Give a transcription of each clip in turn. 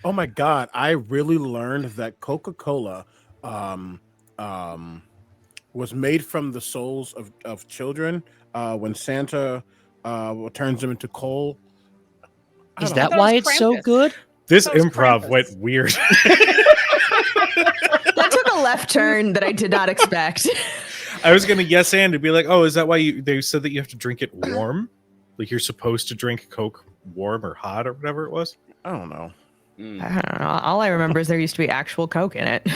Oh my God! I really learned that Coca-Cola um, um, was made from the souls of children. When Santa turns them into coal. I Is don't know. I that thought it was why it's so Krampus. good? This That was improv Krampus. went weird. That took a left turn that I did not expect. I was gonna yes and be like, oh, is that why they said that you have to drink it warm? Like you're supposed to drink Coke warm or hot or whatever it was. I don't know. I don't know. All I remember is there used to be actual Coke in it. Wait,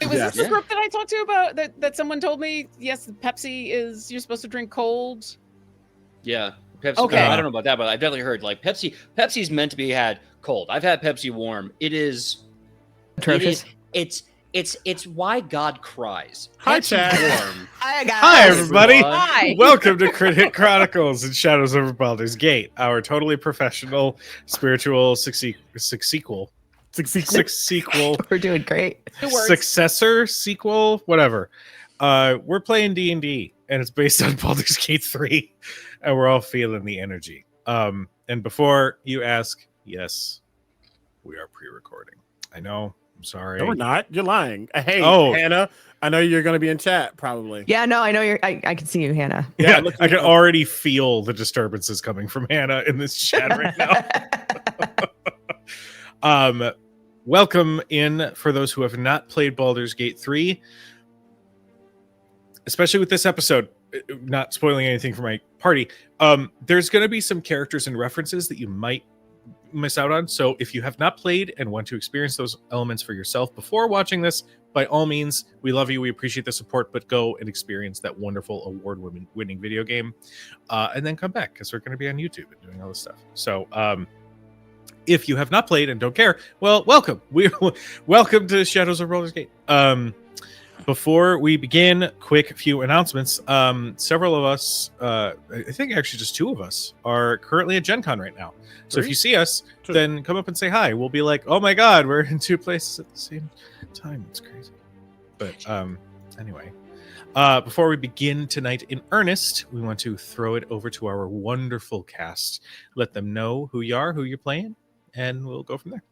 was this Yes. the group that I talked to about that someone told me? Yes, Pepsi is you're supposed to drink cold. Yeah. Pepsi. Okay. I don't know about that, but I've definitely heard like Pepsi. Pepsi's meant to be had cold. I've had Pepsi warm. It is Atrocious. It's why God cries. Hi, Pepsi Chad. warm. Hi, guys. Hi, everybody. Hi. Welcome to Crit Hit Chronicles and Shadows over Baldur's Gate, our totally professional spiritual sequel. We're doing great. Two words. Successor sequel, whatever. We're playing D&D, and it's based on Baldur's Gate 3, and we're all feeling the energy. And before you ask, yes, we are pre-recording. I know. I'm sorry. No, we're not. You're lying. Hey, Oh. Hannah, I know you're going to be in chat probably. Yeah, no, I know you're. I can see you, Hannah. Yeah, look I can at- already feel the disturbances coming from Hannah in this chat right now. Welcome in for those who have not played Baldur's Gate 3, especially with this episode, not spoiling anything for my party. There's going to be some characters and references that you might miss out on. So if you have not played and want to experience those elements for yourself before watching this, by all means, we love you. We appreciate the support, but go and experience that wonderful award-winning video game, and then come back because we're going to be on YouTube and doing all this stuff. So if you have not played and don't care, well, welcome. Welcome to Shadows of Baldur's Gate. Before we begin, quick few announcements. Several of us, I think actually just two of us, are currently at Gen Con right now. So if you see us, then come up and say hi. We'll be like, oh my God, we're in two places at the same time. It's crazy. But anyway, before we begin tonight in earnest, we want to throw it over to our wonderful cast. Let them know who you are, who you're playing, and we'll go from there.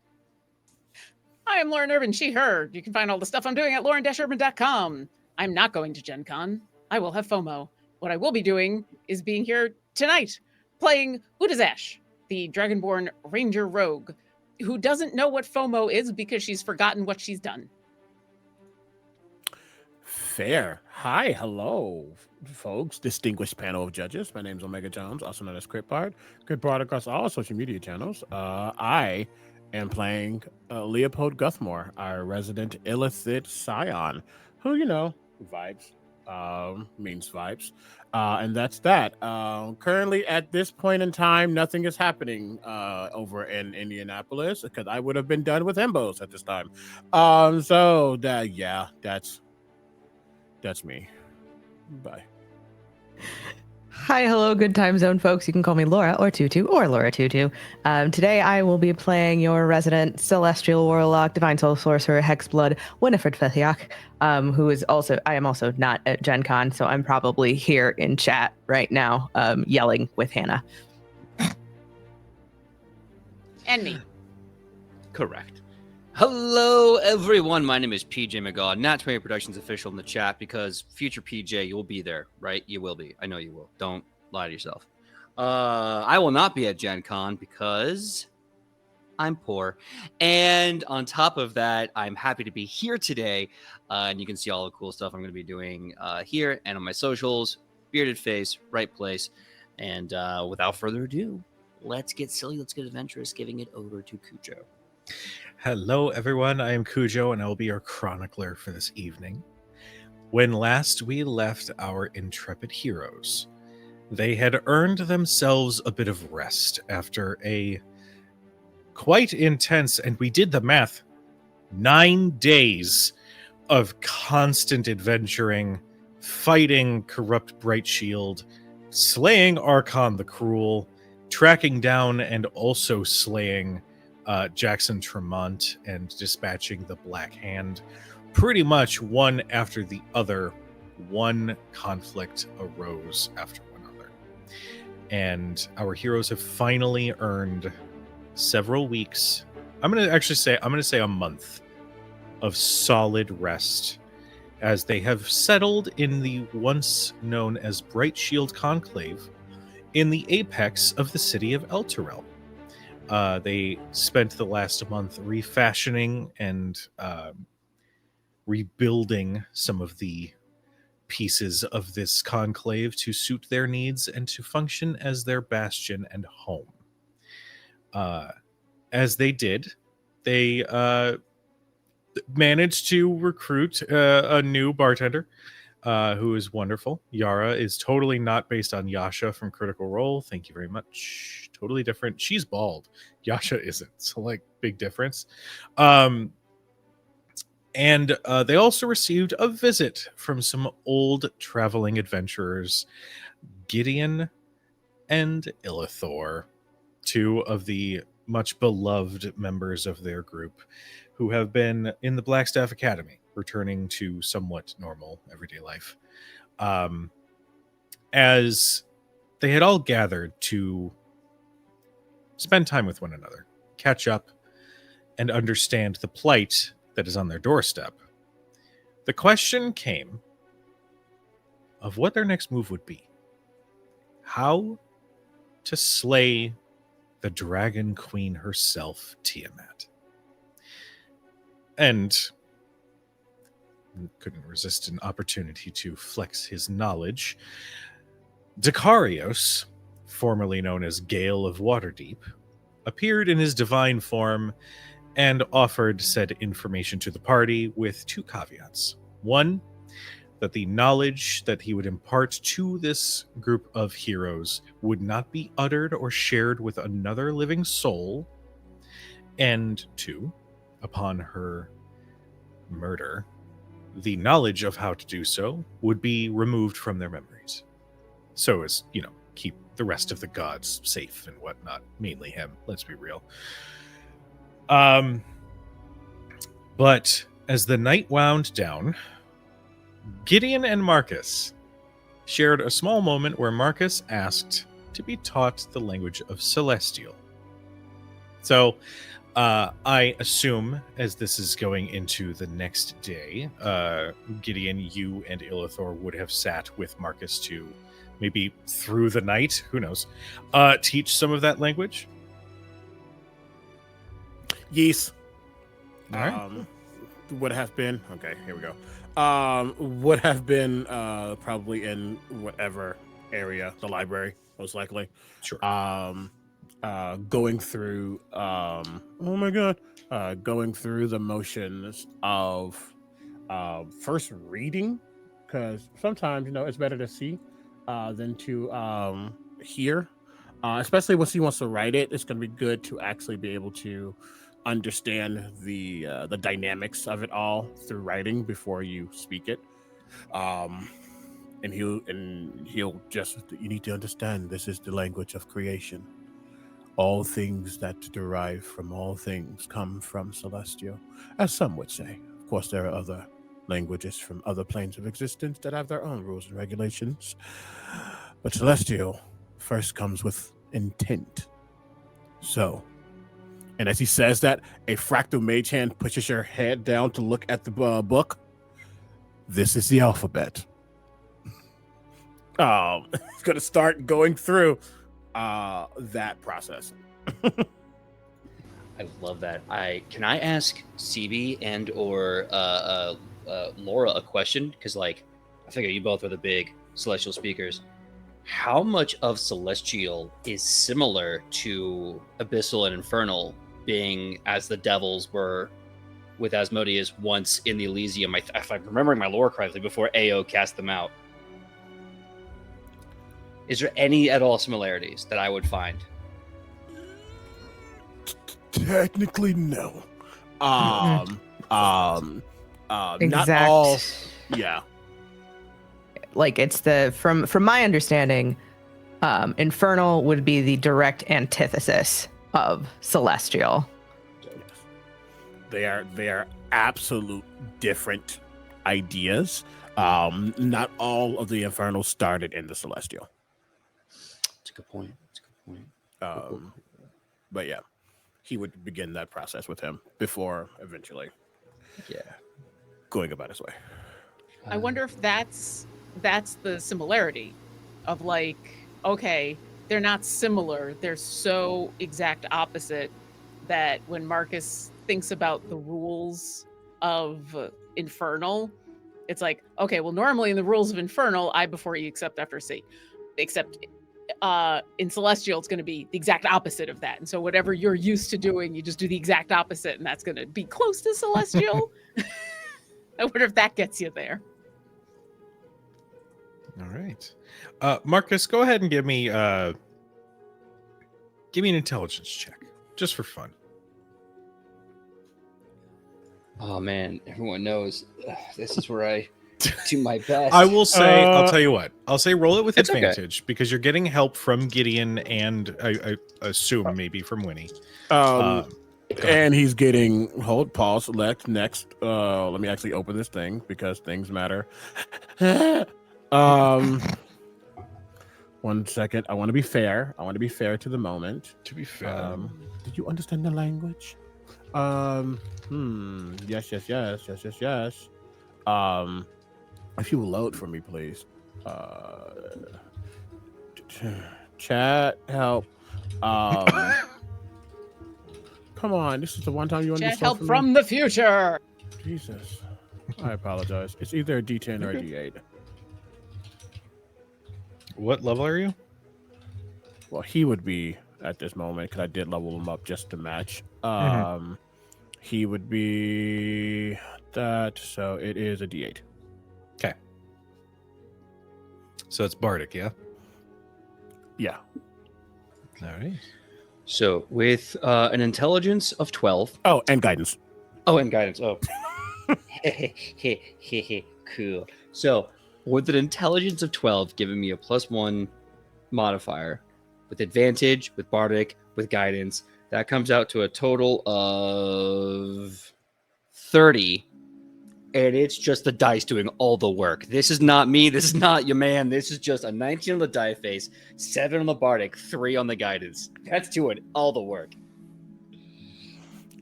Hi, I'm Lauren Urban, she, her. You can find all the stuff I'm doing at lauren-urban.com. I'm not going to Gen Con. I will have FOMO. What I will be doing is being here tonight, playing Udazash, the Dragonborn Ranger Rogue, who doesn't know what FOMO is because she's forgotten what she's done. Fair. Hi, hello, folks. Distinguished panel of judges. My name is Omega Jones, also known as Crit Bard. Crit Bard across all social media channels. I am playing Leopold Guthmore, our resident illicit scion, who, vibes, means vibes. And that's that. Currently, at this point in time, nothing is happening over in Indianapolis because I would have been done with Embos at this time. So that's me. Bye. Hi, hello, good time zone folks. You can call me Laura or Tutu or Laura Tutu. Today I will be playing your resident Celestial Warlock, Divine Soul Sorcerer, Hexblood, Winifred Fethiak, who is also, I am also not at Gen Con, so I'm probably here in chat right now, yelling with Hannah. And me. Correct. Hello, everyone. My name is PJ McGaw, Not 20 Productions official in the chat, because future PJ, you'll be there, right? You will be. I know you will. Don't lie to yourself. I will not be at Gen Con because I'm poor. And on top of that, I'm happy to be here today. And you can see all the cool stuff I'm going to be doing here and on my socials. Bearded face, right place. And without further ado, let's get silly. Let's get adventurous, giving it over to Cujo. Hello, everyone. I am Cujo, and I will be your chronicler for this evening. When last we left our intrepid heroes, they had earned themselves a bit of rest after a quite intense, and we did the math, 9 days of constant adventuring, fighting corrupt Bright Shield, slaying Archon the Cruel, tracking down and also slaying Jackson Tremont and dispatching the Black Hand. Pretty much one after the other, one conflict arose after one other. And our heroes have finally earned several weeks I'm gonna say a month of solid rest as they have settled in the once known as Bright Shield Conclave in the apex of the city of Elturel. They spent the last month refashioning and rebuilding some of the pieces of this conclave to suit their needs and to function as their bastion and home. As they did, they managed to recruit a new bartender who is wonderful. Yara is totally not based on Yasha from Critical Role. Thank you very much. Totally different. She's bald. Yasha isn't. So, like, big difference. And they also received a visit from some old traveling adventurers, Gideon and Illithor, two of the much beloved members of their group who have been in the Blackstaff Academy, returning to somewhat normal everyday life. As they had all gathered to spend time with one another, catch up, and understand the plight that is on their doorstep, the question came of what their next move would be. How to slay the Dragon Queen herself, Tiamat. And couldn't resist an opportunity to flex his knowledge. Dicarios, formerly known as Gale of Waterdeep, appeared in his divine form and offered said information to the party with two caveats. One, that the knowledge that he would impart to this group of heroes would not be uttered or shared with another living soul. And two, upon her murder, the knowledge of how to do so would be removed from their memories. So as, keep the rest of the gods safe and whatnot. Mainly him, let's be real. But as the night wound down, Gideon and Marcus shared a small moment where Marcus asked to be taught the language of Celestial. So I assume, as this is going into the next day, Gideon, you and Illithor would have sat with Marcus to maybe through the night, who knows, teach some of that language. Yes. All right. Would have been okay. Here we go. Would have been probably in whatever area, the library, most likely. Sure. Going through going through the motions of first reading, because sometimes it's better to see than to hear. Especially once he wants to write it, it's going to be good to actually be able to understand the dynamics of it all through writing before you speak it. And he'll just, you need to understand, this is the language of creation. All things that derive from all things come from Celestial, as some would say. Of course, there are other languages from other planes of existence that have their own rules and regulations. But Celestial first comes with intent. So, and as he says that, a fractal mage hand pushes your head down to look at the book. This is the alphabet. It's going to start going through that process. I love that. Can I ask CB and or Laura a question? Because I figure you both are the big Celestial speakers. How much of Celestial is similar to Abyssal and Infernal, being as the devils were with Asmodeus once in the Elysium, if I'm remembering my lore correctly, before AO cast them out? Is there any at all similarities that I would find? Technically, no. Not Exact. all. Yeah. Like, it's from my understanding, Infernal would be the direct antithesis of Celestial. Yes. They are absolute different ideas. Not all of the Infernal started in the Celestial. That's a good point. But yeah. he would begin that process with him before eventually Yeah. going about his way. I wonder if that's the similarity of like, okay, they're not similar. They're so exact opposite that when Marcus thinks about the rules of Infernal, it's like, okay, well, normally in the rules of Infernal, I before E except after C. Except in Celestial, it's going to be the exact opposite of that. And so whatever you're used to doing, you just do the exact opposite, and that's going to be close to Celestial. I wonder if that gets you there. All right. Marcus, go ahead and give me an intelligence check, just for fun. Oh man, everyone knows this is where I do my best. I will say, I'll tell you what. I'll say roll it with It's okay. advantage because you're getting help from Gideon and I assume maybe from Winnie. Um, Go ahead. and he's getting pause, select next. Let me actually open this thing because things matter. 1 second. I want to be fair. I want to be fair to the moment. To be fair, Did you understand the language? Yes. If you will load for me, please. Chat help. Come on, this is the one time you want to Chat be slow help for from me? the future. Jesus. I apologize. It's either a D10 or a D8. what level are you? Well, he would be at this moment because I did level him up just to match. He would be that, so it is a D8. Okay. So it's Bardic, yeah? Yeah. All right. So with an intelligence of 12. Oh, and guidance. Oh, and guidance. Oh. Cool. So with an intelligence of 12 giving me a +1 modifier, with advantage, with Bardic, with guidance, that comes out to a total of 30. And it's just the dice doing all the work. This is not me. This is not your man. This is just a 19 on the die face, 7 on the Bardic, 3 on the guidance. That's doing all the work.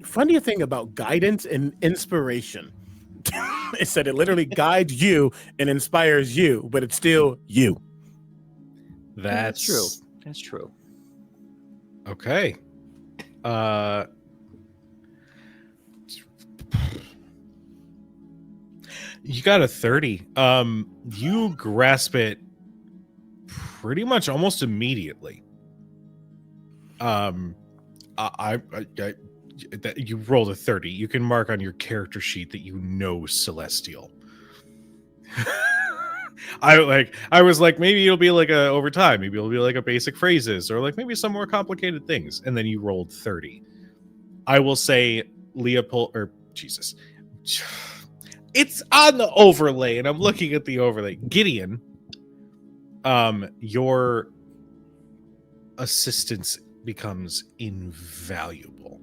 Funny thing about guidance and inspiration is that it literally guides you and inspires you, but it's still you. That's true. That's true. Okay. You got a 30. You grasp it pretty much almost immediately. That you rolled a 30. You can mark on your character sheet that you know Celestial. I was like, maybe it'll be like a over time, maybe it'll be like a basic phrases, or like maybe some more complicated things. And then you rolled 30. I will say Leopold or Jesus. It's on the overlay, and I'm looking at the overlay. Gideon, your assistance becomes invaluable.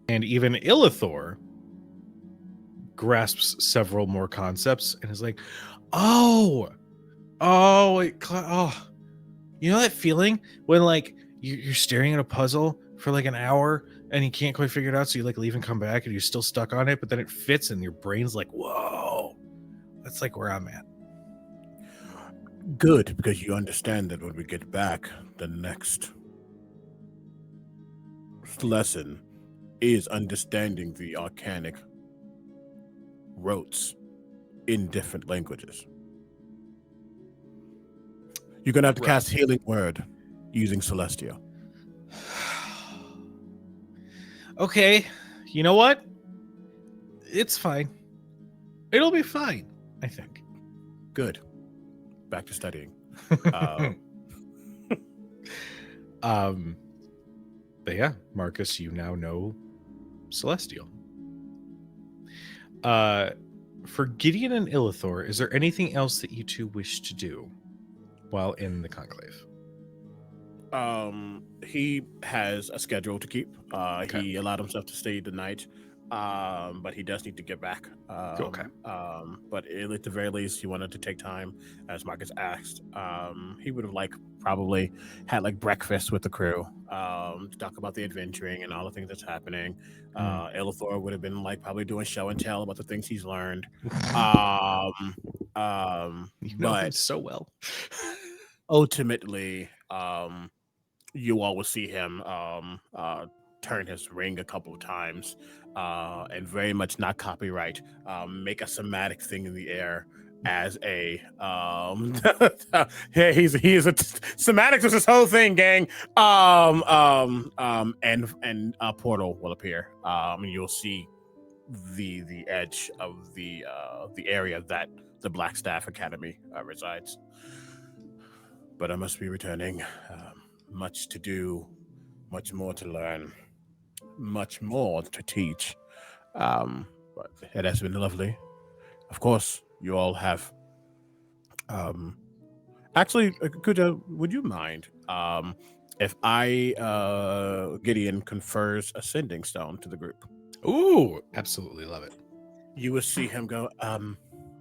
And even Illithor grasps several more concepts and is like, oh, you know that feeling when like you're staring at a puzzle for like an hour and you can't quite figure it out, so you like leave and come back and you're still stuck on it, but then it fits and your brain's like, whoa, that's like where I'm at. Good, because you understand that when we get back, the next lesson is understanding the arcanic rotes in different languages. You're going to have to cast Healing Word using Celestial. Okay, you know what? It's fine. It'll be fine, I think. Good. Back to studying. But yeah, Marcus, you now know Celestial. For Gideon and Illithor, is there anything else that you two wish to do while in the conclave? He has a schedule to keep. Okay. He allowed himself to stay the night, but he does need to get back. Okay. But at the very least, he wanted to take time, as Marcus asked. He would have liked probably had like breakfast with the crew to talk about the adventuring and all the things that's happening. Elithor would have been like probably doing show and tell about the things he's learned. Um, You know him but so well. ultimately, you all will see him turn his ring a couple of times and very much not copyright make a somatic thing in the air as a yeah, he is a somatics is this whole thing, gang. And a portal will appear, and you'll see the edge of the area that the Blackstaff Academy resides. But I must be returning. Much to do, much more to learn, much more to teach. But it has been lovely. Of course, you all have. Actually, would you mind if I Gideon confers a sending stone to the group? Ooh, absolutely love it. You will see him go.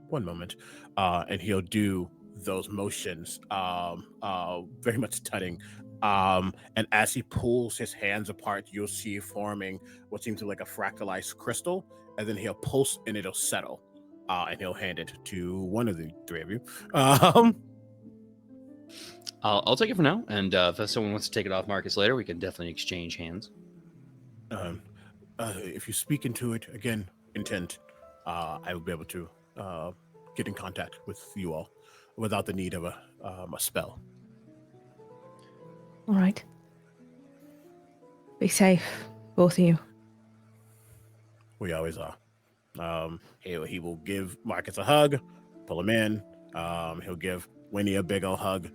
One moment, and he'll do those motions, very much tutting. And as he pulls his hands apart, you'll see forming what seems to like a fractalized crystal, and then he'll pulse and it'll settle. And he'll hand it to one of the three of you. I'll take it for now, and if someone wants to take it off Marcus later, we can definitely exchange hands. If you speak into it again, intent, I will be able to get in contact with you all without the need of a spell. All right. Be safe, both of you. We always are. He will give Marcus a hug, pull him in. He'll give Winnie a big old hug.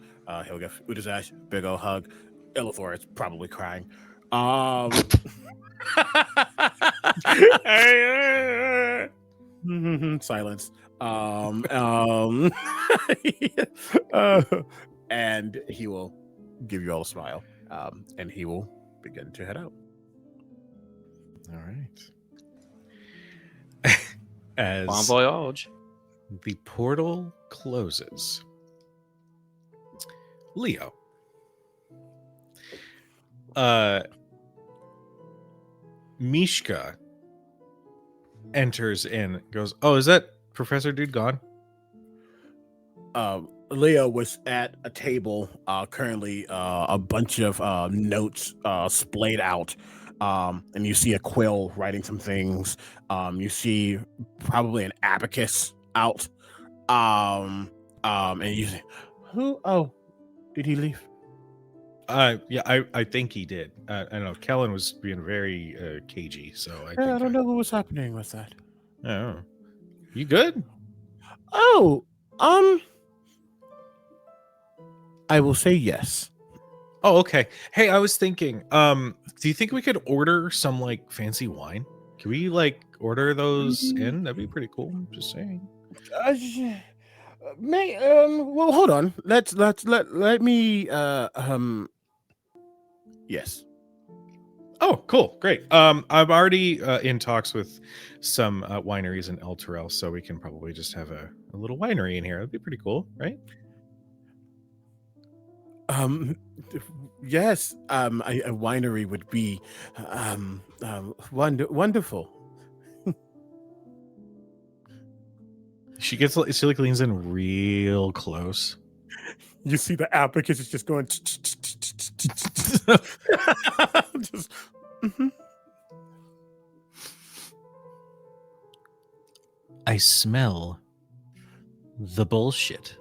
He'll give Udazash a big old hug. Elithor is probably crying. Silence. And he will give you all a smile. And he will begin to head out. All right. As Bon voyage. the portal closes, Leo, Mishka enters in, goes, "Oh, is that Professor Dude gone?" Leo was at a table, currently a bunch of notes splayed out. And you see a quill writing some things. You see probably an abacus out. And you say, "Who? Oh, did he leave?" Yeah, I think he did. I don't know. Kellen was being very cagey, so I think don't know what was happening with that. Oh, you good? Oh, I will say yes. Oh, okay. Hey, I was thinking, do you think we could order some like fancy wine? Can we like order those in? That'd be pretty cool. I'm just saying. Well, hold on. Let me yes. Oh, cool. Great. I'm already in talks with some wineries in El Terrell, so we can probably just have a little winery in here. That'd be pretty cool, right? Yes. A winery would be wonderful. She like leans in real close. You see the abacus is just going just I smell the bullshit.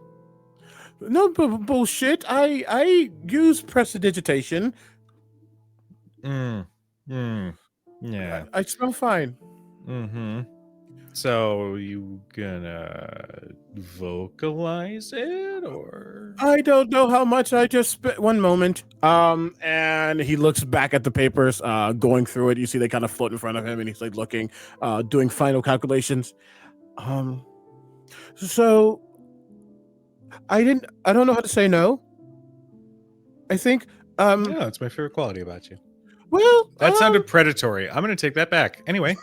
No bullshit. I use prestidigitation. Yeah. I smell fine. Mm-hmm. So you gonna vocalize it, or? I don't know how much I just spent. One moment. And he looks back at the papers, going through it. You see they kind of float in front of him, and he's like looking, doing final calculations. So I don't know how to say no. I think. Yeah, it's my favorite quality about you. Well, That sounded predatory. I'm gonna take that back. Anyway.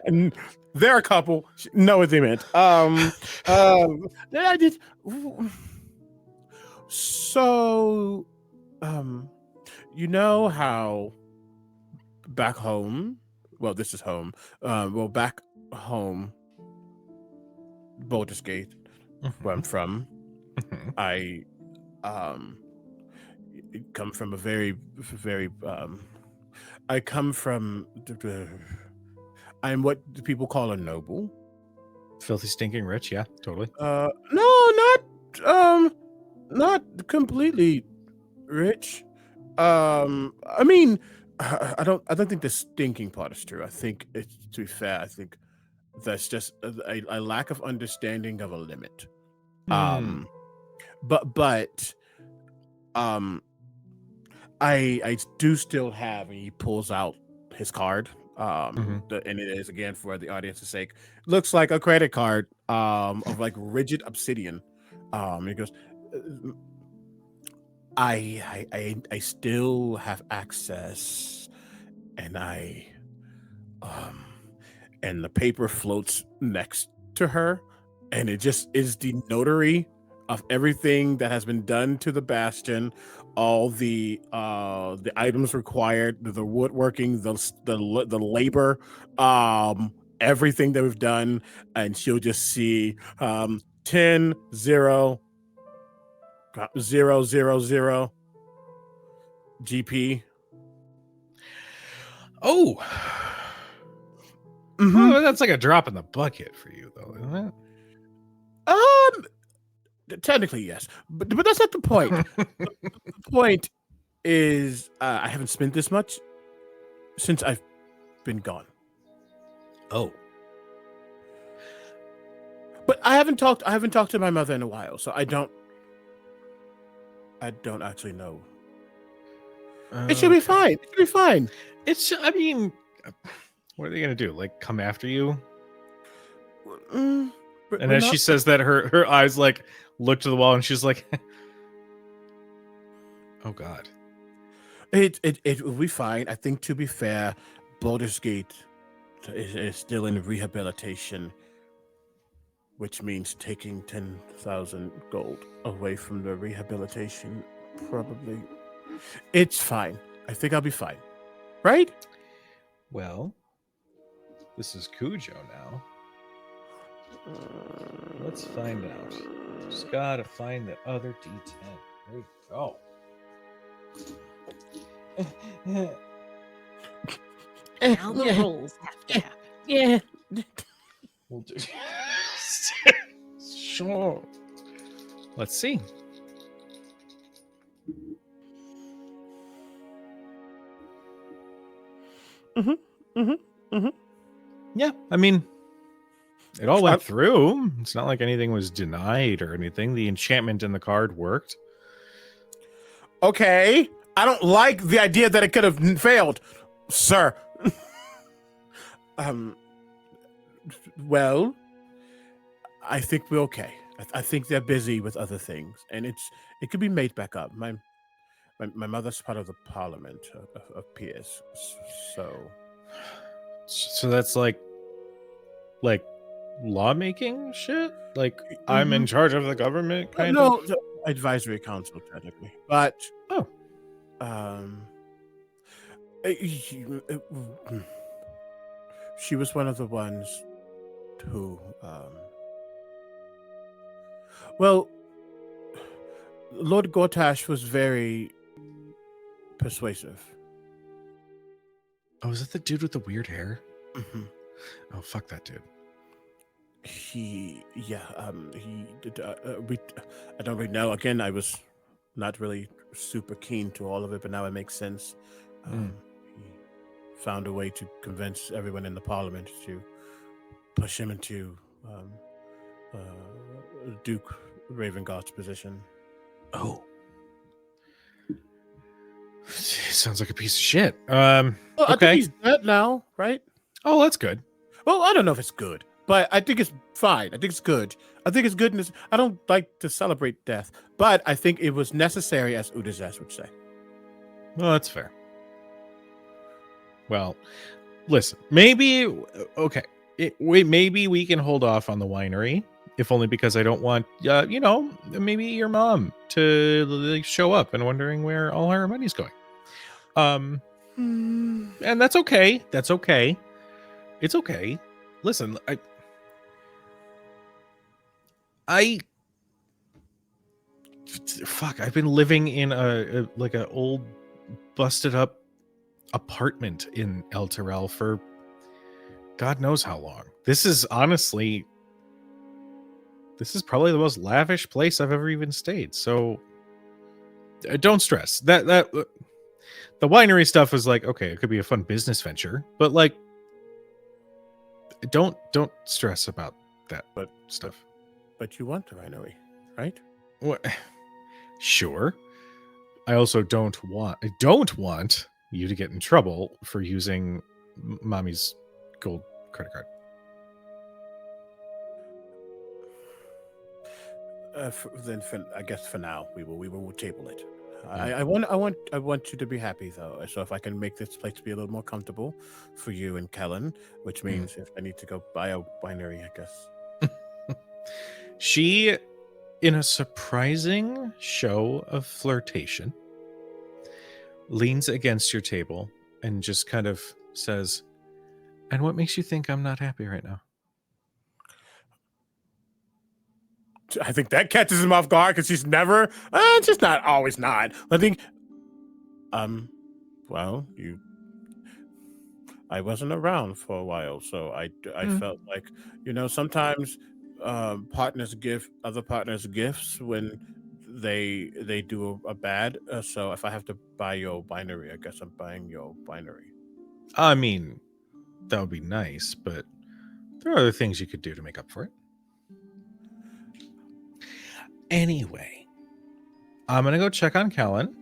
And they're a couple. Know what they meant. I did. So, you know how back home, well, this is home. Back home, Baldur's Gate, where I'm from, Mhm. I um come from a very I come from I'm what people call a noble. Filthy stinking rich, yeah, totally. No, not completely rich. I mean, I don't think the stinking part is true. I think it's, to be fair, I think that's just a lack of understanding of a limit. Hmm. But um I do still have, and he pulls out his card. Mhm. And it is, again, for the audience's sake, looks like a credit card of like rigid obsidian. He goes, "Uh, I still have access, and um and the paper floats next to her, and it just is the notary of everything that has been done to the bastion, all the items required, the woodworking, the labor, everything that we've done. And she'll just see 10 0 0 0 0 GP. Oh, Mm-hmm. well, that's like a drop in the bucket for you, though, isn't Technically, yes, but that's not the point. it? The point is, I haven't spent this much since I've been gone. Oh, But I haven't talked to my mother in a while, so I don't actually know. It should be okay. fine. It should be fine. It's. I mean, what are they gonna do? Like come after you? Mm, but And we're as she not. says that, her eyes like look to the wall, and she's like, "Oh God." It will be fine. I think, to be fair, Baldur's Gate is still in rehabilitation, which means taking 10,000 gold away from the rehabilitation. Probably, it's fine. I think I'll be fine. Right? Well, this is Cujo now. Let's find out. Just gotta find the other D10. There you go. Now the Yeah. rolls have to happen. Yeah. We'll do. Sure. Let's see. Yeah, I mean, it all went through. It's not like anything was denied or anything. The enchantment in the card worked. Okay. I don't like the idea that it could have failed, sir. um. Well, I think we're okay. I think they're busy with other things, and it could be made back up. My mother's part of the parliament of peers, so So that's like lawmaking shit. Like I'm in charge of the government, kind no, of. the advisory council technically, but Oh, um, eh, she was one of the ones who well, Lord Gortash was very persuasive. oh, is it the dude with the weird hair? Mm-hmm. Oh, fuck that dude. He did. I don't really know. Again, I was not really super keen to all of it, but now it makes sense. He found a way to convince everyone in the parliament to push him into Duke Ravengard's position. Oh, sounds like a piece of shit. Well, I Okay. think he's dead now, right? Oh, that's good. Well, I don't know if it's good, but I think it's fine. I think it's good. I think it's good. I don't like to celebrate death, but I think it was necessary, as Udazes would say. Well, that's fair. Well, listen, maybe okay. Maybe we can hold off on the winery if only because I don't want, maybe your mom to like, show up and wondering where all her money's going. And that's okay. That's okay. It's okay. Listen, I've been living in a like an old busted up apartment in El Terrell for God knows how long. This is probably the most lavish place I've ever even stayed. So don't stress. That the winery stuff was like, okay, it could be a fun business venture, but like don't stress about that stuff. But you want the winery, right? What? Sure. I also don't want you to get in trouble for using mommy's gold credit card. I guess for now we will table it. I want you to be happy though. So if I can make this place be a little more comfortable for you and Kellen, which means if I need to go buy a winery, I guess. She, in a surprising show of flirtation, leans against your table and just kind of says, "And what makes you think I'm not happy right now?" I think that catches him off guard because she's never, just not always not. I think, well, I wasn't around for a while, so I felt like, sometimes partners give other partners gifts when they do a bad. So if I have to buy your winery, I guess I'm buying your winery. I mean, that would be nice, but there are other things you could do to make up for it. Anyway, I'm gonna go check on Kellen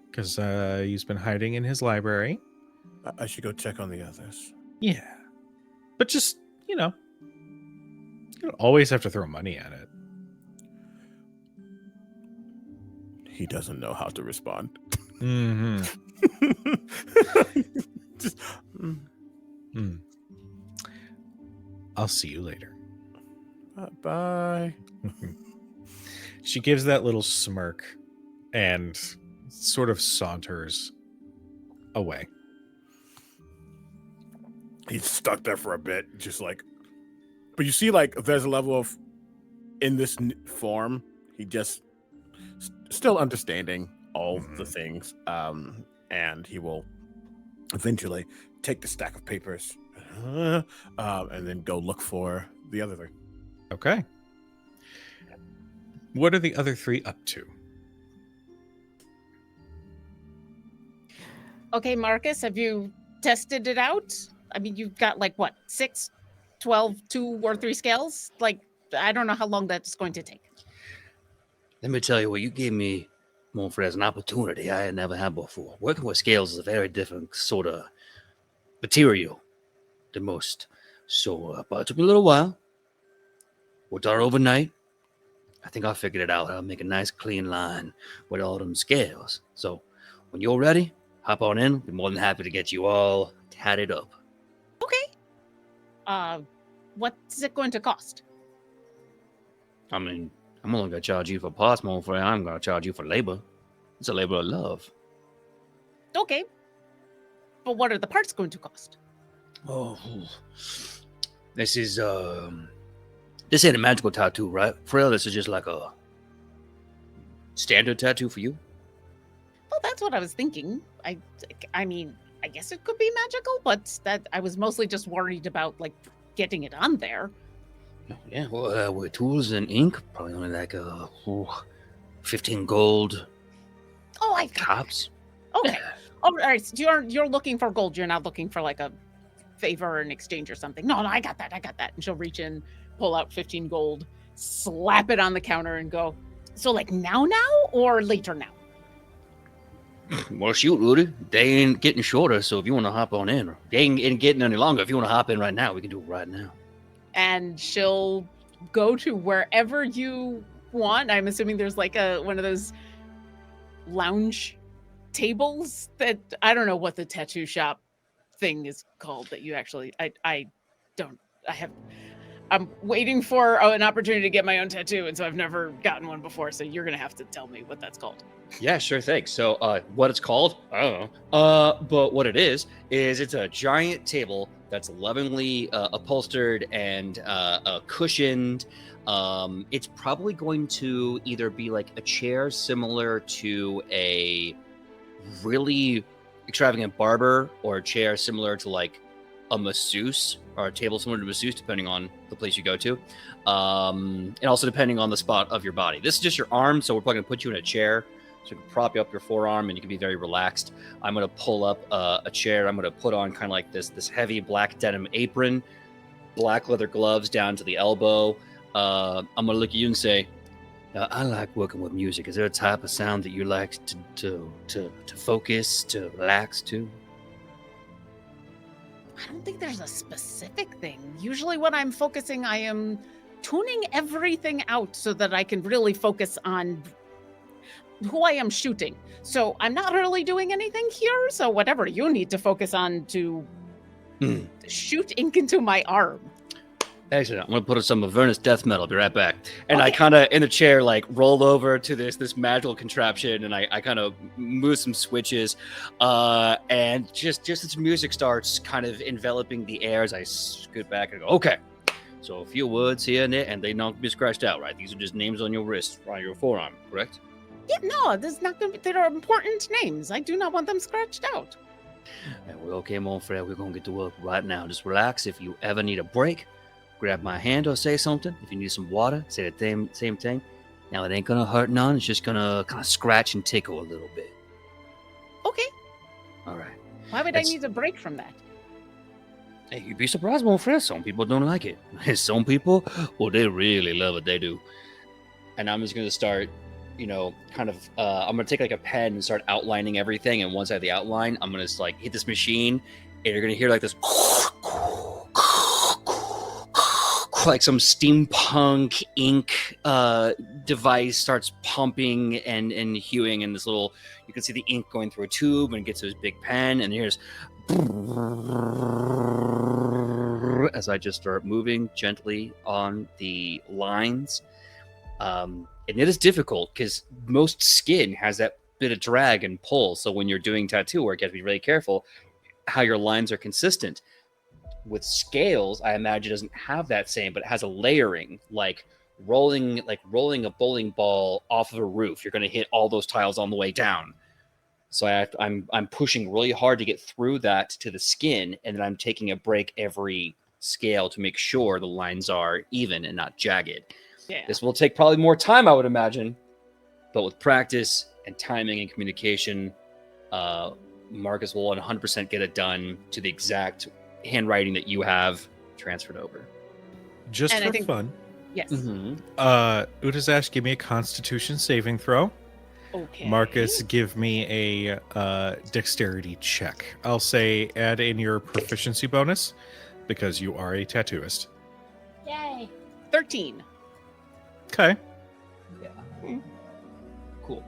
because he's been hiding in his library. I should go check on the others. Yeah, but just you don't always have to throw money at it. He doesn't know how to respond. Mm-hmm. Just, I'll see you later. Bye. She gives that little smirk and sort of saunters away. He's stuck there for a bit, just like, but you see, like, there's a level of, in this form, he just still understanding all the things, and he will eventually take the stack of papers and then go look for the other thing. Okay. What are the other three up to? Okay, Marcus, have you tested it out? I mean, you've got like what, 6, 12, 2 or 3 scales? Like, I don't know how long that's going to take. Let me tell you what, you gave me, Monfred, as an opportunity I had never had before. Working with scales is a very different sort of material than most. So, but it took me a little while. Worked on it overnight. I think I figured it out. I'll make a nice clean line with all them scales. So when you're ready, hop on in. Be more than happy to get you all tatted up. Okay. What's it going to cost? I mean, I'm only going to charge you for parts, Monfred. I'm going to charge you for labor. It's a labor of love. Okay. But what are the parts going to cost? Oh, this is, this ain't a magical tattoo, right? Frail, this is just like a standard tattoo for you. Well, that's what I was thinking. I mean, I guess it could be magical, but that I was mostly just worried about like getting it on there. Yeah, well, with tools and ink, probably only like 15 gold. Oh, I tops. Okay. Yeah. All right. So you're looking for gold. You're not looking for like a favor or an exchange or something. No, I got that. And she'll reach in, pull out 15 gold, slap it on the counter, and go. So like now or later now? Well, shoot, Rudy. They ain't getting shorter, so if you want to hop on in, they ain't getting any longer. If you want to hop in right now, we can do it right now. And she'll go to wherever you want. I'm assuming there's like one of those lounge tables that I don't know what the tattoo shop thing is called that you actually I I'm waiting for an opportunity to get my own tattoo, and so I've never gotten one before. So you're gonna have to tell me what that's called. Yeah, sure thing. So, what it's called, I don't know. But what it is it's a giant table that's lovingly upholstered and cushioned. It's probably going to either be like a chair similar to a really extravagant barber, or a chair similar to like a masseuse, or a table similar to masseuse, depending on the place you go to, and also depending on the spot of your body. This is just your arm, so we're probably gonna put you in a chair so we can prop you up your forearm and you can be very relaxed. I'm gonna pull up a chair. I'm gonna put on kind of like this heavy black denim apron, black leather gloves down to the elbow. I'm gonna look at you and say, I like working with music. Is there a type of sound that you like to focus, to relax to? I don't think there's a specific thing. Usually when I'm focusing, I am tuning everything out so that I can really focus on who I am shooting. So I'm not really doing anything here. So whatever you need to focus on to shoot ink into my arm. Excellent. I'm gonna put on some Avernus death metal. Be right back. And I Okay. kind of in the chair like roll over to this magical contraption, and I kind of move some switches, and just as music starts kind of enveloping the air, as I scoot back and go, okay. So a few words here and there, and they not be scratched out, right? These are just names on your wrist, on your forearm, correct? Yeah, no, there's not gonna be. There are important names. I do not want them scratched out. Well, okay, mon frere, we're gonna get to work right now. Just relax. If you ever need a break, grab my hand or say something. If you need some water, say the same thing. Now, it ain't gonna hurt none. It's just gonna kind of scratch and tickle a little bit. Okay. All right. Why would It's- I need a break from that? Hey, you'd be surprised, mon frere. Some people don't like it. Some people, well, they really love it. They do. And I'm just gonna start, kind of. I'm gonna take like a pen and start outlining everything. And once I have the outline, I'm gonna just like hit this machine, and you're gonna hear like this. Like some steampunk ink device starts pumping and hewing, and this little, you can see the ink going through a tube and gets to this big pen, and here's as I just start moving gently on the lines. And it is difficult because most skin has that bit of drag and pull, so when you're doing tattoo work, you have to be really careful how your lines are consistent. With scales, I imagine it doesn't have that same, but it has a layering, like rolling a bowling ball off of a roof. You're going to hit all those tiles on the way down. So I'm pushing really hard to get through that to the skin, and then I'm taking a break every scale to make sure the lines are even and not jagged. Yeah. This will take probably more time, I would imagine, but with practice and timing and communication, Marcus will 100% get it done to the exact handwriting that you have transferred over. Just And I for think- fun, Yes. Utazash, give me a Constitution saving throw. Okay. Marcus, give me a dexterity check. I'll say add in your proficiency bonus because you are a tattooist. Yay. 13. Okay. Cool.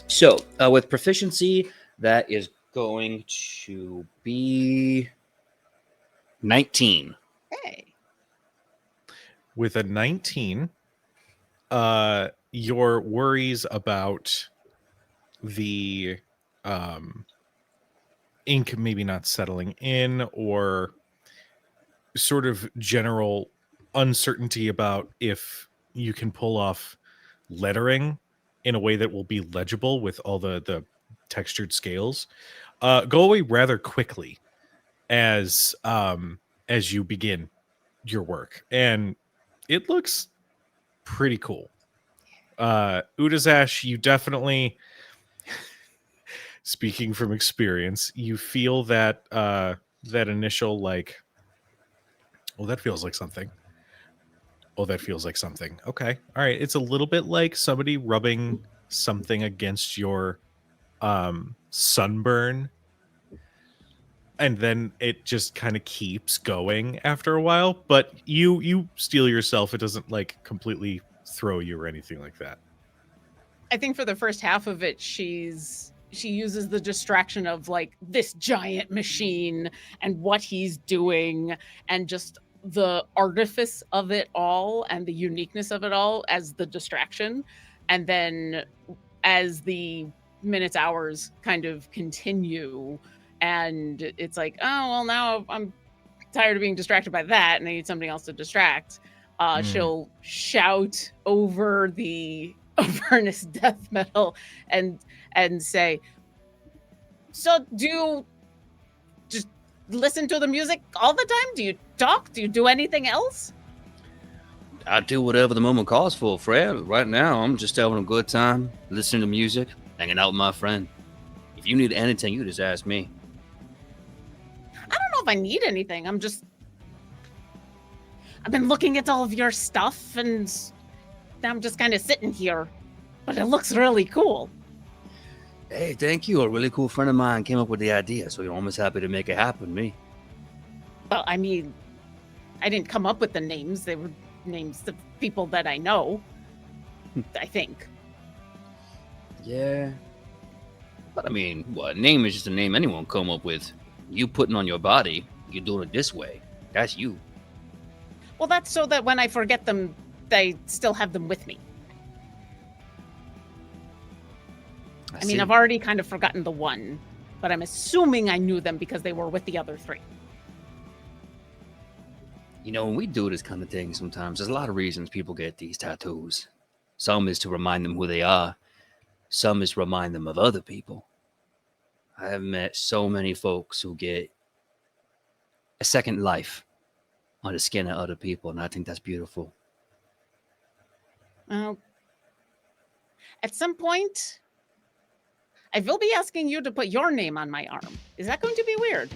So with proficiency, that is going to be 19. Hey. With a 19, your worries about the ink maybe not settling in, or sort of general uncertainty about if you can pull off lettering in a way that will be legible with all the textured scales, go away rather quickly as you begin your work, and it looks pretty cool. Utazash, you definitely, speaking from experience, you feel that that initial like, oh, that feels like something. Oh, that feels like something. Okay. All right. It's a little bit like somebody rubbing something against your sunburn, and then it just kind of keeps going after a while, but you steel yourself. It doesn't like completely throw you or anything like that. I think for the first half of it, she uses the distraction of like this giant machine and what he's doing, and just the artifice of it all and the uniqueness of it all as the distraction. And then as the minutes, hours kind of continue, and it's like, oh, well, now I'm tired of being distracted by that and I need something else to distract. She'll shout over the Avernus death metal and say, so do you just listen to the music all the time? Do you talk? Do you do anything else? I do whatever the moment calls for, Fred. Right now, I'm just having a good time, listening to music, hanging out with my friend. If you need anything, you just ask me. I don't know if I need anything. I've been looking at all of your stuff and I'm just kind of sitting here, but it looks really cool. Hey, thank you. A really cool friend of mine came up with the idea, so you're almost happy to make it happen, me. Well, I mean, I didn't come up with the names. They were names of people that I know, I think. Yeah. But I mean, what, a name is just a name anyone come up with. You putting on your body, you're doing it this way. That's you. Well, that's so that when I forget them, I still have them with me. I mean, I've already kind of forgotten the one, but I'm assuming I knew them because they were with the other three. You know, when we do this kind of thing sometimes, there's a lot of reasons people get these tattoos. Some is to remind them who they are. Some is to remind them of other people. I have met so many folks who get a second life on the skin of other people, and I think that's beautiful. Well, at some point, I will be asking you to put your name on my arm. Is that going to be weird?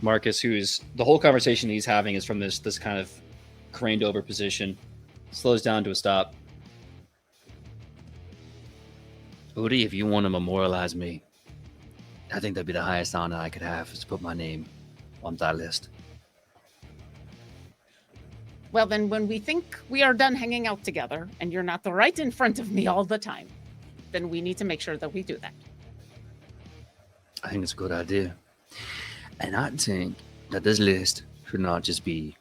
Marcus, who's the whole conversation he's having is from this kind of craned over position, slows down to a stop. Udi, if you want to memorialize me, I think that'd be the highest honor I could have, is to put my name on that list. Well, then when we think we are done hanging out together and you're not right in front of me all the time, then we need to make sure that we do that. I think it's a good idea. And I think that this list should not just be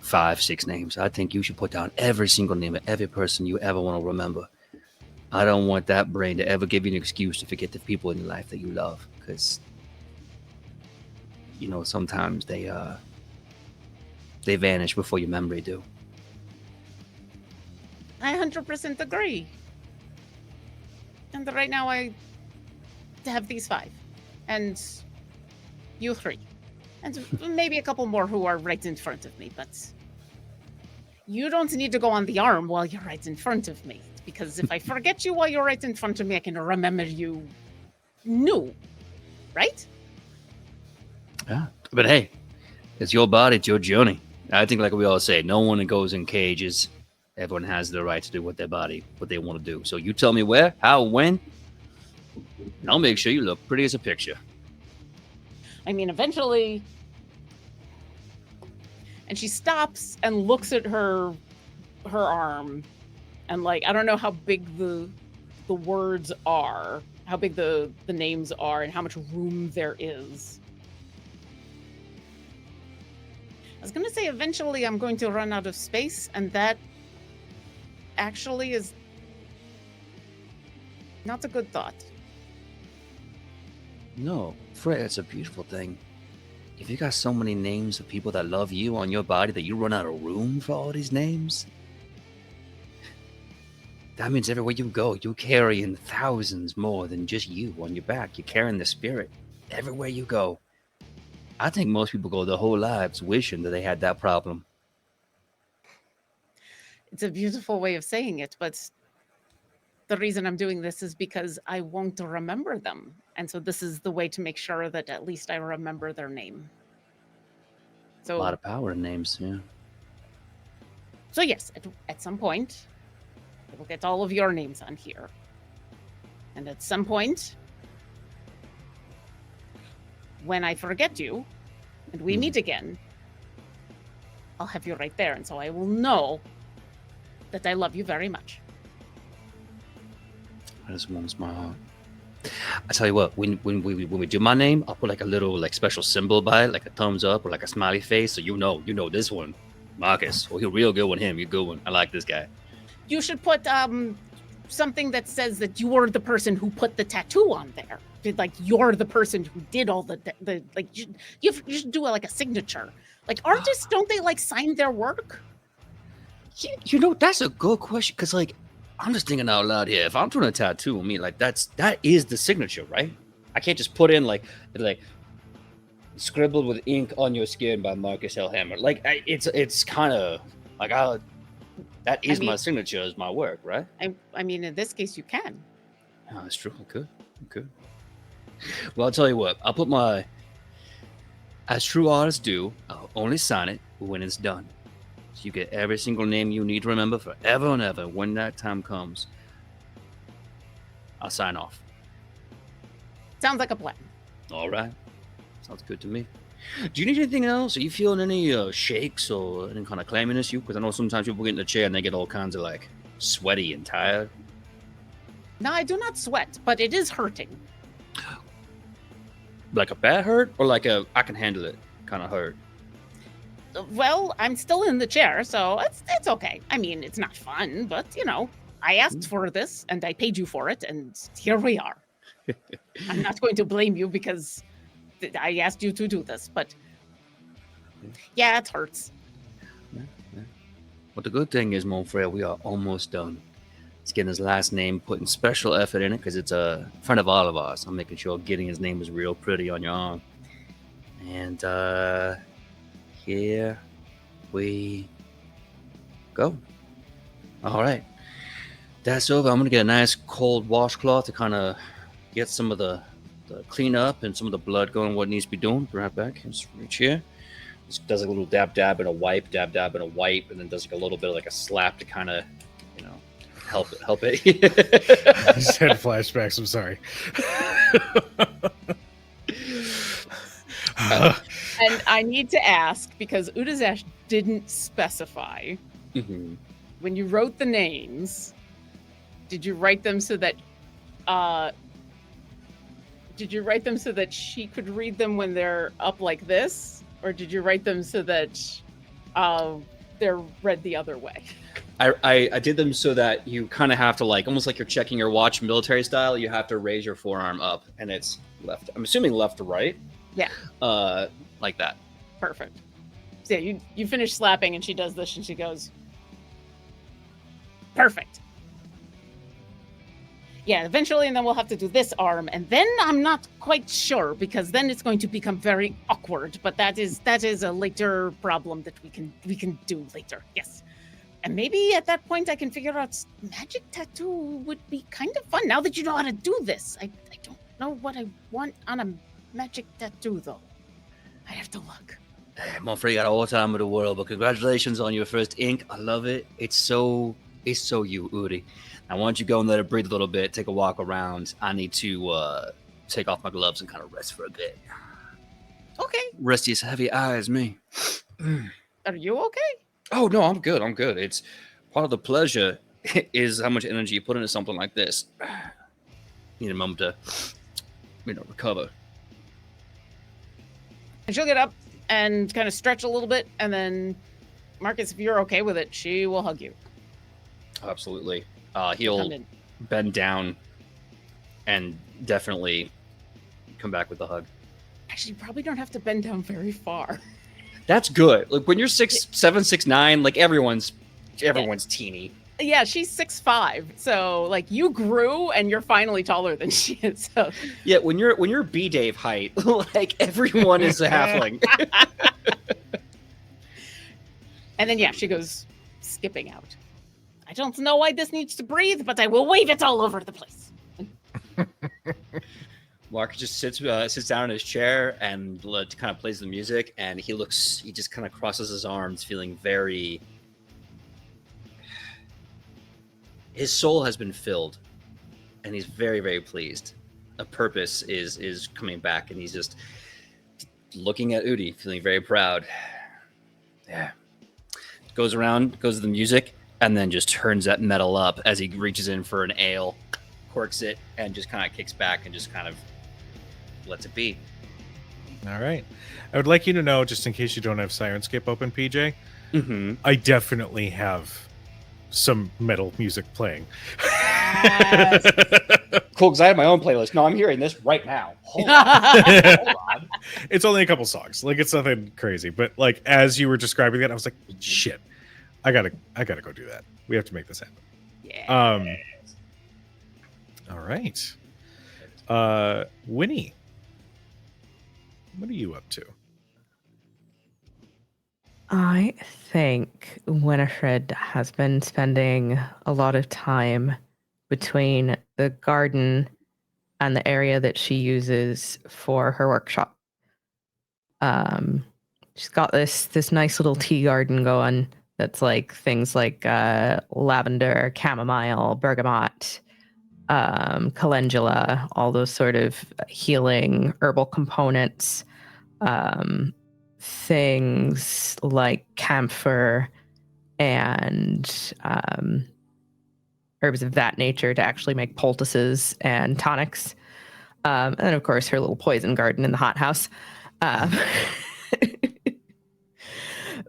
5, 6 names. I think you should put down every single name of every person you ever want to remember. I don't want that brain to ever give you an excuse to forget the people in your life that you love, because, you know, sometimes they vanish before your memory do. I 100% agree. And right now I have these 5. And you 3. And maybe a couple more who are right in front of me, but you don't need to go on the arm while you're right in front of me. Because if I forget you while you're right in front of me, I can remember you new. Right? Yeah. But hey, it's your body, it's your journey. I think, like we all say, no one goes in cages. Everyone has the right to do what they want to do. So you tell me where, how, when, and I'll make sure you look pretty as a picture. I mean, eventually. And she stops and looks at her arm, and like, I don't know how big the words are, how big the names are, and how much room there is. I was going to say eventually I'm going to run out of space, and that actually is not a good thought. No, Fred, it's a beautiful thing. If you got so many names of people that love you on your body that you run out of room for all these names, that means everywhere you go, you're carrying thousands more than just you on your back. You're carrying the spirit everywhere you go. I think most people go their whole lives wishing that they had that problem. It's a beautiful way of saying it, but the reason I'm doing this is because I won't remember them. And so this is the way to make sure that at least I remember their name. So, A lot of power in names, yeah. So yes, at some point, I will get all of your names on here. And at some point, when I forget you and we meet again, I'll have you right there. And so I will know that I love you very much. That just warms my heart. I tell you what, when we do my name, I'll put like a little like special symbol by it, like a thumbs up or like a smiley face, so you know this one, Marcus. Oh, he's real good with him. You good one. I like this guy. You should put something that says that you were the person who put the tattoo on there. Like you're the person who did all the like you should do like a signature. Like artists, don't they like sign their work? You know, that's a good question because like I'm just thinking out loud here. If I'm doing a tattoo on me, like that is the signature, right? I can't just put in like scribbled with ink on your skin by Marcus L. Hammer. Like it's kind of like that is my signature, is my work, right? I mean, in this case, you can. Oh, that's true. Okay. Well, I'll tell you what. I'll put my, as true artists do, I'll only sign it when it's done. So you get every single name you need to remember forever and ever. When that time comes, I'll sign off. Sounds like a plan. All right. Sounds good to me. Do you need anything else? Are you feeling any shakes or any kind of clamminess? Because I know sometimes people get in the chair and they get all kinds of like sweaty and tired. No, I do not sweat, but it is hurting. Like a bad hurt or like a I can handle it kind of hurt? Well, I'm still in the chair, so it's okay. I mean, it's not fun, but you know, I asked for this and I paid you for it, and here we are. I'm not going to blame you because I asked you to do this, but yeah, it hurts. But the good thing is, Monfrey, we are almost done. He's getting his last name, putting special effort in it because it's a friend of all of ours. I'm making sure getting his name is real pretty on your arm. And here we go. All right. That's over. I'm going to get a nice cold washcloth to kind of get some of the clean up and some of the blood going, what it needs to be doing. Be right back. Just reach here. Just does like a little dab and a wipe, dab and a wipe, and then does like a little bit of like a slap to kind of, you know, help it. I just had flashbacks. I'm sorry. And I need to ask, because Udazash didn't specify, when you wrote the names, did you write them so that she could read them when they're up like this? Or did you write them so that they're read the other way? I did them so that you kind of have to like, almost like you're checking your watch military style, you have to raise your forearm up and it's left. I'm assuming left to right. Yeah. Like that. Perfect. So yeah, you finish slapping and she does this and she goes, perfect. Yeah, eventually, and then we'll have to do this arm, and then I'm not quite sure because then it's going to become very awkward. But that is a later problem that we can do later. Yes, and maybe at that point I can figure out magic tattoo would be kind of fun now that you know how to do this. I don't know what I want on a magic tattoo though. I have to look. Hey, Monfrey, you got all the time in the world, but congratulations on your first ink. I love it. It's so you, Uri. Now, why don't you go and let it breathe a little bit, take a walk around. I need to take off my gloves and kind of rest for a bit. Okay. Resty as heavy eye as me. Are you okay? Oh, no, I'm good. It's part of the pleasure is how much energy you put into something like this. Need a moment to, recover. And she'll get up and kind of stretch a little bit, and then, Marcus, if you're okay with it, she will hug you. Absolutely. He'll bend down and definitely come back with a hug. Actually, you probably don't have to bend down very far. That's good. Like when you're 6'7", 6'9", like everyone's teeny. Yeah, she's 6'5", so like you grew and you're finally taller than she is. So. Yeah, when you're B-Dave height, like everyone is a halfling. And then she goes skipping out. I don't know why this needs to breathe, but I will wave it all over the place. Mark just sits down in his chair and kind of plays the music, and he just kind of crosses his arms, feeling very. His soul has been filled, and he's very, very pleased. A purpose is coming back, and he's just looking at Udi, feeling very proud. Yeah. Goes to the music, and then just turns that metal up as he reaches in for an ale. quirks it and just kind of kicks back and just kind of lets it be. All right. I would like you to know, just in case you don't have Sirenscape open, PJ, Mm-hmm. I definitely have some metal music playing. Yes. Cool, because I have my own playlist. No, I'm hearing this right now. Hold on. It's only a couple songs. Like, it's nothing crazy. But like, as you were describing that, I was like, shit, I gotta go do that. We have to make this happen. Yeah. All right. Winnie, what are you up to? I think Winifred has been spending a lot of time between the garden and the area that she uses for her workshop. She's got this nice little tea garden going that's like things like lavender, chamomile, bergamot, calendula, all those sort of healing herbal components. Things like camphor and herbs of that nature to actually make poultices and tonics. And then, of course, her little poison garden in the hothouse.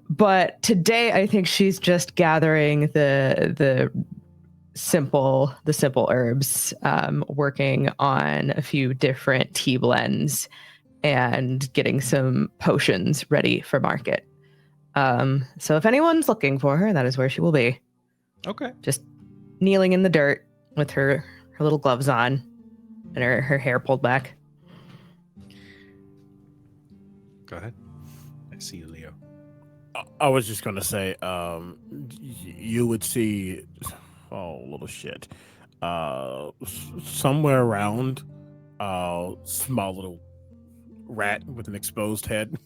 But today, I think she's just gathering the simple herbs, working on a few different tea blends and getting some potions ready for market. So if anyone's looking for her, that is where she will be. Okay. Just kneeling in the dirt with her little gloves on and her hair pulled back. Go ahead. I see you, Leo. I was just gonna say, you would see, little shit, somewhere around, small little rat with an exposed head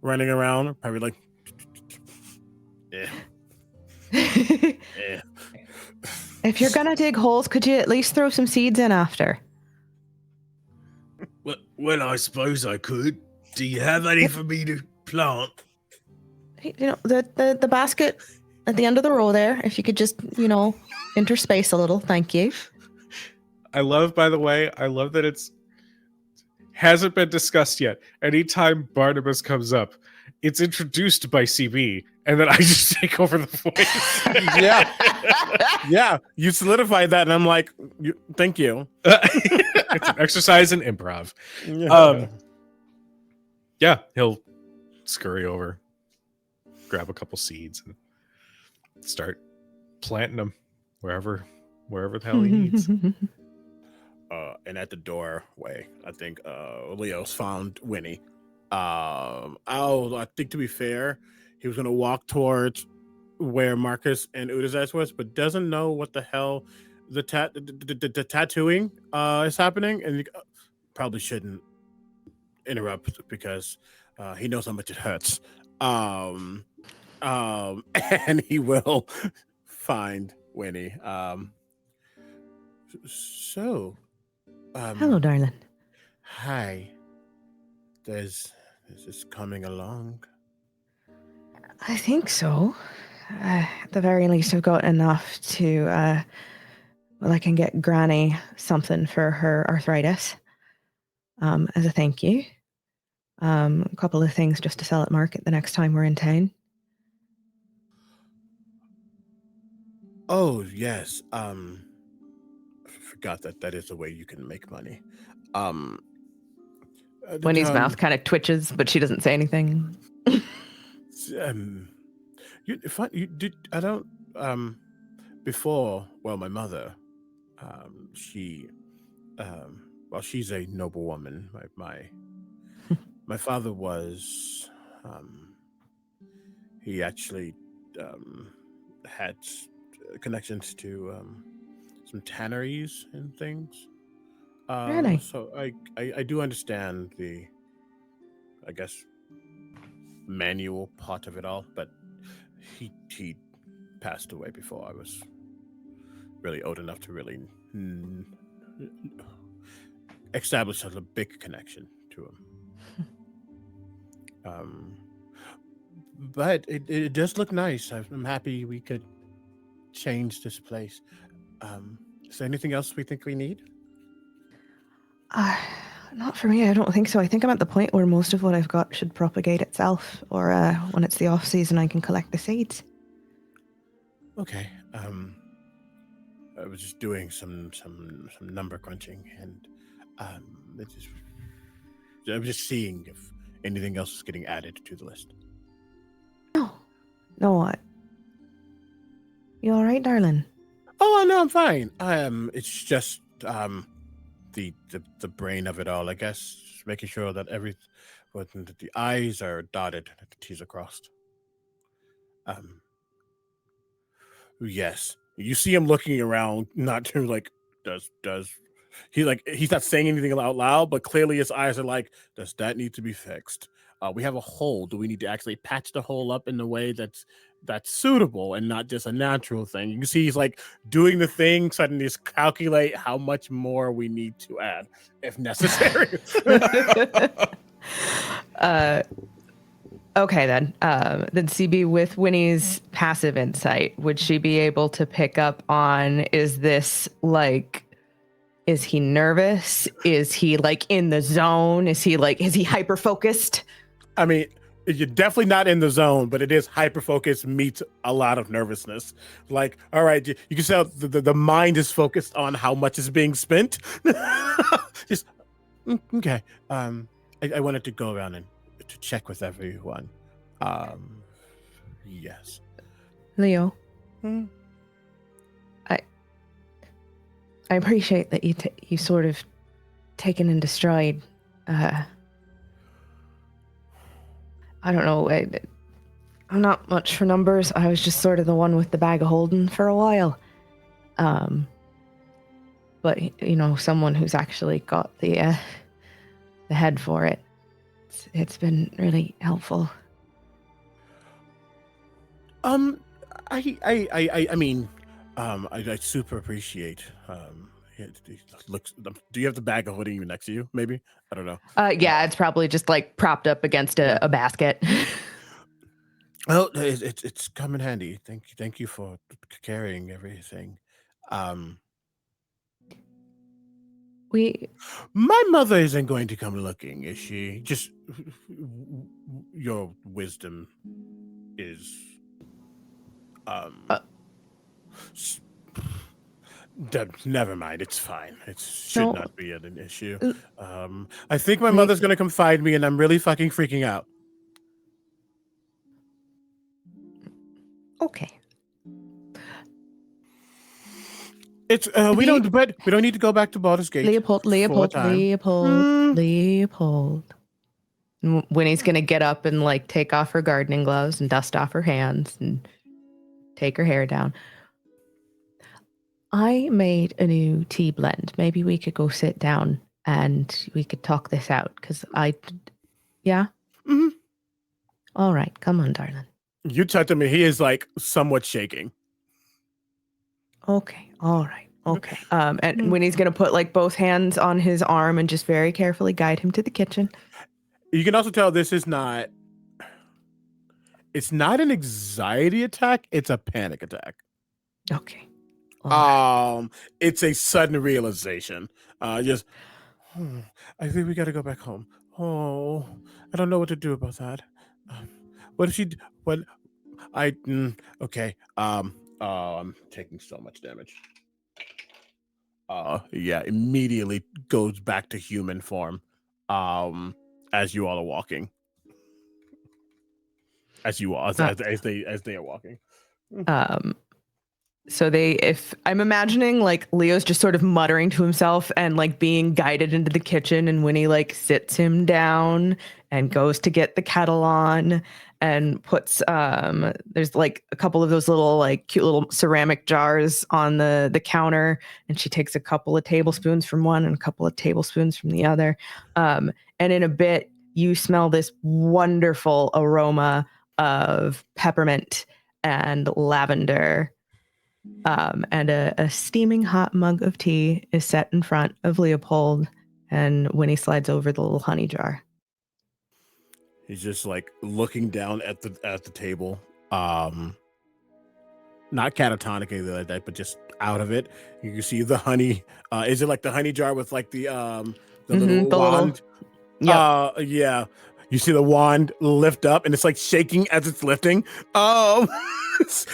running around, probably like, yeah. If you're gonna dig holes, could you at least throw some seeds in after? Well, I suppose I could. Do you have any for me to plant? Hey, the basket at the end of the row there. If you could just interspace a little, thank you. I love, by the way, that it's hasn't been discussed yet. Anytime Barnabas comes up, it's introduced by CB, and then I just take over the voice. Yeah. Yeah, you solidified that, and I'm like, thank you. It's an exercise in improv. Yeah, he'll scurry over, grab a couple seeds, and start planting them wherever the hell he needs. And at the doorway, I think Leo's found Winnie. I think, to be fair, he was gonna walk towards where Marcus and Udazaz was, but doesn't know what the hell the tattooing is happening, and he probably shouldn't interrupt because he knows how much it hurts. And he will find Winnie. Hello, darling. Hi. Is this coming along? I think so. At the very least, I've got enough to, I can get Granny something for her arthritis as a thank you. A couple of things just to sell at market the next time we're in town. Oh, yes. Forgot that is a way you can make money. Winnie's mouth kind of twitches, but she doesn't say anything. Before, my mother, she's a noble woman. My father was, he actually had connections to some tanneries and things. Really? So I do understand the, I guess, manual part of it all, but he passed away before I was really old enough to really establish a big connection to him. But it does look nice. I'm happy we could change this place. Is there anything else we think we need? Not for me. I don't think so. I think I'm at the point where most of what I've got should propagate itself, or when it's the off season, I can collect the seeds. Okay. I was just doing some number crunching, and I was just seeing if anything else is getting added to the list. No, what? You all right, darling? Oh no, I'm fine. It's just the brain of it all, I guess. Just making sure that the I's are dotted and the T's are crossed. Yes. You see him looking around, not to like, does he's not saying anything out loud, but clearly his eyes are like, does that need to be fixed? We have a hole. Do we need to actually patch the hole up in a way that's suitable and not just a natural thing? You can see he's like doing the thing, suddenly just calculate how much more we need to add if necessary. Okay then. Then CB, with Winnie's passive insight, would she be able to pick up on, is he nervous? Is he like in the zone? Is he hyper focused? I mean, you're definitely not in the zone, but it is hyper focus meets a lot of nervousness. Like, all right, you can tell the mind is focused on how much is being spent. Just okay. I wanted to go around and to check with everyone. Yes. Leo, I appreciate that you sort of taken into stride. I don't know. I'm not much for numbers. I was just sort of the one with the bag of holding for a while. But someone who's actually got the head for it. It's been really helpful. I super appreciate. It looks. Do you have the bag of holding next to you? Maybe, I don't know. Yeah, it's probably just like propped up against a basket. Well, it's come in handy. Thank you for carrying everything. My mother isn't going to come looking, is she? Just your wisdom is never mind. It's fine. It should not be an issue. I think my mother's gonna come find me, and I'm really fucking freaking out. Okay. It's we don't need to go back to Baldur's Gate. Leopold. Winnie's gonna get up and like take off her gardening gloves and dust off her hands and take her hair down. I made a new tea blend. Maybe we could go sit down and we could talk this out. Yeah? Mm-hmm. All right. Come on, darling. You touch him and he is like somewhat shaking. Okay. All right. Okay. And Winnie's going to put like both hands on his arm and just very carefully guide him to the kitchen. You can also tell this is not, it's not an anxiety attack. It's a panic attack. Okay. It's a sudden realization. I think we got to go back home. Oh, I don't know what to do about that. What if okay. I'm taking so much damage. Yeah, immediately goes back to human form. As you all are walking. As they are walking. So I'm imagining like Leo's just sort of muttering to himself and like being guided into the kitchen, and Winnie like sits him down and goes to get the kettle on and puts there's like a couple of those little like cute little ceramic jars on the counter, and she takes a couple of tablespoons from one and a couple of tablespoons from the other. And in a bit you smell this wonderful aroma of peppermint and lavender. And a steaming hot mug of tea is set in front of Leopold, and Winnie slides over the little honey jar. He's just like looking down at the table, not catatonic or anything like that, but just out of it. You can see the honey. Is it like the honey jar with like the little the wand? Yep. Yeah. You see the wand lift up, and it's like shaking as it's lifting. It's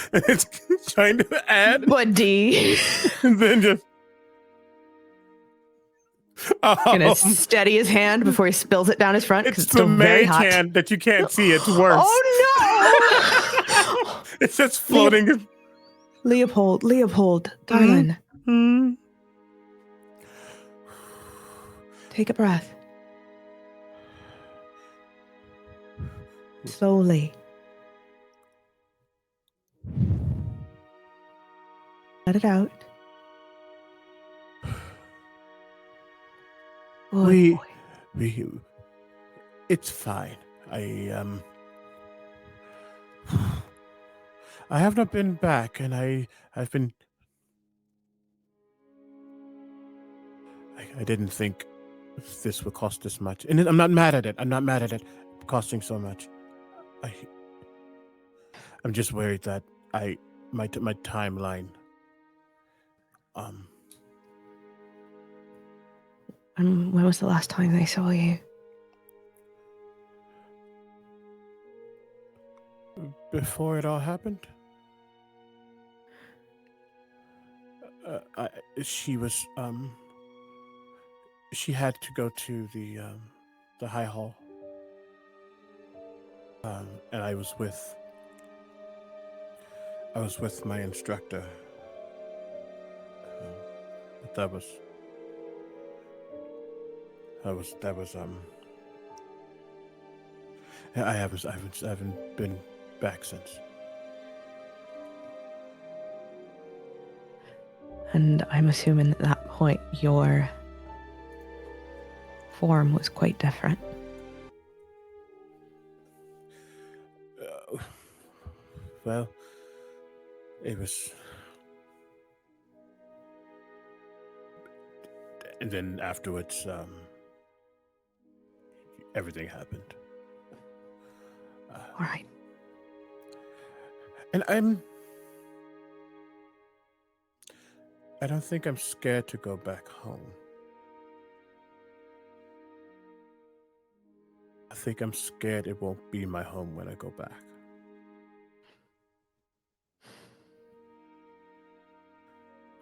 trying to add, Buddy. and then just Gonna steady his hand before he spills it down his front because it's it's the still very mage hot. hand that you can't see. It's worse. Oh no! It's just floating. Leopold, darling, Mm. take a breath. Slowly. Let it out. Good boy. It's fine. I have not been back, and I've been. I didn't think this would cost this much, and I'm not mad at it. I'm not mad at it costing so much. I'm just worried that my timeline. When was the last time they saw you? Before it all happened, she was she had to go to the high hall, and I was with my instructor. But that was I haven't been back since. And I'm assuming at that point your form was quite different. Well, it was. And then afterwards, everything happened. All right. And I don't think I'm scared to go back home. I think I'm scared it won't be my home when I go back.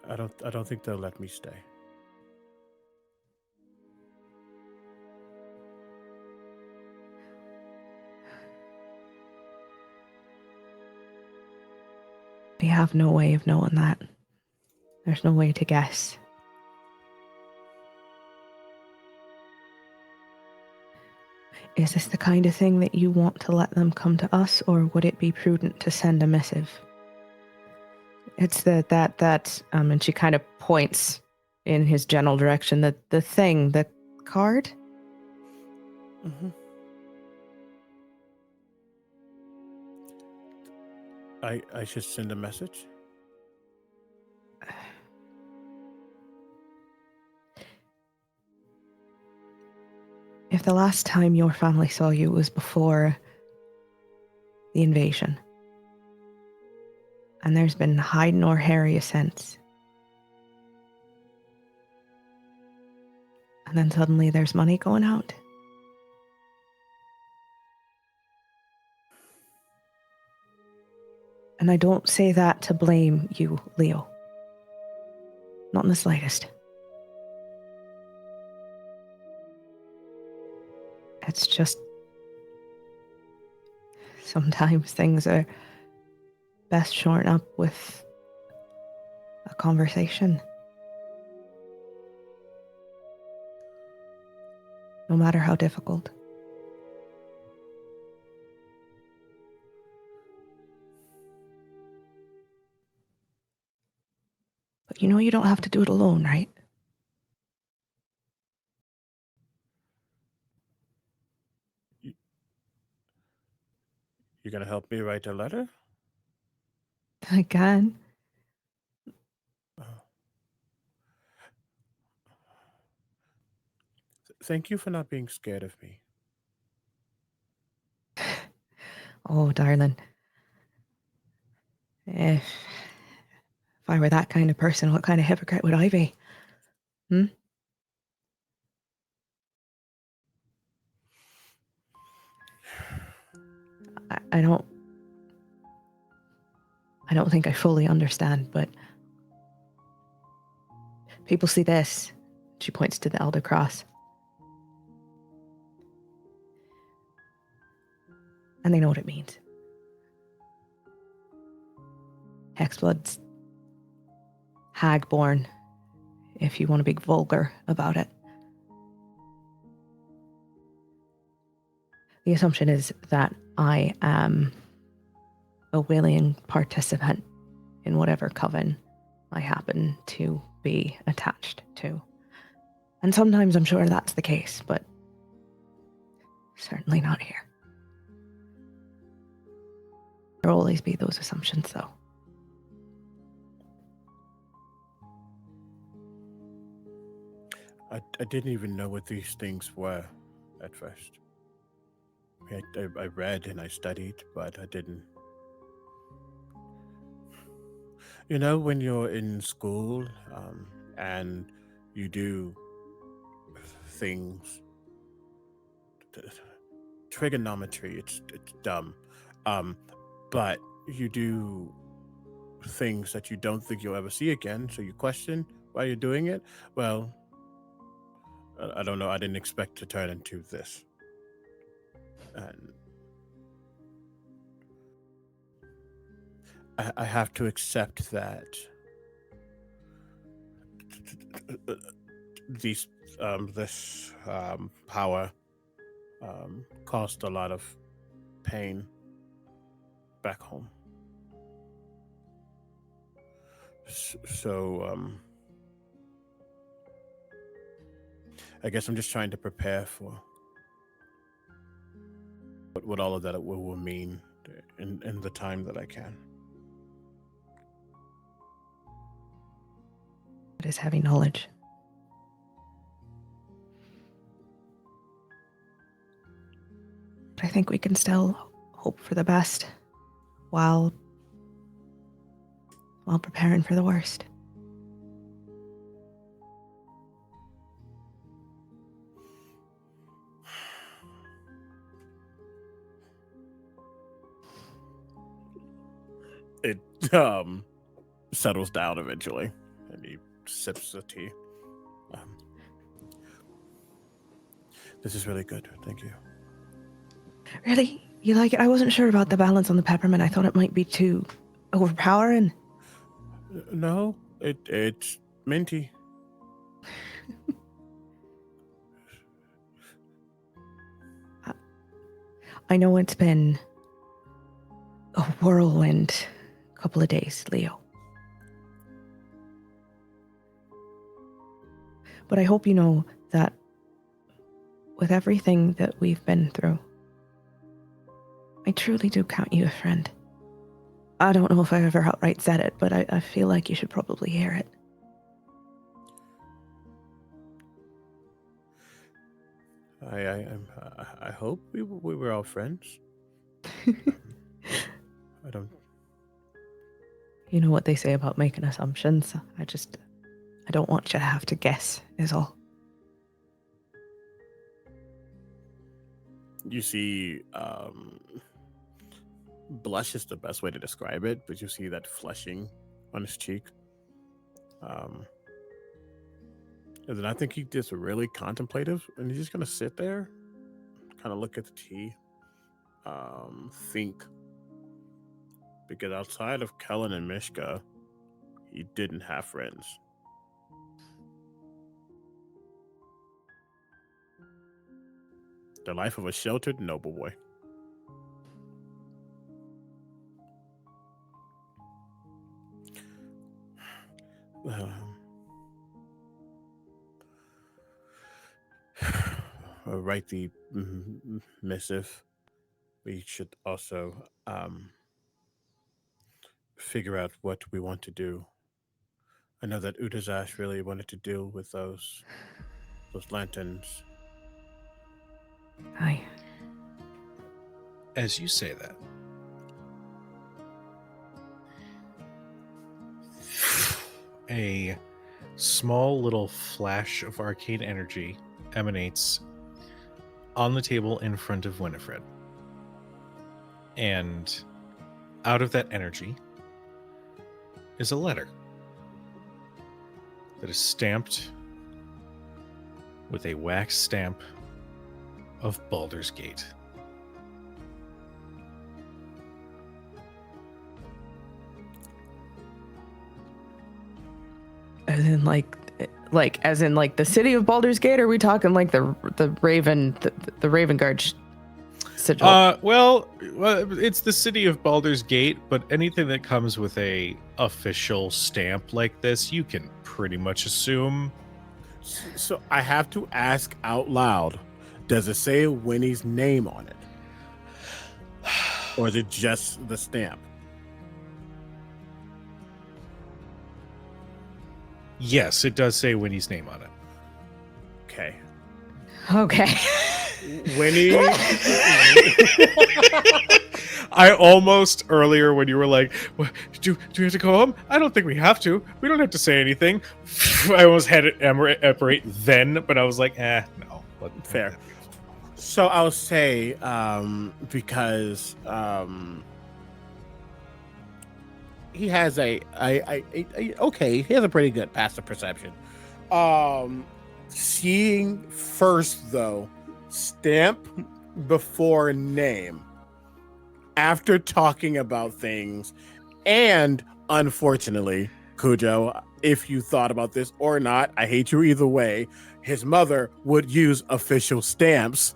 I don't think they'll let me stay. We have no way of knowing that. There's no way to guess. Is this the kind of thing that you want to let them come to us, or would it be prudent to send a missive? It's and she kind of points in his general direction, the card. Mm-hmm. I should send a message. If the last time your family saw you was before the invasion, and there's been hide nor hair since, and then suddenly there's money going out, and I don't say that to blame you, Leo. Not in the slightest. It's just sometimes things are best shorn up with a conversation. No matter how difficult. But you don't have to do it alone, right? You're gonna help me write a letter? I can. Thank you for not being scared of me. Oh, darling. If If I were that kind of person, what kind of hypocrite would I be? I don't think I fully understand, but people see this. She points to the Elder Cross. And they know what it means. Hexblood's hagborn, if you want to be vulgar about it. The assumption is that I am a willing participant in whatever coven I happen to be attached to. And sometimes I'm sure that's the case, but certainly not here. There'll always be those assumptions, though. I didn't even know what these things were at first. I read and I studied, but I didn't. You know, when you're in school and you do things, trigonometry, it's dumb, but you do things that you don't think you'll ever see again, so you question why you're doing it. Well, I don't know. I didn't expect to turn into this. And I have to accept that these this power caused a lot of pain back home. So I guess I'm just trying to prepare for what all of that will mean in the time that I can. It is heavy knowledge. But I think we can still hope for the best while preparing for the worst. It settles down eventually, and he sips the tea. This is really good. Thank you. Really? You like it? I wasn't sure about the balance on the peppermint. I thought it might be too overpowering. No, it's minty. I know it's been a whirlwind couple of days, Leo. But I hope you know that with everything that we've been through, I truly do count you a friend. I don't know if I've ever outright said it, but I feel like you should probably hear it. I hope we were all friends. I don't. You know what they say about making assumptions. I don't want you to have to guess, is all. You see, blush is the best way to describe it, but you see that flushing on his cheek. And then I think he gets really contemplative, and he's just gonna sit there, kind of look at the tea, think. Because outside of Kellen and Mishka, he didn't have friends. The life of a sheltered noble boy. Write the missive. We should also figure out what we want to do. I know that Utazash really wanted to deal with those lanterns. Aye. As you say that, a small little flash of arcane energy emanates on the table in front of Winifred. And out of that energy is a letter that is stamped with a wax stamp of Baldur's Gate. As in as in the city of Baldur's Gate, or are we talking like the Raven the Ravengard sigil? Well, it's the city of Baldur's Gate, but anything that comes with a official stamp like this, you can pretty much assume. So I have to ask out loud, does it say Winnie's name on it? Or is it just the stamp? Yes, it does say Winnie's name on it. Okay. Okay. Winnie. I almost earlier when you were like, do we have to go home? I don't think we have to. We don't have to say anything. I almost had it emirate then, but I was like, no. Fair. So I'll say, because he has he has a pretty good passive perception. Seeing first though, stamp before name, after talking about things, and unfortunately, Cujo, if you thought about this or not, I hate you either way. His mother would use official stamps.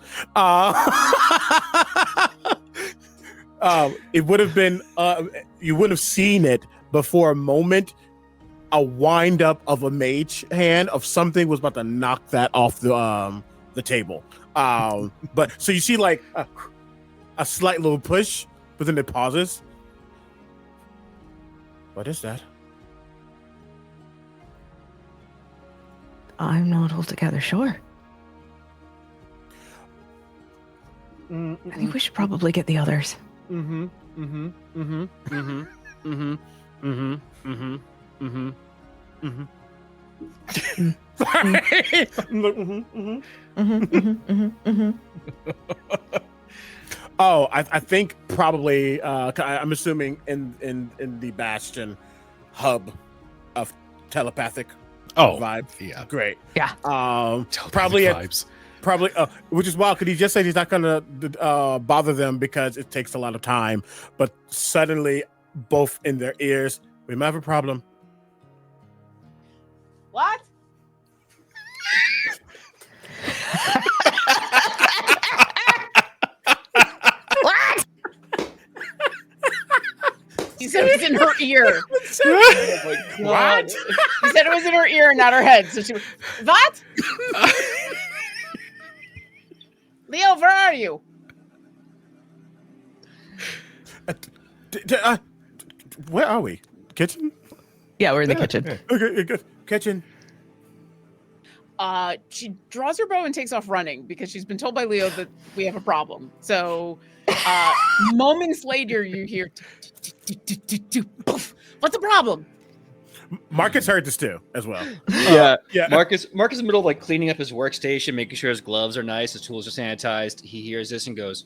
It would have been, you would have seen it before a moment, a wind up of a mage hand of something was about to knock that off the table. But so you see like a slight little push, but then it pauses. What is that? I'm not altogether sure. I think we should probably get the others. Oh, I think probably I'm assuming in the Bastion hub of telepathic vibe. Yeah. Great. Yeah. Probably vibes. Probably, which is wild because he just said he's not gonna bother them because it takes a lot of time. But suddenly, both in their ears, we might have a problem. What? What? He said it was in her ear. Oh my God. What? He said it was in her ear and not her head. So she was, what? Leo, where are you? Where are we? Kitchen? Yeah, we're in the kitchen. Okay, good. Kitchen. She draws her bow and takes off running because she's been told by Leo that we have a problem. So, moments later, you hear, poof. What's the problem? Marcus heard this too, as well. Yeah. Yeah. Marcus is in the middle of like cleaning up his workstation, making sure his gloves are nice, his tools are sanitized. He hears this and goes,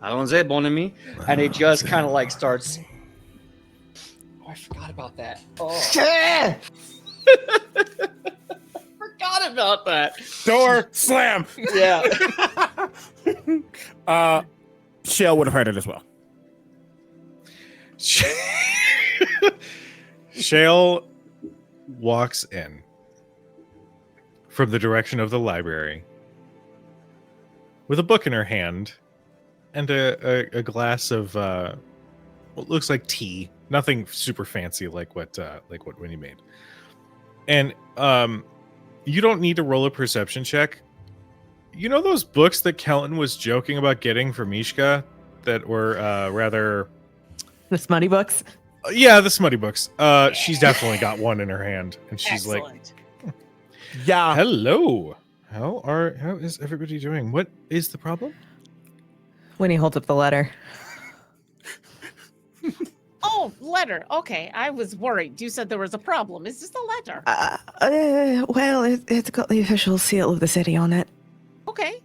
Allons-y, bon ami. And he just kind of like starts. Oh, I forgot about that. Oh. Forgot about that. Door slam. Yeah. Shell would have heard it as well. Shale walks in from the direction of the library with a book in her hand and a glass of what looks like tea. Nothing super fancy like what Winnie made. And you don't need to roll a perception check. You know those books that Kelton was joking about getting for Mishka that were rather... The smutty books? Yeah, the smutty books. She's definitely got one in her hand. And she's Excellent. like, Yeah. hello. How is everybody doing? What is the problem? Winnie holds up the letter. Oh, Oh, letter. Okay, I was worried. You said there was a problem. Is this a letter? Well, it's got the official seal of the city on it. Okay.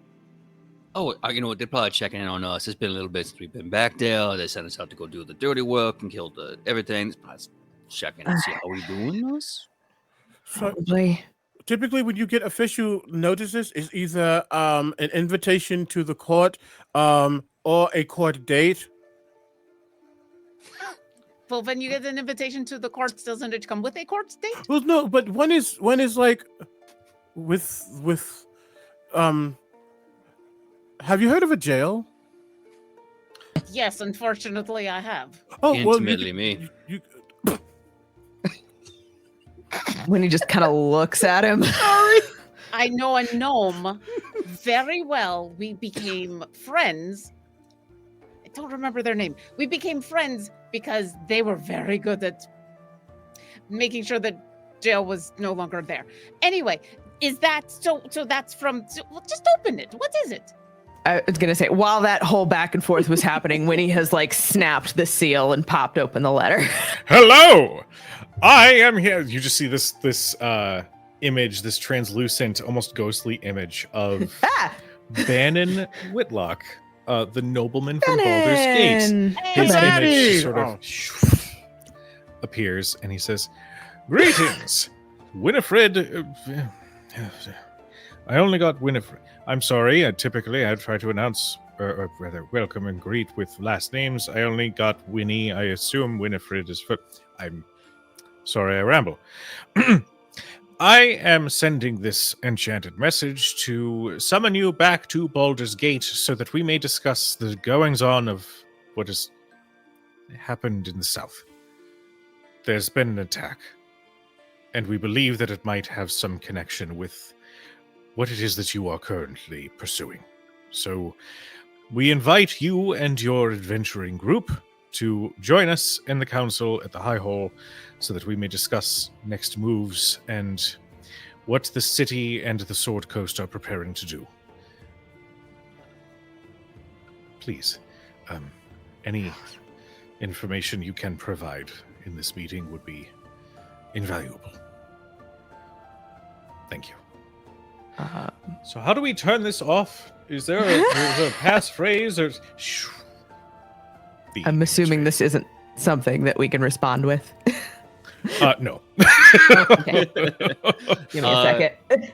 Oh, you know what? They're probably checking in on us. It's been a little bit since we've been back there. They sent us out to go do the dirty work and kill the everything. It's probably checking and see how we doing us. So Probably. typically, when you get official notices, it's either an invitation to the court, or a court date. Well, when you get an invitation to the courts, doesn't it come with a court date? Well, no, but when is like with have you heard of a jail? Yes, unfortunately, I have. Oh, Intimately me. You, When he just kind of looks at him. I know a gnome very well. We became friends. I don't remember their name. We became friends because they were very good at making sure that jail was no longer there. Anyway, is that so? So that's from. Well, just open it. What is it? I was gonna say, while that whole back and forth was happening, Winnie has like snapped the seal and popped open the letter. Hello, I am here. You just see this image, this translucent, almost ghostly image of Bannon Whitlock, the nobleman from Baldur's Gate. Bannon! His Bannon! image just sort Oh. of appears, and he says, "Greetings, Winifred." I only got Winifred. I'm sorry. Typically, I try to announce, or rather, welcome and greet with last names. I only got Winnie. I assume Winifred is. I'm sorry, I ramble. I am sending this enchanted message to summon you back to Baldur's Gate so that we may discuss the goings on of what has happened in the south. There's been an attack, and we believe that it might have some connection with what it is that you are currently pursuing. So we invite you and your adventuring group to join us in the council at the High Hall so that we may discuss next moves and what the city and the Sword Coast are preparing to do. Please, any information you can provide in this meeting would be invaluable. Thank you. So how do we turn this off? Is there a passphrase or? I'm assuming this isn't something that we can respond with. No. Okay. Give me a second.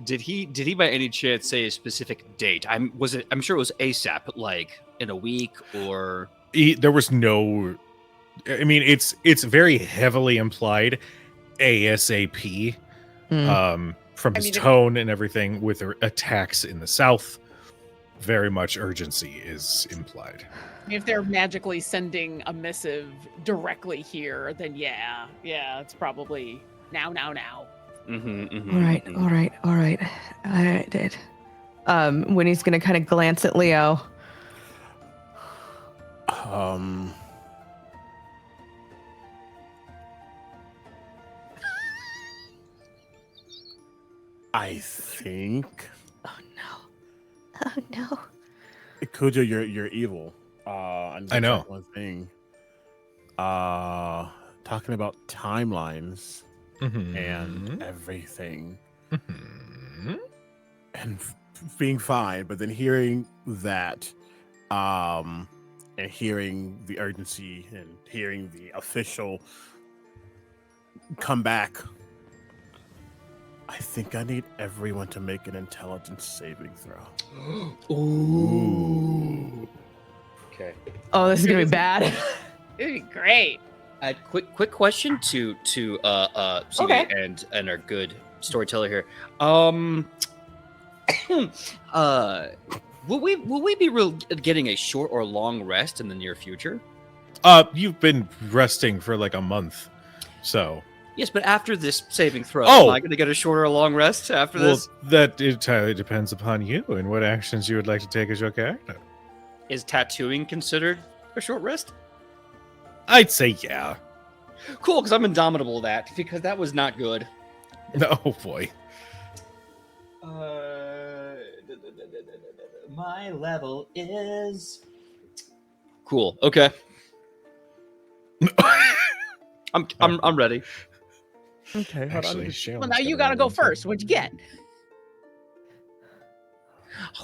Did he by any chance say a specific date? I'm sure it was ASAP, like in a week or. There was no. I mean, it's very heavily implied, ASAP. From his tone and everything, with the attacks in the south, very much urgency is implied. If they're magically sending a missive directly here, then yeah, it's probably now. All right. I did. Winnie's gonna kind of glance at Leo. I think Oh no. Kuja, you're evil. I know. One thing. Talking about timelines and everything, and being fine, but then hearing that, and hearing the urgency and hearing the official come back. I think I need everyone to make an intelligence saving throw. Ooh. Okay. Oh, this is gonna be bad. It'd be great. Quick question to CV Okay. and our good storyteller here. Will we be getting a short or long rest in the near future? You've been resting for like a month, so. Yes, but after this saving throw, Oh! am I going to get a short or long rest after Well, this? that entirely depends upon you and what actions you would like to take as your character. Is tattooing considered a short rest? I'd say yeah. Cool, because I'm indomitable at that, because that was not good. Oh boy. My level is cool. Okay. I'm ready. Okay, hold on. Actually, Shale Well, now you got to go first. What'd you get?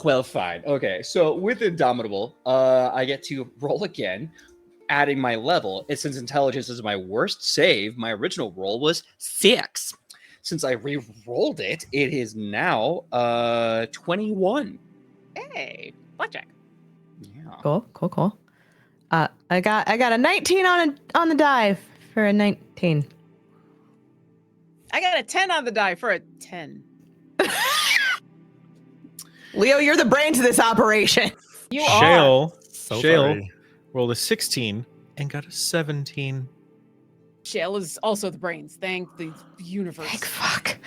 Well, fine. Okay, so with Indomitable, I get to roll again, adding my level. And since intelligence is my worst save, my original roll was 6. Since I re-rolled it, it is now 21. Hey, blackjack. Yeah. Cool. I got a 19 on the die for a 19. I got a 10 on the die for a 10. Leo, you're the brains of this operation. You are. Shale So Shale sorry. rolled a 16 and got a 17. Shale is also the brains. Thank the universe. Thank fuck.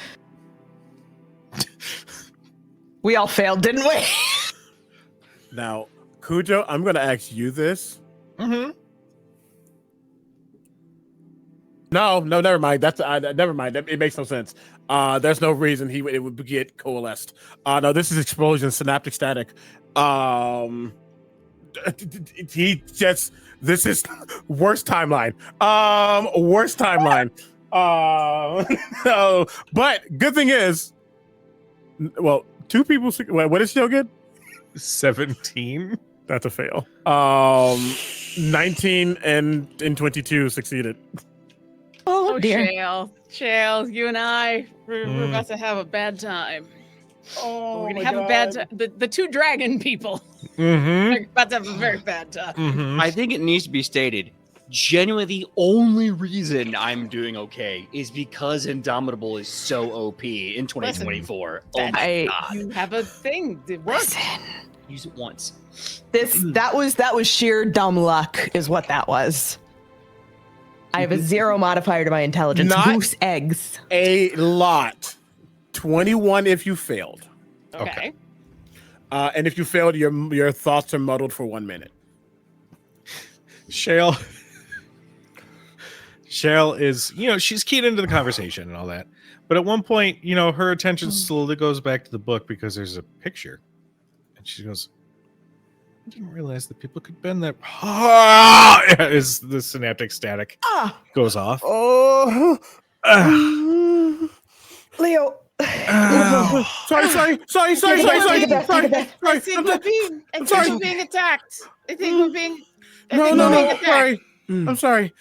We all failed, didn't we? Now, Cujo, I'm going to ask you this. Mm-hmm. No, never mind. That's never mind. It makes no sense. There's no reason it would get coalesced. No, this is explosion, synaptic static. He just this is worst timeline. Worst timeline. No, but good thing is, well, 2 people. Wait, what is she get? 17. That's a fail. 19 and 22 succeeded. Oh, dear. Shale, you and I, we're about to have a bad time. We're gonna have a bad time. The 2 dragon people Mm-hmm. are about to have a very bad time. Mm-hmm. I think it needs to be stated. Genuinely, the only reason I'm doing okay is because Indomitable is so OP in 2024. Oh Listen, my god! You have a thing. It works. Listen, Use it once. that was sheer dumb luck, is what that was. I have a 0 modifier to my intelligence. Not- Goose eggs. A lot. 21 if you failed. Okay. And if you failed, your thoughts are muddled for 1 minute. Shale is, she's keyed into the conversation and all that. But at one point, her attention slowly goes back to the book because there's a picture. And she goes, I didn't realize that people could bend that. As the synaptic static goes off. Oh. Leo. Sorry. Take it back. I think we're being attacked. I think we're being. No. Sorry. I'm sorry.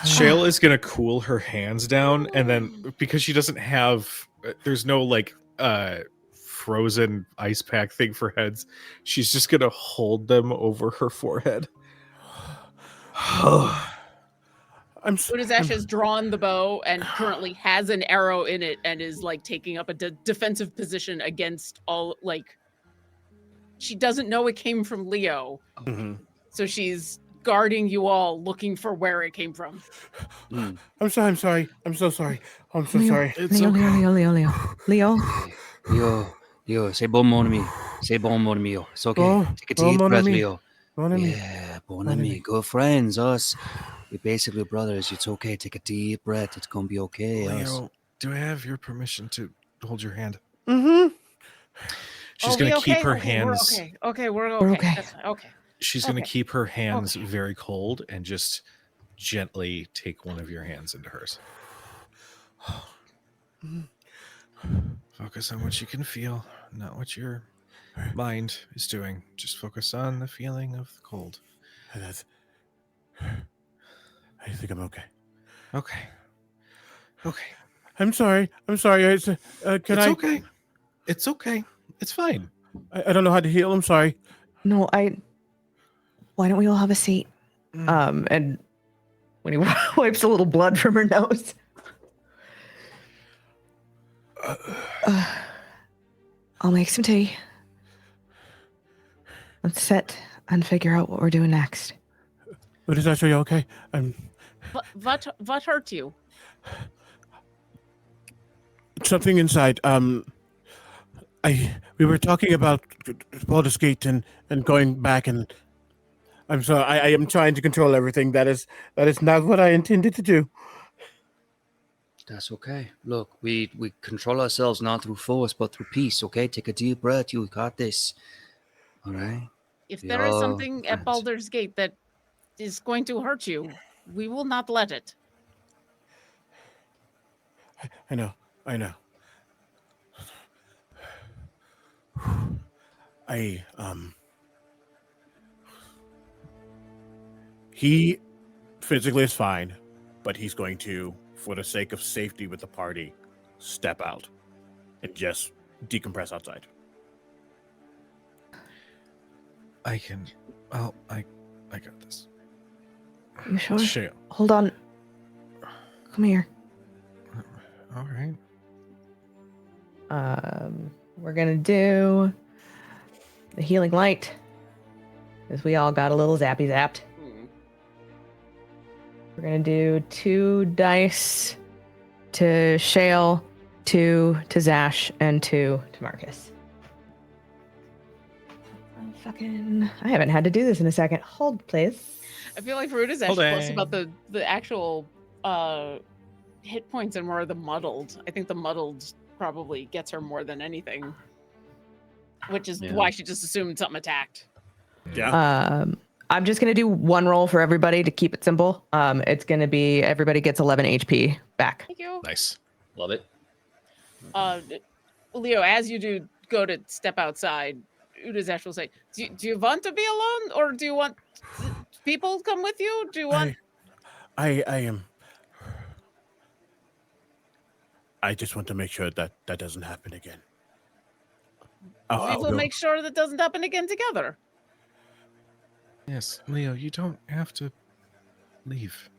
Shale is gonna cool her hands down, and then because she doesn't have, there's no frozen ice pack thing for heads, she's just gonna hold them over her forehead. Udazesh has drawn the bow and currently has an arrow in it and is taking up a defensive position against all she doesn't know it came from Leo. Mhm. So she's guarding you all, looking for where it came from. I'm sorry. I'm so sorry. I'm so Leo, sorry. Leo. Leo, say bon mon ami. Say bon mon ami. It's okay. Oh, Take a bon deep mon breath, ami. Leo. Bon ami. Yeah, bon Bon ami. ami. Good friends, us. We're basically brothers. It's okay. Take a deep breath. It's gonna be okay. Us. Leo, do I have your permission to hold your hand? Mm-hmm. She's gonna keep her hands. We're okay. That's fine. Okay. She's gonna Okay. keep her hands very cold and just gently take one of your hands into hers. Focus on what you can feel, not what your mind is doing. Just focus on the feeling of the cold. I think I'm okay. Okay. I'm sorry. It's okay. It's okay. It's fine. I don't know how to heal. I'm sorry. No, why don't we all have a seat? And when he wipes a little blood from her nose. I'll make some tea. Let's sit and figure out what we're doing next. But is that okay? What hurt you? Something inside. We were talking about Baldur's Gate and going back, and I'm sorry. I am trying to control everything. That is not what I intended to do. That's okay. Look, we control ourselves not through force, but through peace, okay? Take a deep breath. You got this. All right? If there is Your something at friends. Baldur's Gate that is going to hurt you, we will not let it. I know. I know. I he physically is fine, but he's going to, for the sake of safety with the party, step out and just decompress outside. I can. Well, I got this. You sure? Shale. Hold on. Come here. All right. We're gonna do the healing light, because we all got a little zappy zapped. We're gonna do 2 dice to Shale, 2 to Zash, and 2 to Marcus. I haven't had to do this in a second. Hold, please. I feel like Rude is actually close about Holding. the actual hit points and more of the muddled. I think the muddled probably gets her more than anything, which is Yeah. why she just assumed something attacked. Yeah. I'm just gonna do 1 roll for everybody to keep it simple. It's gonna be everybody gets 11 HP back. Thank you. Nice. Love it. Leo, as you do go to step outside, Udazesh will say, do you want to be alone, or do you want people to come with you? Do you want... I am. I just want to make sure that that doesn't happen again. we I'll will go. make sure that doesn't happen again together. Yes, Leo, you don't have to leave.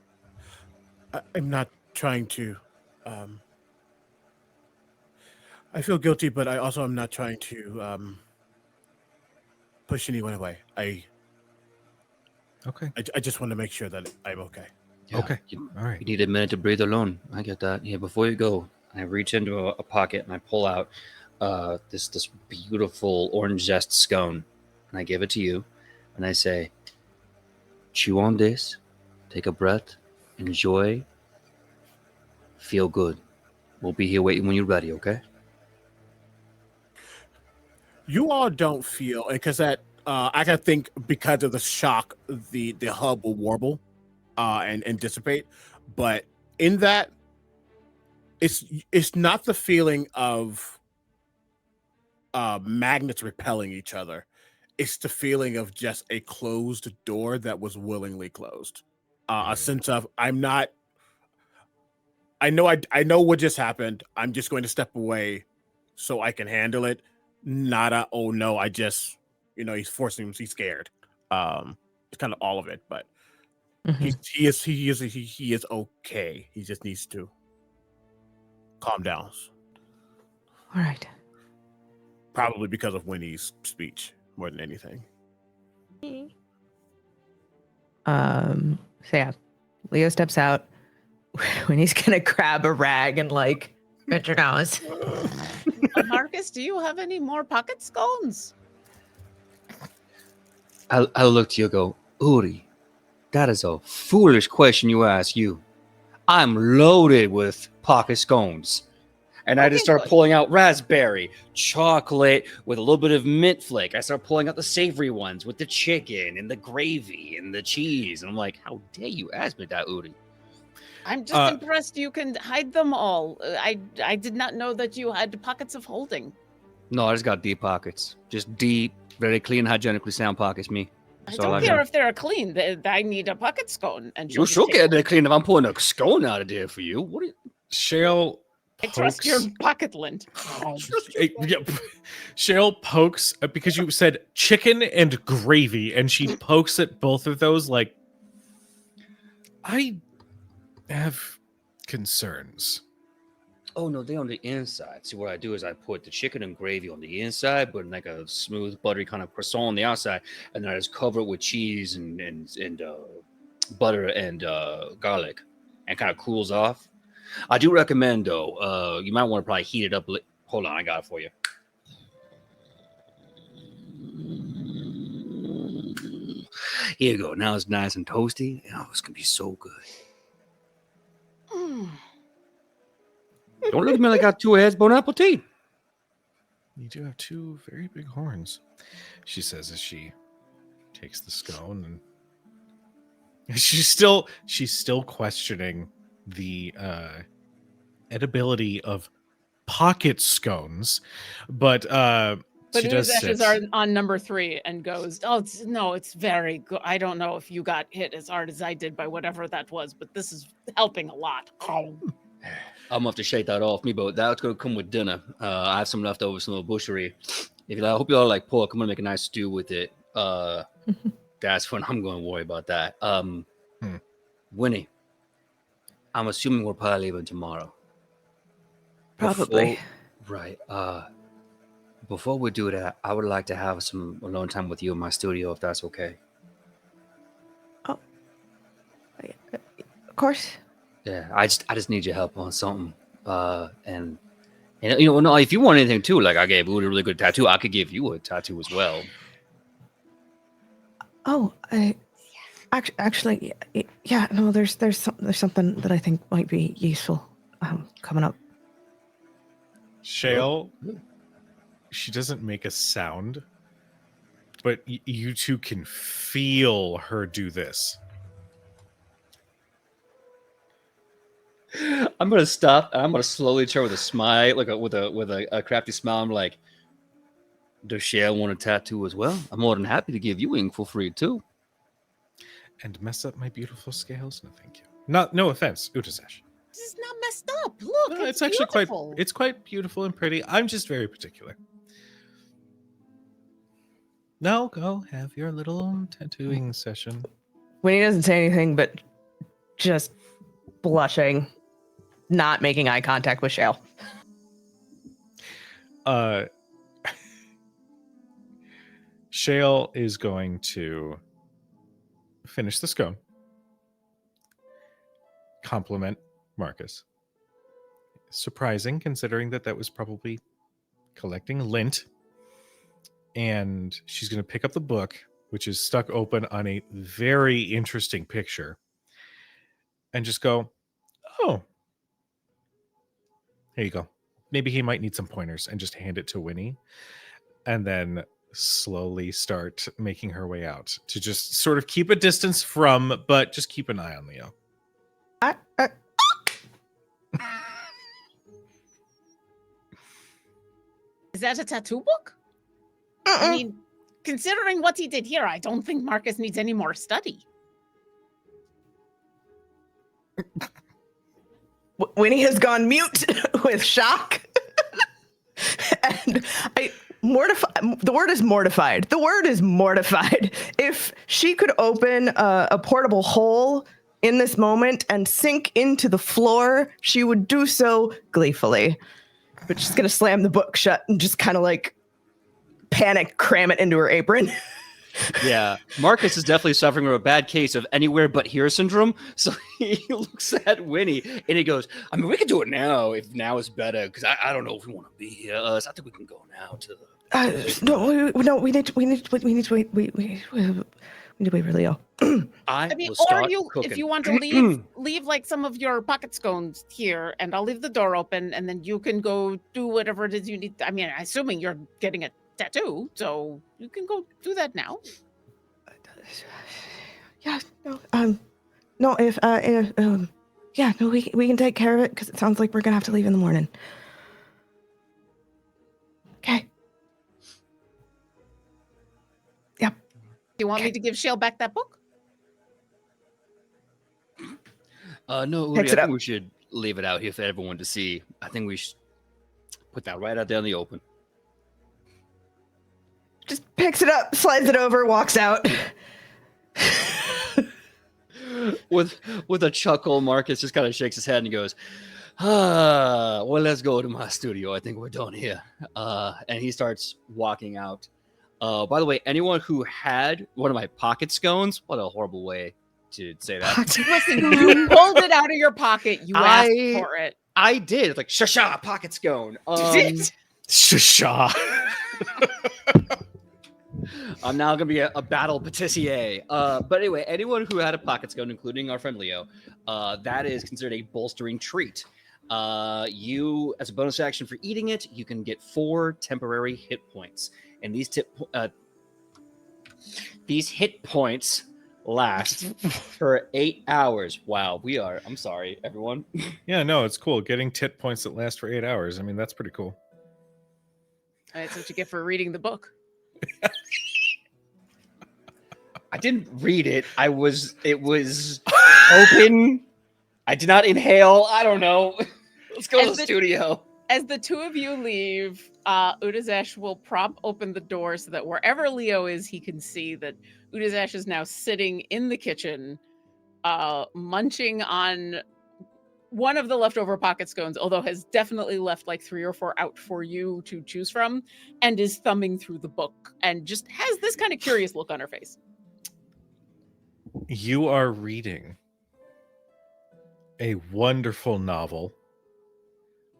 I'm not trying to. I feel guilty, but I also am not trying to push anyone away. Okay. I just want to make sure that I'm okay. Yeah, Okay. You, All right. you need a minute to breathe alone. I get that. Yeah, before you go, I reach into a pocket and I pull out this beautiful orange zest scone, and I give it to you, and I say, chew on this, take a breath, enjoy, feel good. We'll be here waiting when you're ready, okay? You all don't feel, because that I can think because of the shock, the hub will warble and dissipate. But in that, it's not the feeling of magnets repelling each other. It's the feeling of just a closed door that was willingly closed. A sense of I'm not. I know what just happened. I'm just going to step away so I can handle it. Not a oh no, I just he's forcing him. He's scared. It's kind of all of it, but Mhm. he is okay. He just needs to calm down. All right. Probably because of Winnie's speech more than anything. So yeah, Leo steps out when he's gonna grab a rag and like pinch your nose. Marcus, do you have any more pocket scones? I'll look to you and go, Uri, that is a foolish question you ask you. I'm loaded with pocket scones. And I just Okay, start good. pulling out raspberry, chocolate with a little bit of mint flake. I start pulling out the savory ones with the chicken and the gravy and the cheese. And I'm like, how dare you ask me that, Uri? I'm just impressed you can hide them all. I did not know that you had pockets of holding. No, I just got deep pockets. Just deep, very clean, hygienically sound pockets, me. I That's all don't I care got. if they're clean. I need a pocket scone. And You should get that clean if I'm pulling a scone out of there for you. What? Shale I pokes. trust your pocket lint. Shale pokes because you said chicken and gravy, and she pokes at both of those like, I have concerns. Oh no, they're on the inside. See, what I do is I put the chicken and gravy on the inside, but like a smooth, buttery kind of croissant on the outside, and then I just cover it with cheese and butter and garlic, and kind of cools off. I do recommend though, you might want to probably heat it up. Hold on, I got it for you. Here you go. Now it's nice and toasty. Oh, it's gonna be so good. Mm. Don't look at me like I got 2 heads, bon appetit. You do have 2 very big horns, she says as she takes the scone and she's still questioning the edibility of pocket scones, but But she does Uzash sit. is on number 3 and goes, "Oh, it's very good. I don't know if you got hit as hard as I did by whatever that was, but this is helping a lot." I'm gonna have to shake that off me, but that's gonna come with dinner. I have some leftovers from the butchery. If you, I hope you all like pork. I'm gonna make a nice stew with it. That's when I'm gonna worry about that. Winnie, I'm assuming we're probably leaving tomorrow. Probably. Right. Before we do that, I would like to have some alone time with you in my studio, if that's okay. Of course. Yeah, I just need your help on something. And you know, no, if you want anything too, like I gave Wood a really good tattoo, I could give you a tattoo as well. Oh, actually, yeah. No, there's something that I think might be useful coming up. Shale, she doesn't make a sound, but you two can feel her do this. I'm gonna stop and I'm gonna slowly turn with a smile, like with a crafty smile. I'm like, does Shale want a tattoo as well? I'm more than happy to give you ink for free too. And mess up my beautiful scales? No, thank you. No offense, Utasesh. This is not messed up. Look, No, it's actually beautiful. it's quite beautiful and pretty. I'm just very particular. Now go have your little tattooing session. When he doesn't say anything, but just blushing, not making eye contact with Shale. Shale is going to finish the scone, compliment Marcus. Surprising, considering that was probably collecting lint. And she's going to pick up the book, which is stuck open on a very interesting picture, and just go, "Oh, here you go. Maybe he might need some pointers," and just hand it to Winnie. And then slowly start making her way out to just sort of keep a distance from, but just keep an eye on Leo. Is that a tattoo book? I mean, considering what he did here, I don't think Marcus needs any more study. Winnie has gone mute with shock. And the word is mortified. The word is mortified. If she could open a portable hole in this moment and sink into the floor, she would do so gleefully. But she's going to slam the book shut and just kind of like panic, cram it into her apron. Yeah, Marcus is definitely suffering from a bad case of anywhere but here syndrome. So he looks at Winnie and he goes, I mean, we can do it now if now is better, because I don't know if we want to be here. So I think we can go now to the... We need to wait for Leo. I mean, will or start if cooking. you want to leave like some of your pocket scones here, and I'll leave the door open, and then you can go do whatever it is you need. I mean, assuming you're getting a tattoo, so you can go do that now. Yeah, we can take care of it because it sounds like we're gonna have to leave in the morning. Okay. Yep. Do you want me to give Shale back that book? No, Uri, I think we should leave it out here for everyone to see. I think we should put that right out there in the open. Just picks it up, slides it over, walks out. With a chuckle, Marcus just kind of shakes his head and he goes, well, let's go to my studio. I think we're done here. And he starts walking out. By the way, anyone who had one of my pocket scones, what a horrible way to say that. Listen, you pulled it out of your pocket. You asked for it. I did. It's like, shasha, pocket scone. Shasha. I'm now going to be a battle patissier. But anyway, anyone who had a pocket scone, including our friend Leo, that is considered a bolstering treat. You, as a bonus action for eating it, you can get 4 temporary hit points. And these These hit points last for 8 hours. Wow, I'm sorry, everyone. Yeah, no, it's cool. Getting tit points that last for 8 hours. I mean, that's pretty cool. That's what you get for reading the book. I didn't read it. It was open. I did not inhale. I don't know. Let's go to the studio. As the two of you leave, Udazesh will prop open the door so that wherever Leo is, he can see that Udazesh is now sitting in the kitchen, munching on one of the leftover pocket scones, although has definitely left like 3 or 4 out for you to choose from, and is thumbing through the book and just has this kind of curious look on her face. You are reading a wonderful novel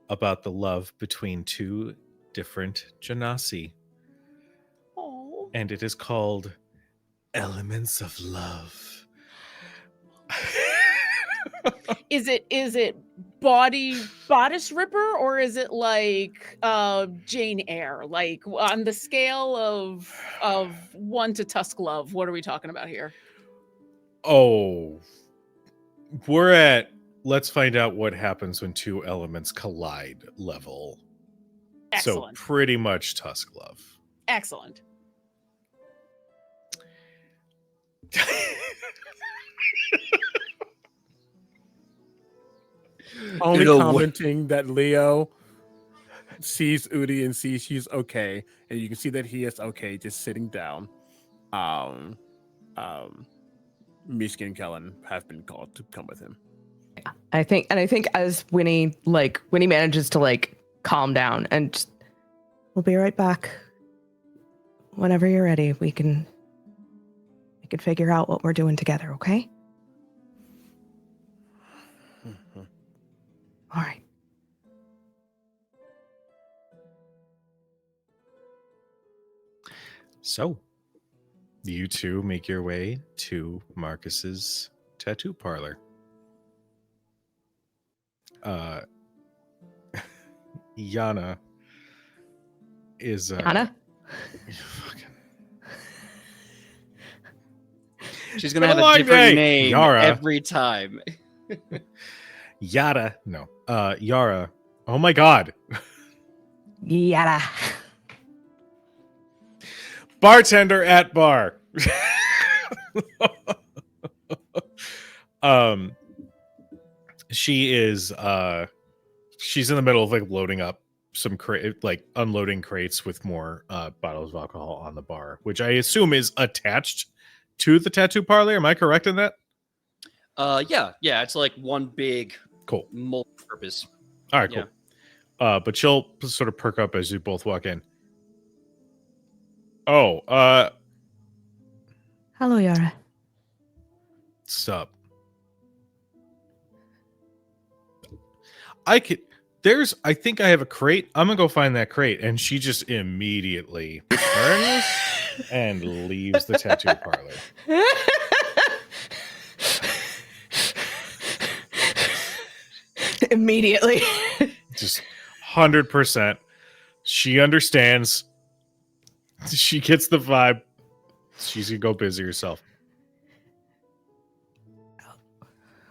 about the love between two different Genasi. Oh. And it is called Elements of Love. Is it bodice ripper, or is it like Jane Eyre? Like on the scale of 1 to Tusk Love, what are we talking about here? Oh, we're at let's find out what happens when two elements collide level. Excellent. So pretty much Tusk Love. Excellent. Only commenting that Leo sees Udi and sees she's okay, and you can see that he is okay, just sitting down. Mishka and Kellen have been called to come with him. I think as Winnie manages to like calm down and just, we'll be right back. Whenever you're ready, we can figure out what we're doing together, okay? All right. So, you two make your way to Marcus's tattoo parlor. Yana is Yana? She's gonna have a different name Yara. every time. Yara. No. Yara. Oh my god. Yada. Bartender at bar. She is she's in the middle of like loading up some unloading crates with more bottles of alcohol on the bar, which I assume is attached to the tattoo parlor. Am I correct in that? Yeah, it's like one big Cool multi-purpose. All right, cool. Yeah. But she'll sort of perk up as you both walk in. Oh, hello, Yara. Sup. I think I have a crate. I'm gonna go find that crate. And she just immediately turns and leaves the tattoo parlor. Immediately. Just 100%. She understands. She gets the vibe. She's gonna go busy herself.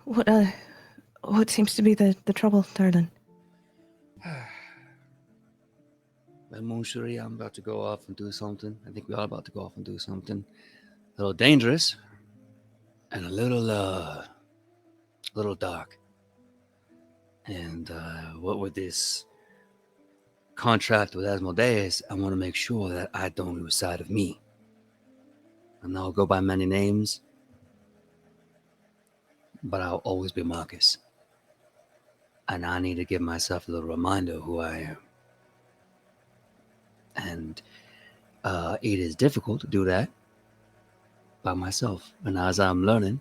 What seems to be the trouble, darling? Well, Moonshuri, I'm about to go off and do something. I think we're all about to go off and do something a little dangerous and a little dark. And what with this contract with Asmodeus, I want to make sure that I don't lose sight of me. And I'll go by many names, but I'll always be Marcus. And I need to give myself a little reminder of who I am. And it is difficult to do that by myself. And as I'm learning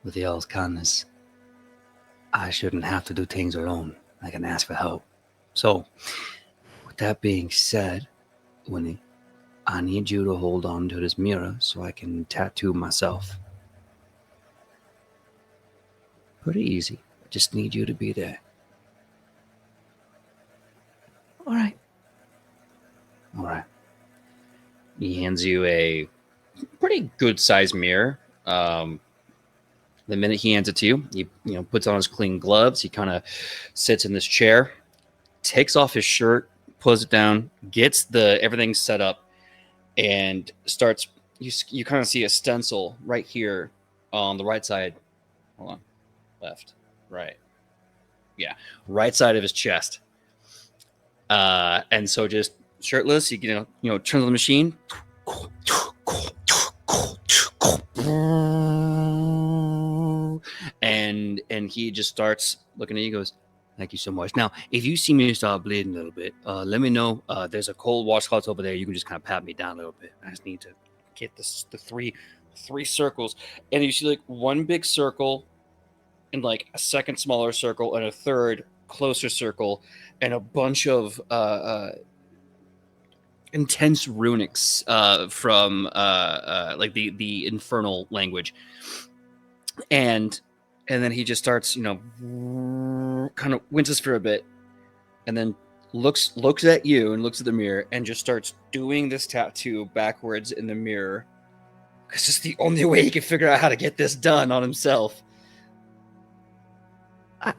with y'all's kindness, I shouldn't have to do things alone. I can ask for help. So, with that being said, Winnie, I need you to hold on to this mirror so I can tattoo myself. Pretty easy. I just need you to be there. All right. All right. He hands you a pretty good sized mirror. The minute he hands it to you, he puts on his clean gloves. He kind of sits in this chair, takes off his shirt, pulls it down, gets everything set up, and starts. You kind of see a stencil right here on the right side. Hold on, left, right, yeah, right side of his chest. And so just shirtless, he turns on the machine. And he just starts looking at you. Goes, "Thank you so much. Now, if you see me start bleeding a little bit, let me know. There's a cold washcloth over there. You can just kind of pat me down a little bit. I just need to get the three circles." And you see like one big circle, and like a second smaller circle, and a third closer circle, and a bunch of intense runics from like the infernal language. And then he just starts, kind of winces for a bit, and then looks at you and looks at the mirror and just starts doing this tattoo backwards in the mirror, because it's the only way he can figure out how to get this done on himself. It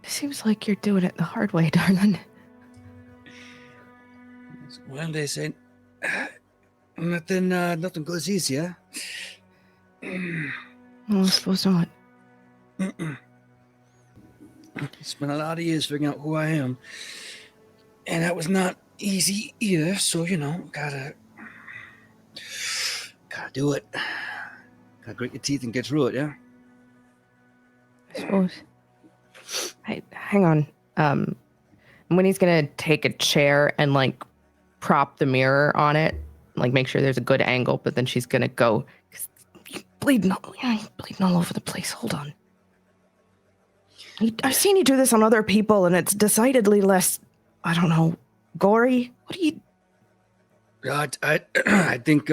seems like you're doing it the hard way, darling. Well, they say nothing goes easier. Well, I suppose not. Spent a lot of years figuring out who I am, and that was not easy either. So gotta do it. Gotta grit your teeth and get through it. Yeah. I suppose. Hey, hang on. When he's gonna take a chair and like prop the mirror on it, like make sure there's a good angle, but then she's gonna go, "You're bleeding all over the place. Hold on. I've seen you do this on other people, and it's decidedly less, I don't know, gory. What do you?" I think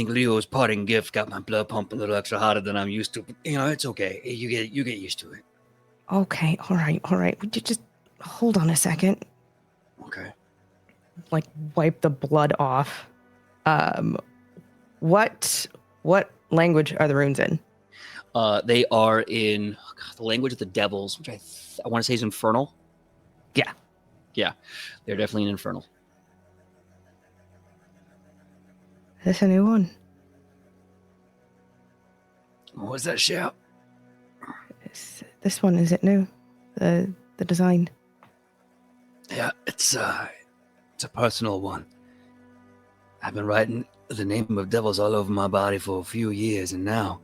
Leo's parting gift got my blood pumping a little extra harder than I'm used to. But, it's okay. You get used to it. Okay, all right. Would you just hold on a second? Okay. Like wipe the blood off. What language are the runes in? They are in the language of the devils, which I want to say is infernal. Yeah, they're definitely in infernal. Is this a new one? What was that shout? This one, is it new? The design. Yeah, it's a personal one. I've been writing the name of devils all over my body for a few years, and now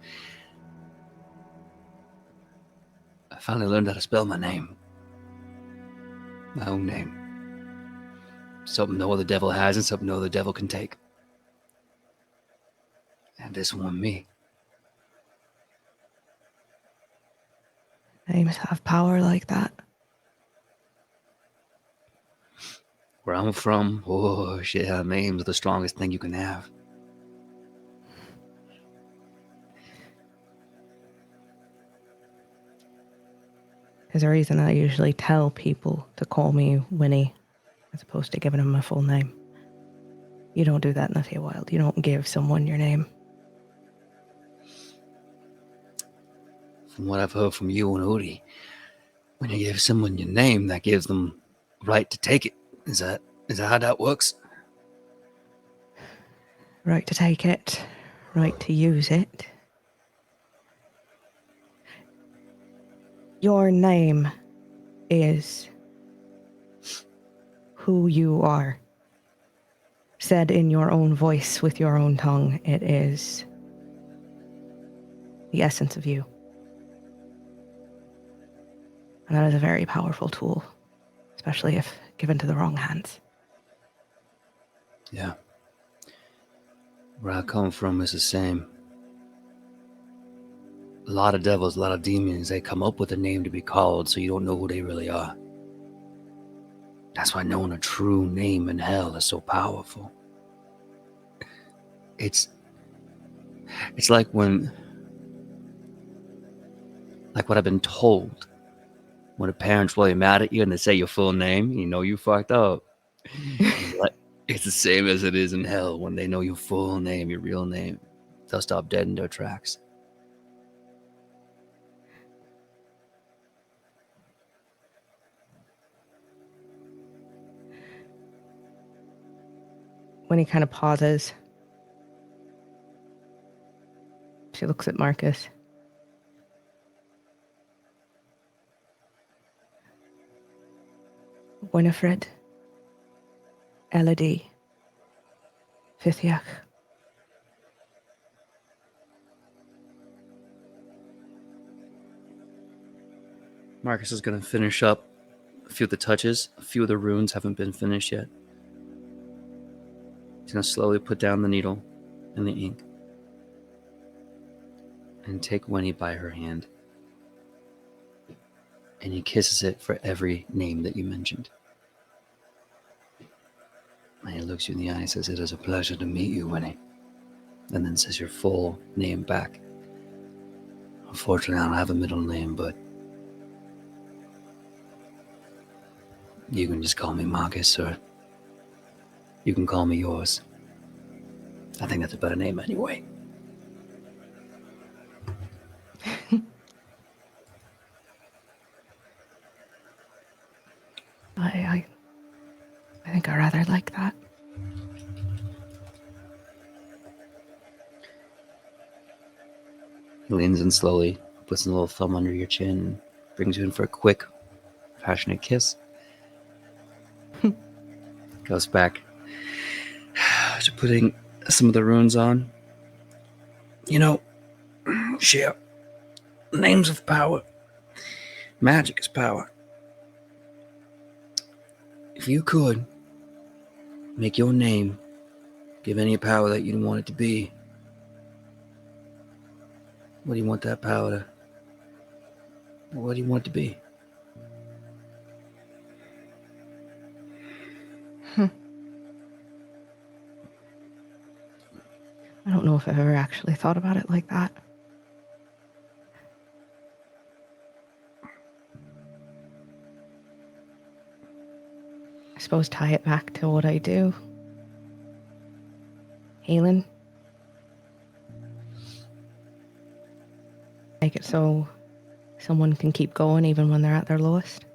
I finally learned how to spell my name. My own name. Something no other devil has and something no other devil can take. And this one, me. Names have power like that. Where I'm from, names are the strongest thing you can have. There's a reason I usually tell people to call me Winnie as opposed to giving them my full name. You don't do that in the Feywild. You don't give someone your name. From what I've heard from you and Udi, when you give someone your name, that gives them right to take it. Is that how that works? Right to take it, right to use it. Your name is who you are. Said in your own voice with your own tongue, it is the essence of you. And that is a very powerful tool, especially if given to the wrong hands. Yeah. Where I come from is the same. A lot of devils, a lot of demons, they come up with a name to be called so you don't know who they really are. That's why knowing a true name in hell is so powerful. It's like what I've been told. When a parent's really mad at you and they say your full name, you know you fucked up. It's the same as it is in hell when they know your full name, your real name. They'll stop dead in their tracks. When he kind of pauses, she looks at Marcus. Winifred, Elodie, Fithiak. Marcus is going to finish up a few of the touches. A few of the runes haven't been finished yet. He's going to slowly put down the needle and the ink and take Winnie by her hand. And he kisses it for every name that you mentioned. And he looks you in the eye and says, "It is a pleasure to meet you, Winnie." And then says your full name back. Unfortunately, I don't have a middle name, but you can just call me Marcus, or you can call me yours. I think that's a better name anyway. I think I rather like that. He leans in slowly, puts a little thumb under your chin, brings you in for a quick, passionate kiss. Goes back to putting some of the runes on. You know, share names of power. Magic is power. If you could make your name give any power that you want it to be, what do you want that power to? What do you want it to be? I don't know if I've ever actually thought about it like that. I suppose tie it back to what I do. Healing. Make it so someone can keep going even when they're at their lowest.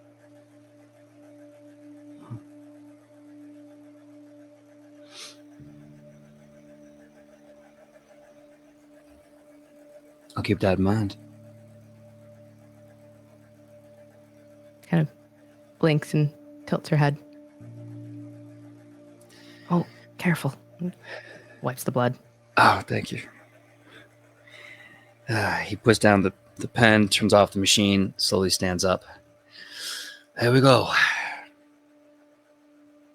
I'll keep that in mind. Kind of blinks and tilts her head. Oh, careful. Wipes the blood. Oh, thank you. He puts down the pen, turns off the machine, slowly stands up. There we go.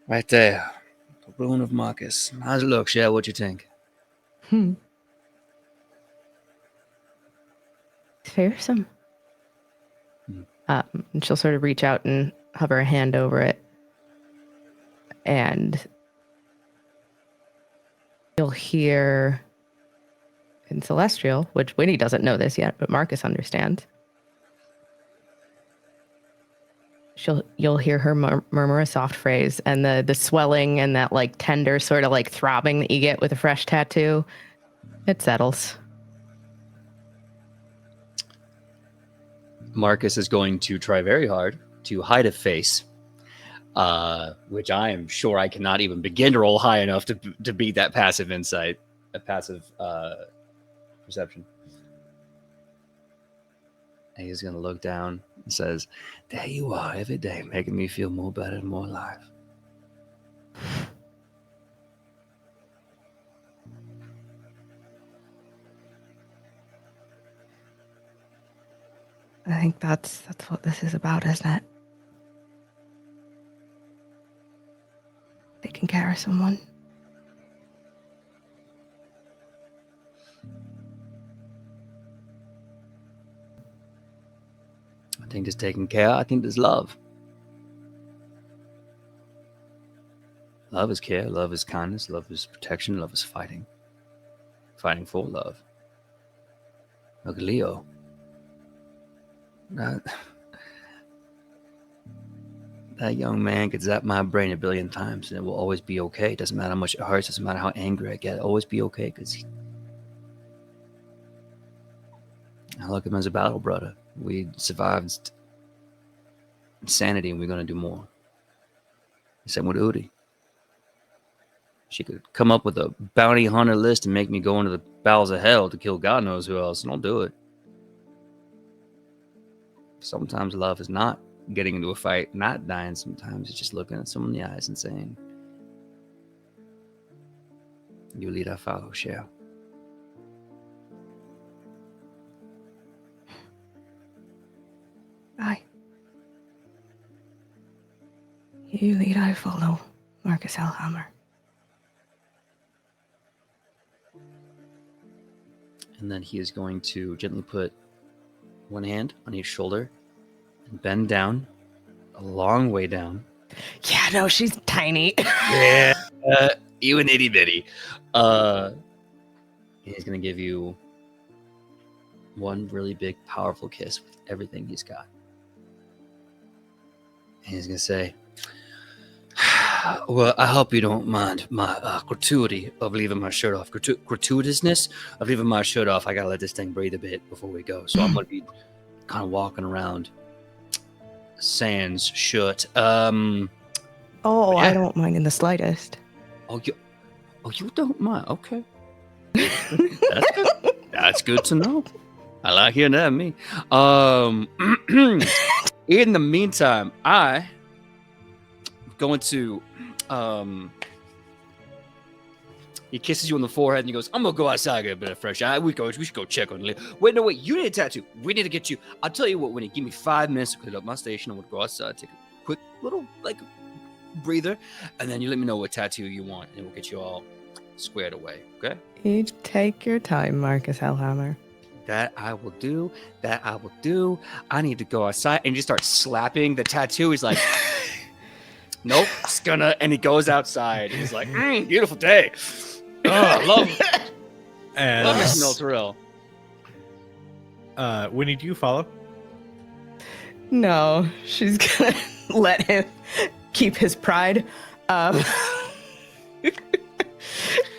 Right there. The rune of Marcus. How's it look? Share what you think. It's fearsome. Hmm. And she'll sort of reach out and hover a hand over it. And you'll hear in Celestial, which Winnie doesn't know this yet, but Marcus understands. You'll hear her murmur a soft phrase, and the swelling and that like tender sort of like throbbing that you get with a fresh tattoo, it settles. Marcus is going to try very hard to hide a face, which I am sure I cannot even begin to roll high enough to beat that passive insight, a passive perception. And he's going to look down and says, "There you are every day, making me feel more better and more alive." I think that's what this is about, isn't it? Taking care of someone. I think there's taking care. I think there's love. Love is care. Love is kindness. Love is protection. Love is fighting. Fighting for love. Look at Leo. That young man could zap my brain a billion times and it will always be okay. Doesn't matter how much it hurts, doesn't matter how angry I get, always be okay because I look at him as a battle brother. We survived insanity and we're going to do more. Same with Udi. She could come up with a bounty hunter list and make me go into the bowels of hell to kill God knows who else, and I'll do it. Sometimes love is not getting into a fight, not dying. Sometimes it's just looking at someone in the eyes and saying, "You lead, I follow, Shell." You lead, I follow. Marcus Hellhammer. And then he is going to gently put one hand on each shoulder and bend down, a long way down. Yeah, no, she's tiny. Yeah, you an itty bitty. He's gonna give you one really big, powerful kiss with everything he's got. And he's gonna say, "Well, I hope you don't mind my gratuity of leaving my shirt off. Gratuitousness of leaving my shirt off. I gotta let this thing breathe a bit before we go. So I'm gonna be kind of walking around sans shirt. Oh, Yeah. I don't mind in the slightest. Oh, you don't mind? Okay, that's good. That's good to know. I like hearing that. Me. In the meantime, I going to he kisses you on the forehead and he goes, "I'm gonna go outside, get a bit of fresh air. We should go check on the Wait, no, wait, you need a tattoo. We need to get you. I'll tell you what, when you give me 5 minutes to clean up my station, I'm gonna go outside, take a quick little breather, and then you let me know what tattoo you want, and we'll get you all squared away. Okay?" You take your time, Marcus Hellhammer. That I will do. That I will do. I need to go outside. And he just starts slapping the tattoo. He's like, "Nope, it's gonna." And he goes outside. He's like, "Beautiful day. Oh, love me some El Terrell." Winnie, do you follow? No, she's gonna let him keep his pride.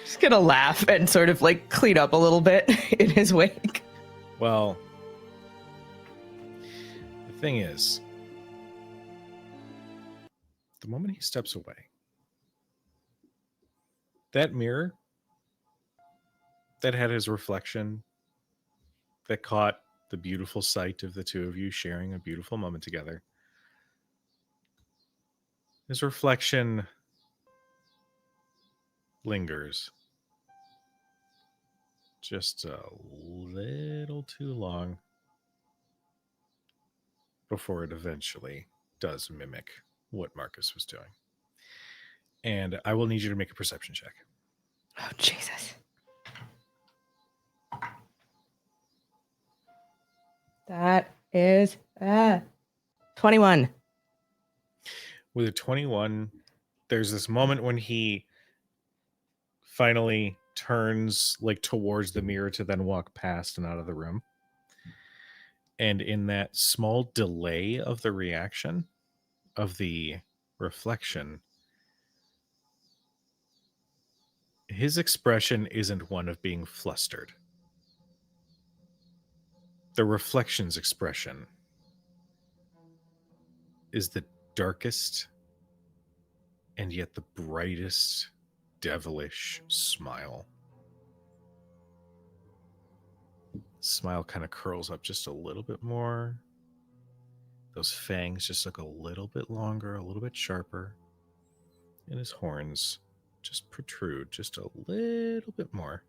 She's gonna laugh and sort of like clean up a little bit in his wake. Well, the thing is, the moment he steps away, that mirror that had his reflection, that caught the beautiful sight of the two of you sharing a beautiful moment together, his reflection lingers just a little too long before it eventually does mimic what Marcus was doing. And I will need you to make a perception check. Oh, Jesus. That is 21. With a 21, there's this moment when he finally turns like towards the mirror to then walk past and out of the room. And in that small delay of the reaction of the reflection, his expression isn't one of being flustered. The reflection's expression is the darkest and yet the brightest devilish smile. Smile kind of curls up just a little bit more. Those fangs just look a little bit longer, a little bit sharper. And his horns just protrude just a little bit more.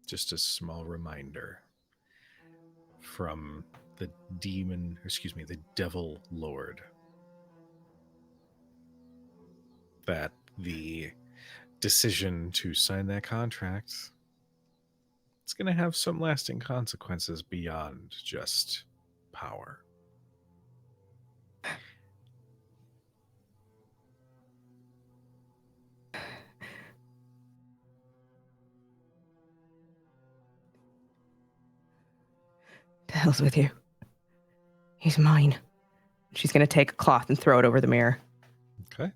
Just a small reminder from the the devil lord, that the decision to sign that contract, it's going to have some lasting consequences beyond just power. The hell's with you? He's mine. She's going to take a cloth and throw it over the mirror. Okay.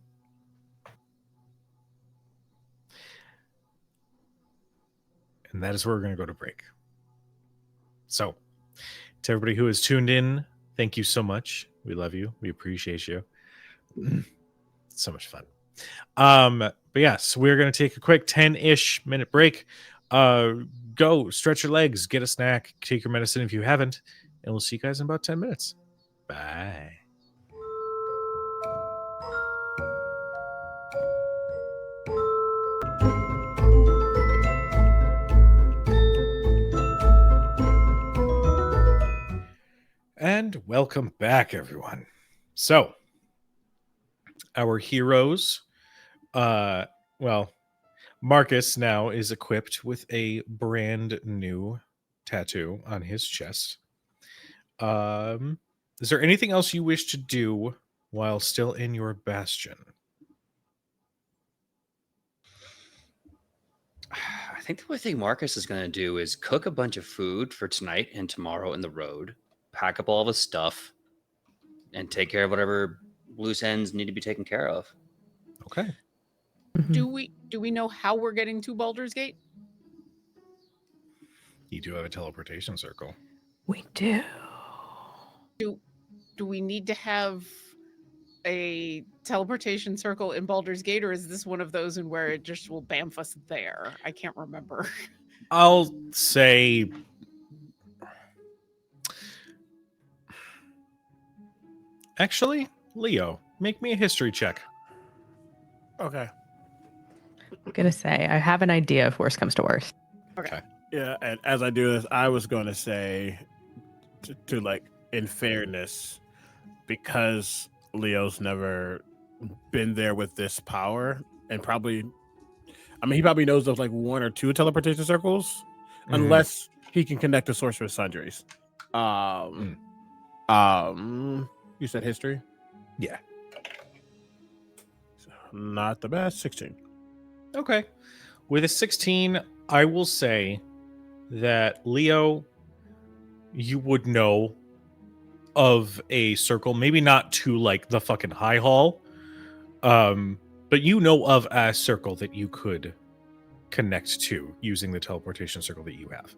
And that is where we're going to go to break. So, to everybody who has tuned in, thank you so much. We love you. We appreciate you. So much fun. But yes, we're going to take a quick 10-ish minute break. Go stretch your legs, get a snack, take your medicine if you haven't, and we'll see you guys in about 10 minutes. Bye. And welcome back, everyone. So, our heroes, Marcus now is equipped with a brand new tattoo on his chest. Is there anything else you wish to do while still in your bastion? I think the only thing Marcus is going to do is cook a bunch of food for tonight and tomorrow in the road, pack up all of his stuff, and take care of whatever loose ends need to be taken care of. Okay. Mhm. Do we know how we're getting to Baldur's Gate? You do have a teleportation circle. We do. Do we need to have a teleportation circle in Baldur's Gate, or is this one of those in where it just will bamf us there? I can't remember. I'll say actually, Leo, make me a history check. Okay. I'm going to say, I have an idea if worse comes to worse. Yeah, and as I do this, I was going to say, to like, in fairness, because Leo's never been there with this power, and probably, I mean, he probably knows of like one or two teleportation circles, unless he can connect to Sorcerer's Sundries. You said history? Yeah. Not the best. 16. Okay. With a 16, I will say that Leo, you would know of a circle, maybe not to like the fucking high hall, but you know of a circle that you could connect to using the teleportation circle that you have.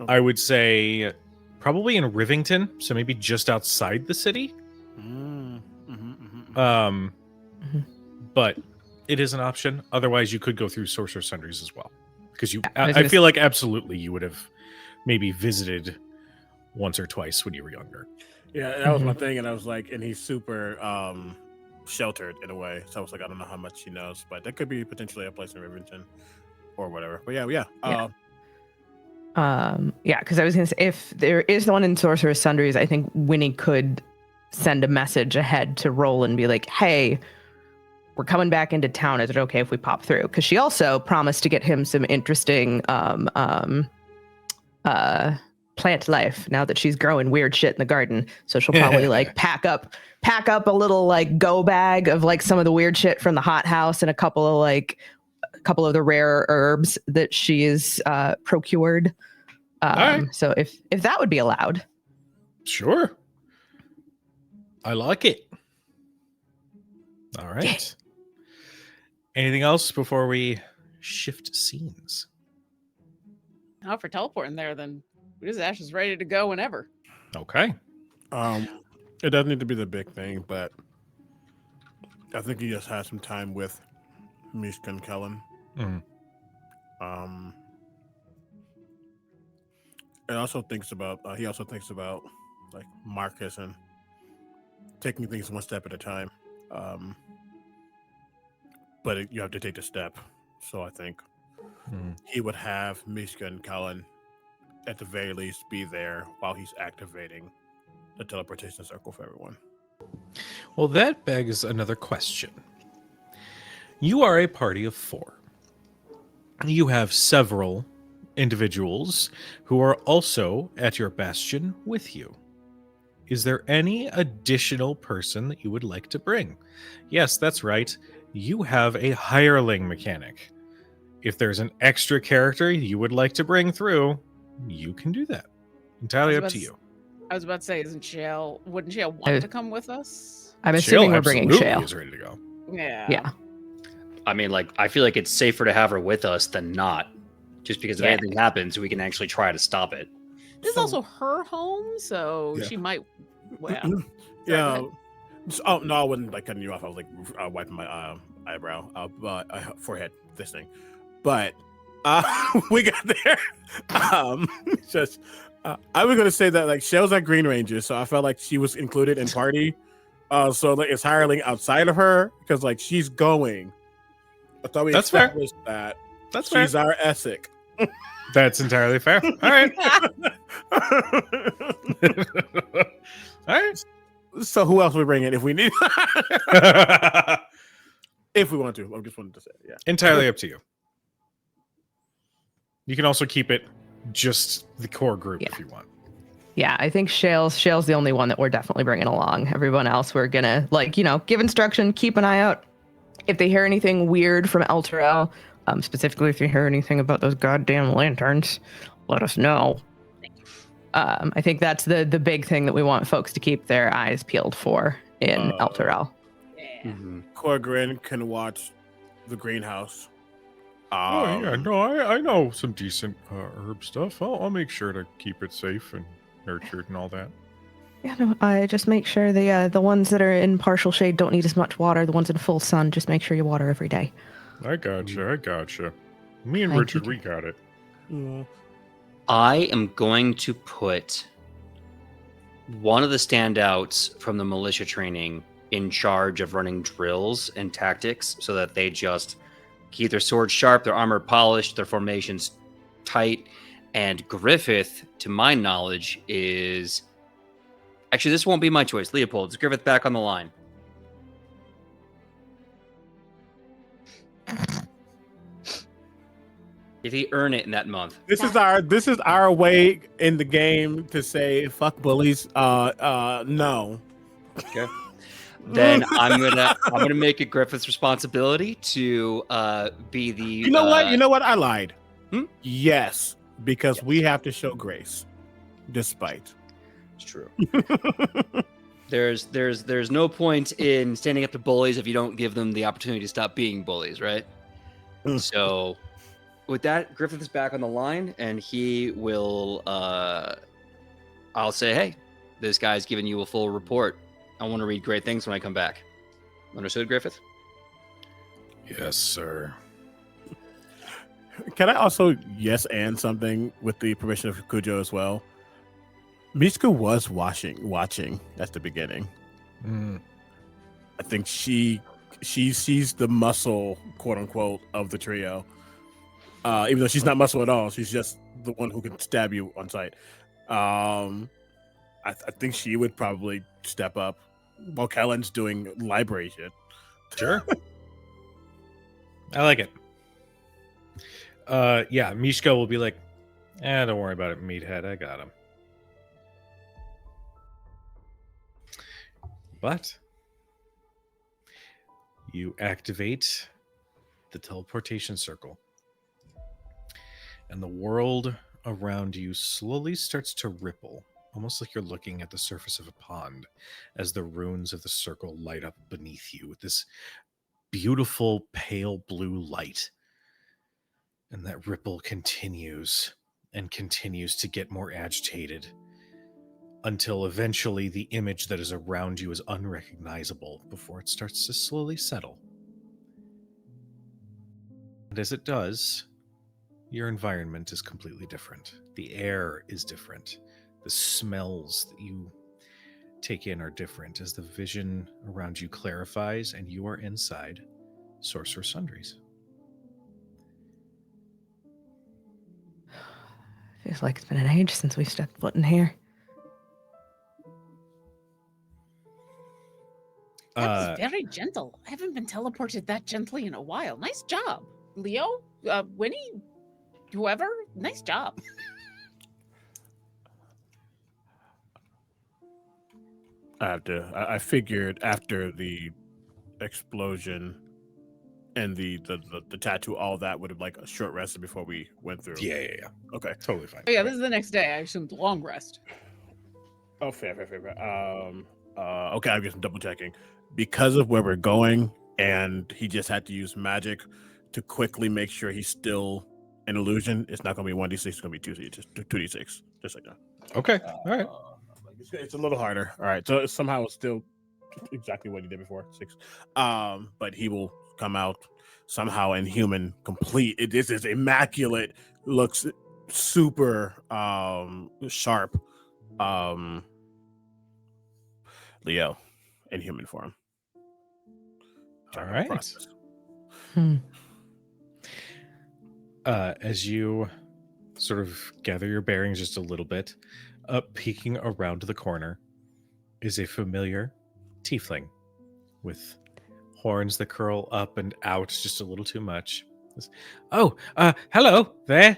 I would say probably in Rivington, so maybe just outside the city. But it is an option. Otherwise, you could go through Sorcerer's Sundries as well, because I feel like absolutely you would have maybe visited once or twice when you were younger. Yeah, that was my thing, and I was like, and he's super sheltered in a way. So I was like, I don't know how much he knows, but that could be potentially a place in Rivington or whatever. But yeah. Because I was going to say, if there is the one in Sorcerer's Sundries, I think Winnie could send a message ahead to Roll and be like, hey, we're coming back into town. Is it okay if we pop through? Because she also promised to get him some interesting plant life now that she's growing weird shit in the garden. So she'll probably like pack up a little like go bag of like some of the weird shit from the hothouse and a couple of the rare herbs that she's procured. Right. So if that would be allowed. Sure. I like it. All right. Yeah. Anything else before we shift scenes? Now for teleporting there, then Ash is ready to go whenever. Okay. It doesn't need to be the big thing, but I think he just has some time with Mishka and Kellen. He also thinks about like Marcus and taking things one step at a time. But you have to take the step. So I think he would have Mishka and Kellen at the very least be there while he's activating the teleportation circle for everyone. Well, that begs another question. You are a party of 4. You have several individuals who are also at your bastion with you. Is there any additional person that you would like to bring? Yes, that's right. You have a hireling mechanic. If there's an extra character you would like to bring through, You can do that. Entirely up to you. I was about to say, wouldn't Shale want to come with us? I'm Shale assuming we're bringing absolutely Shale. is ready to go. Yeah. Yeah. I mean, like, I feel like it's safer to have her with us than not. Just because if Yeah. anything happens, we can actually try to stop it. This is So- also her home, so Yeah. she might. Well, Yeah. go Oh no, I wasn't like cutting you off. I was like wiping my eyebrow, forehead, this thing. But we got there. Just I was gonna say that like Shell's at Green Ranger, so I felt like she was included in party. So like it's hireling outside of her because like she's going. I thought we That's fair. established that That's fair. she's our Essex. That's entirely fair. All right. All right. So who else we bring in if we need? If we want to, I just wanted to say, yeah. Entirely up to you. You can also keep it just the core group if you want. Yeah, I think Shale's the only one that we're definitely bringing along. Everyone else, we're gonna give instruction, keep an eye out. If they hear anything weird from El Terrell, specifically if you hear anything about those goddamn lanterns, let us know. I think that's the big thing that we want folks to keep their eyes peeled for in El Terrell. Yeah. Corgrin can watch the greenhouse. No, I know some decent herb stuff. I'll make sure to keep it safe and nurtured and all that. Yeah, no, I just make sure the ones that are in partial shade don't need as much water. The ones in full sun, just make sure you water every day. I gotcha. Me and Thank Richard, you. we got it. I am going to put one of the standouts from the militia training in charge of running drills and tactics so that they just keep their swords sharp, their armor polished, their formations tight. And Griffith, to my knowledge, is... Actually, this won't be my choice. Leopold, is Griffith back on the line? Did he earn it in that month? This is our way in the game to say fuck bullies. No. Okay. Then I'm gonna make it Griffith's responsibility to be the. You know what? You know what? I lied. Hmm? Yes, because Yes. we have to show grace, despite. It's true. There's no point in standing up to bullies if you don't give them the opportunity to stop being bullies, right? Mm. So, with that, Griffith is back on the line, and he will. I'll say, hey, this guy's giving you a full report. I want to read great things when I come back. Understood, Griffith? Yes, sir. Can I also yes and something with the permission of Kujo as well? Mishka was watching at the beginning. I think she sees the muscle, quote unquote, of the trio. Even though she's not muscle at all, she's just the one who can stab you on sight. I think she would probably step up while Kellen's doing library shit. Sure. I like it. Yeah, Mishka will be like, don't worry about it, meathead. I got him. But you activate the teleportation circle, and the world around you slowly starts to ripple, almost like you're looking at the surface of a pond as the runes of the circle light up beneath you with this beautiful pale blue light. And that ripple continues and continues to get more agitated until eventually the image that is around you is unrecognizable before it starts to slowly settle. And as it does, your environment is completely different. The air is different. The smells that you take in are different as the vision around you clarifies and you are inside Sorcerer Sundries. Feels like it's been an age since we stepped foot in here. That was very gentle. I haven't been teleported that gently in a while. Nice job, Leo, Winnie, whoever. Nice job. I figured after the explosion, And the tattoo, all that would have like a short rested before we went through. Yeah. Okay. Totally fine. Oh, yeah, this is the next day. I assumed long rest. Oh, fair. Okay, I'm just double checking because of where we're going, and he just had to use magic to quickly make sure he's still an illusion. It's not going to be 1d6. It's going to be 2d6, just like that. Okay. All right. It's a little harder. All right, so somehow it's still exactly what he did before 6. But he will come out somehow inhuman, complete. This is immaculate. Looks super sharp. Leo in human form. All right. Process. As you sort of gather your bearings just a little bit, peeking around the corner is a familiar tiefling with horns that curl up and out just a little too much. Oh, hello there.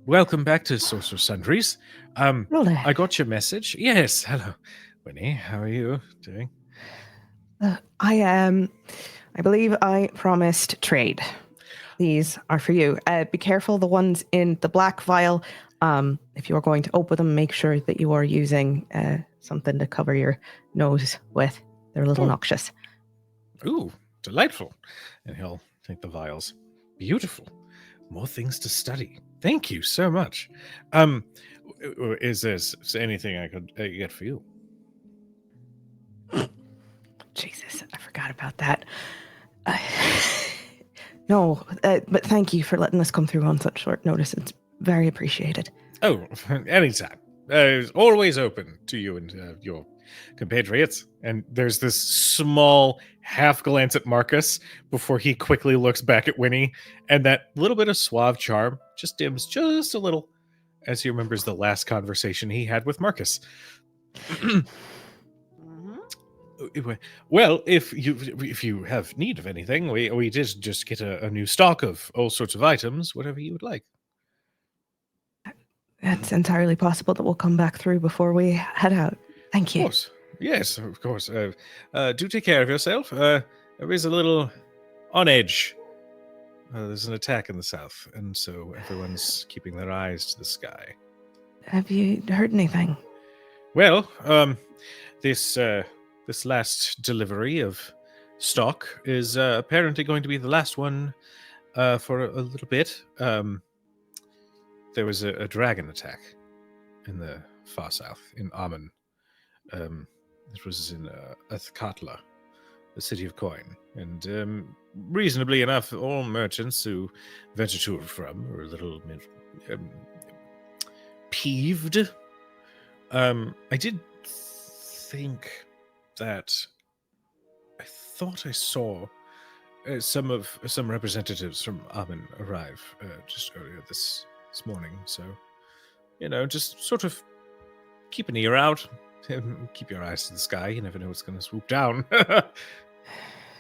Welcome back to Sorcerer Sundries. Roland. I got your message. Yes, hello. Winnie, how are you doing? I believe I promised trade. These are for you. Be careful, the ones in the black vial. If you are going to open them, make sure that you are using something to cover your nose with. They're a little noxious. Ooh, delightful. And he'll take the vials. Beautiful. More things to study. Thank you so much. Is there anything I could get for you? Jesus, I forgot about that. No, but thank you for letting us come through on such short notice. It's very appreciated. Oh, anytime. Always open to you and your compatriots. And there's this small half glance at Marcus before he quickly looks back at Winnie, and that little bit of suave charm just dims just a little as he remembers the last conversation he had with Marcus. Well, if you have need of anything, we did just get a new stock of all sorts of items, whatever you would like. It's entirely possible that we'll come back through before we head out. Thank you. Of course. Yes, of course. Do take care of yourself. There is a little on edge. There's an attack in the south, and so everyone's keeping their eyes to the sky. Have you heard anything? Well, this last delivery of stock is apparently going to be the last one for a little bit. There was a dragon attack in the far south, in Amun. It was in Athkatla, the city of coin. And reasonably enough, all merchants who venture to or from are a little peeved. I did think that I thought I saw some representatives from Amun arrive just earlier this morning. So, just sort of keep an ear out, keep your eyes to the sky. You never know what's going to swoop down.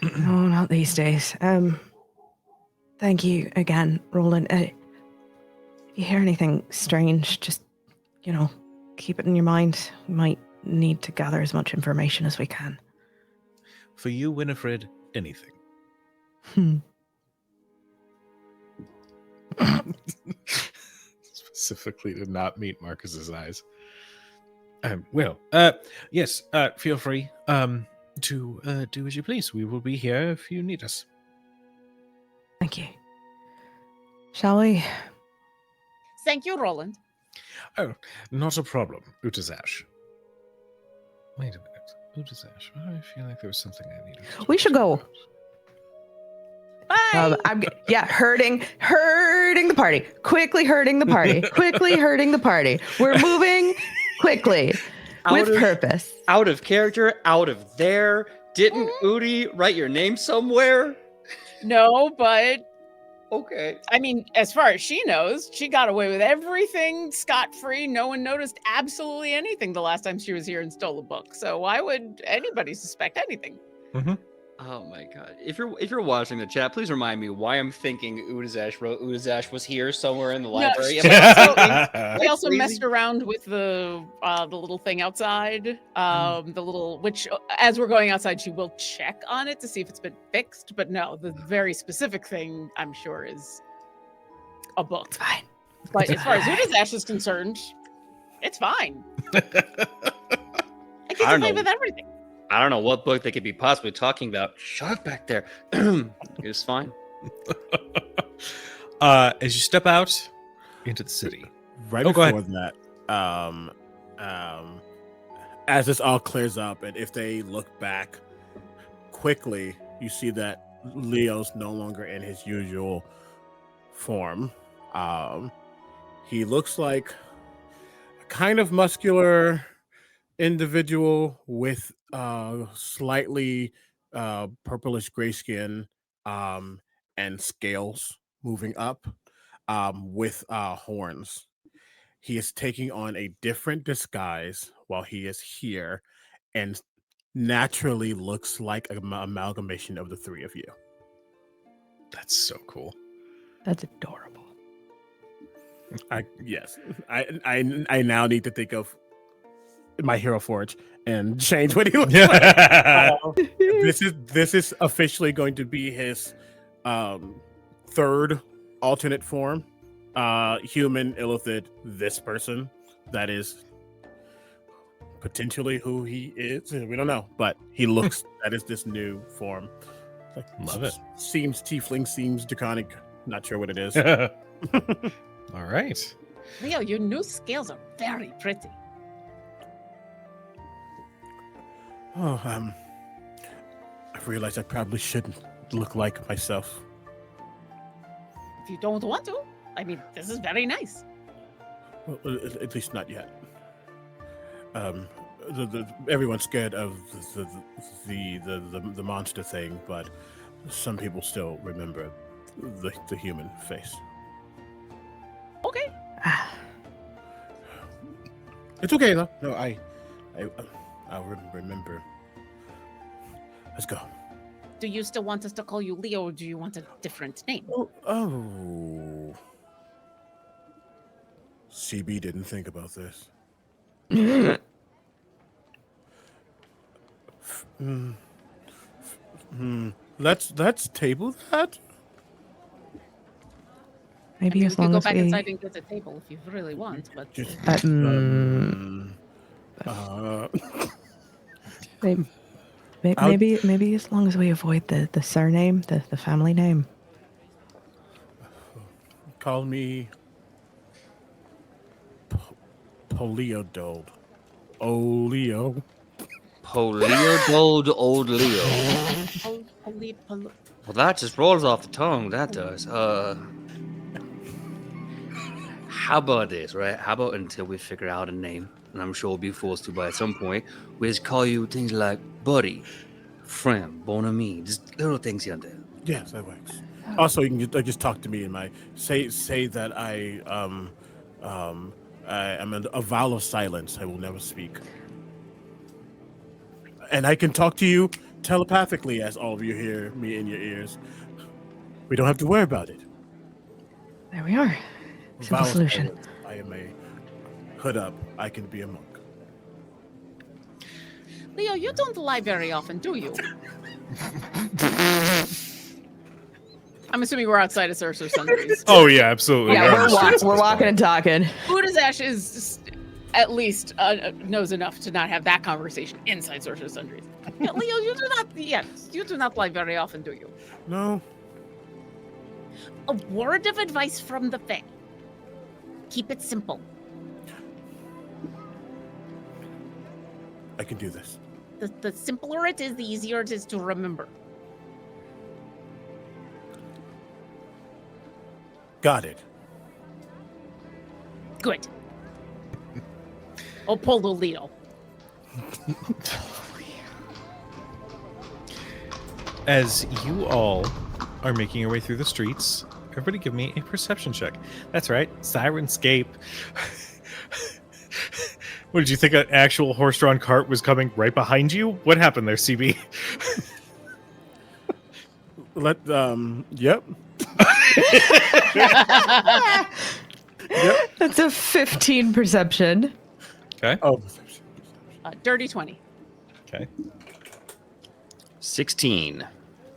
No, not these days. Thank you again, Roland. If you hear anything strange, just keep it in your mind. We might need to gather as much information as we can. For you, Winifred, anything. Specifically to not meet Marcus's eyes. Yes, feel free to do as you please. We will be here if you need us. Thank you. Shall we? Thank you, Roland. Oh, not a problem, Utazash. Wait a minute. Utazash, why do I feel like there was something I needed to We should go. Bye. Herding the party. Quickly herding the party. Quickly herding the party. We're moving quickly with purpose. Out of character, out of there. Didn't Udi write your name somewhere? No, but Okay. I mean, as far as she knows, she got away with everything scot-free. No one noticed absolutely anything the last time she was here and stole a book. So why would anybody suspect anything? Oh my god! If you're watching the chat, please remind me why I'm thinking Udazash was here somewhere in the library. Am We I also crazy? messed around with the little thing outside. The little which as we're going outside, she will check on it to see if it's been fixed. But no, the very specific thing I'm sure is a book. It's fine. But It's as far as fine. Udazash is concerned, it's fine. I I get don't away know. with everything. I don't know what book they could be possibly talking about. Shut up back there. It's fine. As you step out into the city. Right Oh, go before that, as this all clears up, and if they look back quickly, you see that Leo's no longer in his usual form. He looks like a kind of muscular individual with slightly purplish gray skin and scales moving up with horns. He is taking on a different disguise while he is here and naturally looks like an amalgamation of the three of you. That's so cool. That's adorable. I now need to think of my Hero Forge and change what he looks like. This is officially going to be his third alternate form. Human, illithid, this person. That is potentially who he is. We don't know, but he looks. That is this new form. Love it. Seems tiefling, seems draconic. Not sure what it is. All right. Leo, your new scales are very pretty. Oh, I realized I probably shouldn't look like myself. If you don't want to, I mean, this is very nice. Well, at least not yet. Everyone's scared of the monster thing, but some people still remember the human face. Okay. It's okay though. No, I'll remember. Let's go. Do you still want us to call you Leo, or do you want a different name? Oh. CB didn't think about this. Let's table that. Maybe We as could long go as back we. inside and get a table if you really want, but Just, Maybe, I'll- maybe as long as we avoid the surname, the family name. call me Poliodold. Oh, Leo. Polio Gold Old Leo. Pol- Well, that just rolls off the tongue. That does. How about this, right? How about until we figure out a name, and I'm sure we'll be forced to by at some point, we just call you things like buddy, friend, bon ami, just little things here and there. Yes, that works. Also, you can just talk to me in my say that I am a vow of silence. I will never speak, and I can talk to you telepathically, as all of you hear me in your ears. We don't have to worry about it. There we are. Simple Vow of solution. silence. I am a hood up. I can be a monk. Leo, you don't lie very often, do you? I'm assuming we're outside of Sorcerer Sundries. Oh yeah, absolutely. Yeah, We're walking and talking. Udazash is at least knows enough to not have that conversation inside Sorcerer Sundries. Yeah, Leo, you do not. Yes, you do not lie very often, do you? No, A word of advice from the Fae. Keep it simple. I can do this. The simpler it is, the easier it is to remember. Got it. Good. Oh, Polo Leo. As you all are making your way through the streets, everybody give me a perception check. That's right, Sirenscape. What did you think? An actual horse-drawn cart was coming right behind you? What happened there, CB? Yep. Yep. That's a 15 perception. Okay. Oh, Dirty 20. Okay. 16.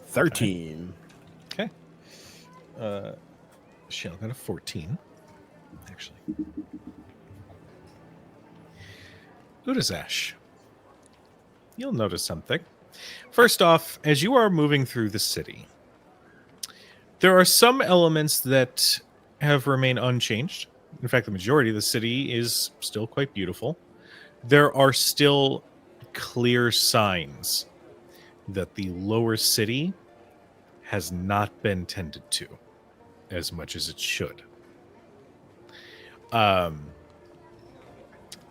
13. Okay. Shell got a 14. Actually. Udazash. You'll notice something. First off, as you are moving through the city, there are some elements that have remained unchanged. In fact, the majority of the city is still quite beautiful. There are still clear signs that the lower city has not been tended to as much as it should.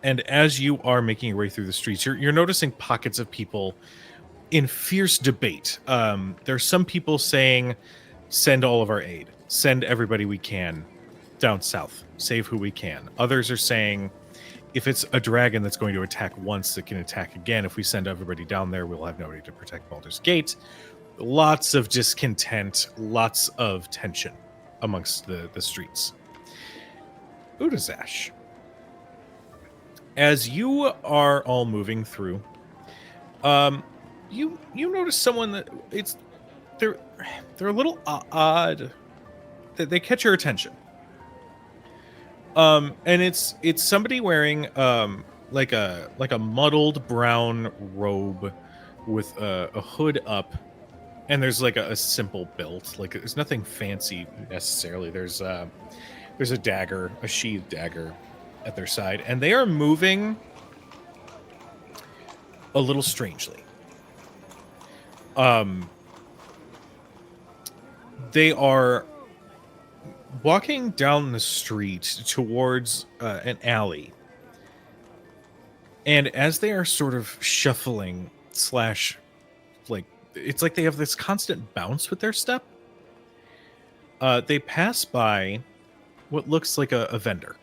And as you are making your way through the streets, you're noticing pockets of people in fierce debate. There are some people saying, send all of our aid, send everybody we can down south, save who we can. Others are saying, if it's a dragon that's going to attack once, it can attack again. If we send everybody down there, we'll have nobody to protect Baldur's Gate. Lots of discontent, lots of tension amongst the streets. Udazash, as you are all moving through, you notice someone that they're a little odd. That they catch your attention. And it's somebody wearing like a muddled brown robe with a hood up, and there's like a simple build. Like there's nothing fancy necessarily. There's a dagger, a sheathed dagger at their side, and they are moving a little strangely. They are walking down the street towards an alley. And as they are sort of shuffling / like, it's like they have this constant bounce with their step. They pass by what looks like a vendor.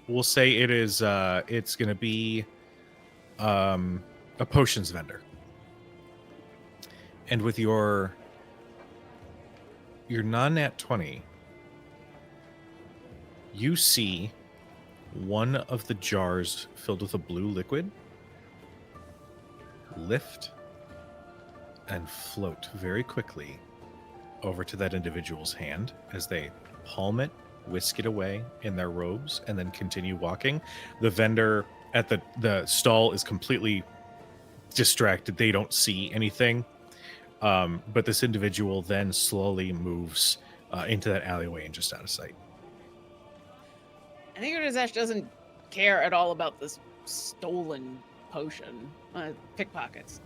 We'll say it is, it's going to be a potions vendor. And with your non-nat 20, you see one of the jars filled with a blue liquid lift and float very quickly over to that individual's hand as they palm it, whisk it away in their robes, and then continue walking. The vendor at the stall is completely distracted. They don't see anything. But this individual then slowly moves into that alleyway and just out of sight. I think Udazash doesn't care at all about this stolen potion. Pickpockets.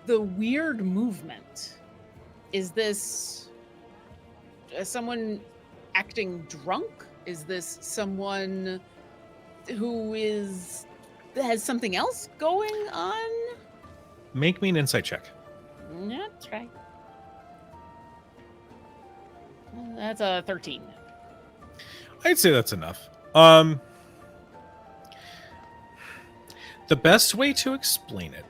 The weird movement. Is this someone acting drunk? Is this someone who has something else going on? Make me an insight check. That's right. That's a 13. I'd say that's enough. The best way to explain it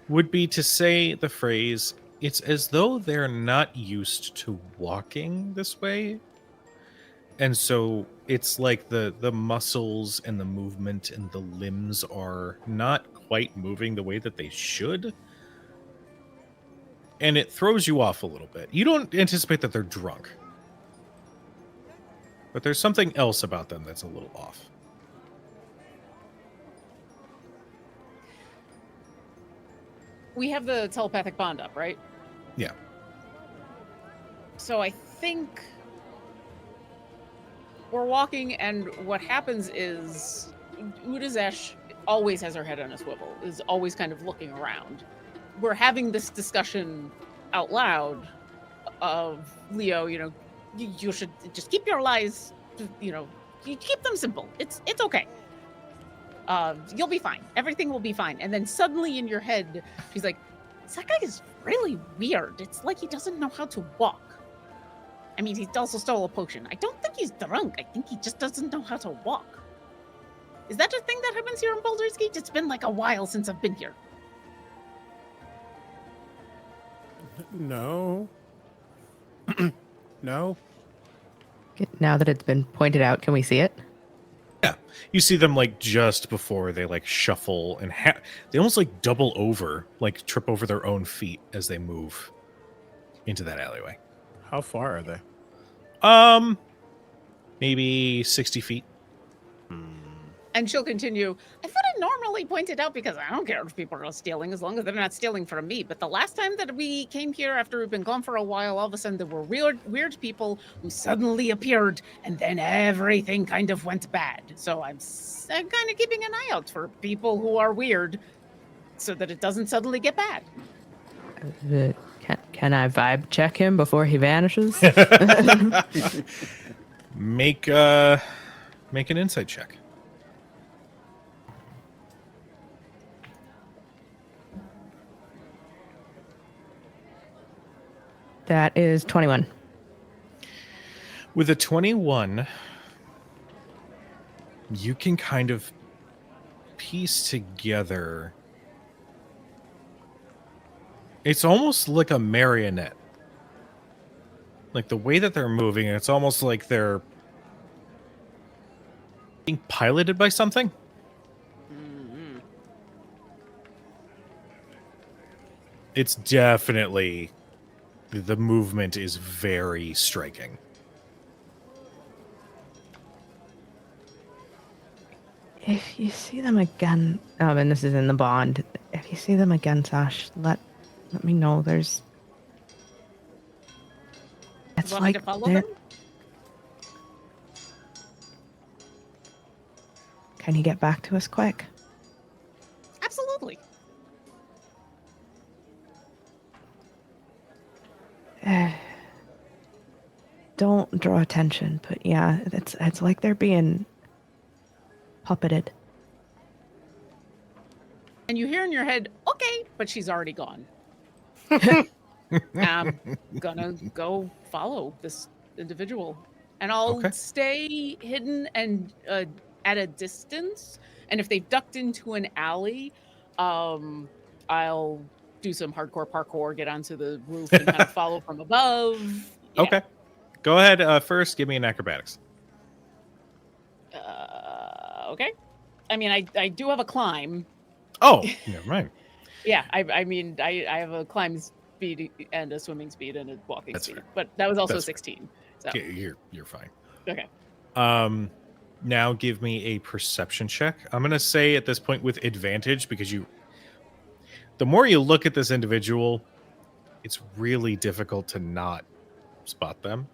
would be to say the phrase, it's as though they're not used to walking this way. And so it's like the muscles and the movement and the limbs are not quite moving the way that they should. And it throws you off a little bit. You don't anticipate that they're drunk. But there's something else about them that's a little off. We have the telepathic bond up, right? Yeah. So I think we're walking, and what happens is Udazash always has her head on a swivel, is always kind of looking around. We're having this discussion out loud of, Leo, you should just keep your lies, you keep them simple. It's okay. You'll be fine. Everything will be fine. And then suddenly in your head, she's like, that guy is really weird. It's like he doesn't know how to walk. I mean, he also stole a potion. I don't think he's drunk. I think he just doesn't know how to walk. Is that a thing that happens here in Baldur's Gate? It's been like a while since I've been here. No. No. Now that it's been pointed out, can we see it? Yeah, you see them like just before they like shuffle and they almost like double over, like trip over their own feet as they move into that alleyway. How far are they? Maybe 60 feet. And she'll continue. I thought it normally pointed out because I don't care if people are stealing as long as they're not stealing from me. But the last time that we came here after we've been gone for a while, all of a sudden there were weird people who suddenly appeared, and then everything kind of went bad. So I'm kind of keeping an eye out for people who are weird, so that it doesn't suddenly get bad. Can I vibe check him before he vanishes? Make an insight check. That is 21. With a 21, you can kind of piece together. It's almost like a marionette. Like the way that they're moving, it's almost like they're being piloted by something. Mm-hmm. It's definitely, the movement is very striking. If you see them again, and this is in the bond, if you see them again, Sash, let me know. It's Want me like to follow they're... them? Can you get back to us quick? Absolutely. Don't draw attention, but yeah, it's like they're being puppeted. And you hear in your head, okay, but she's already gone. I'm gonna go follow this individual. And I'll Okay. stay hidden and at a distance. And if they've ducked into an alley, I'll do some hardcore parkour, get onto the roof and kind of follow from above. Yeah. Okay. Go ahead. First, give me an acrobatics. Okay. I mean, I do have a climb. Oh, never mind. Yeah, I mean, I have a climb speed and a swimming speed and a walking That's speed, fair. but that was also That's fair. 16. So Okay, you're fine. okay. Now give me a perception check. I'm gonna say at this point with advantage because the more you look at this individual, it's really difficult to not spot them.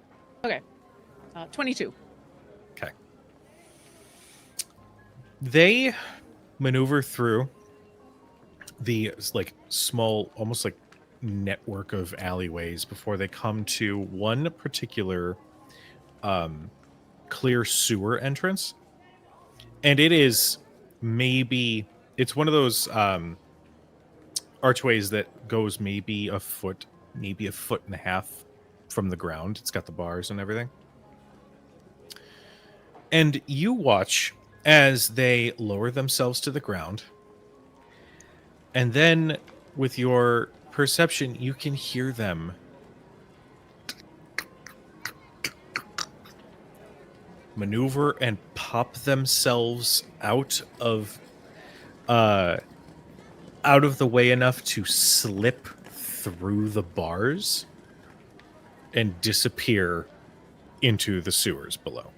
Okay. 22. Okay. They maneuver through the like small, almost like network of alleyways before they come to one particular clear sewer entrance. And it is it's one of those archways that goes maybe a foot and a half from the ground. It's got the bars and everything. And you watch as they lower themselves to the ground. And then with your perception, you can hear them maneuver and pop themselves out of the way enough to slip through the bars and disappear into the sewers below.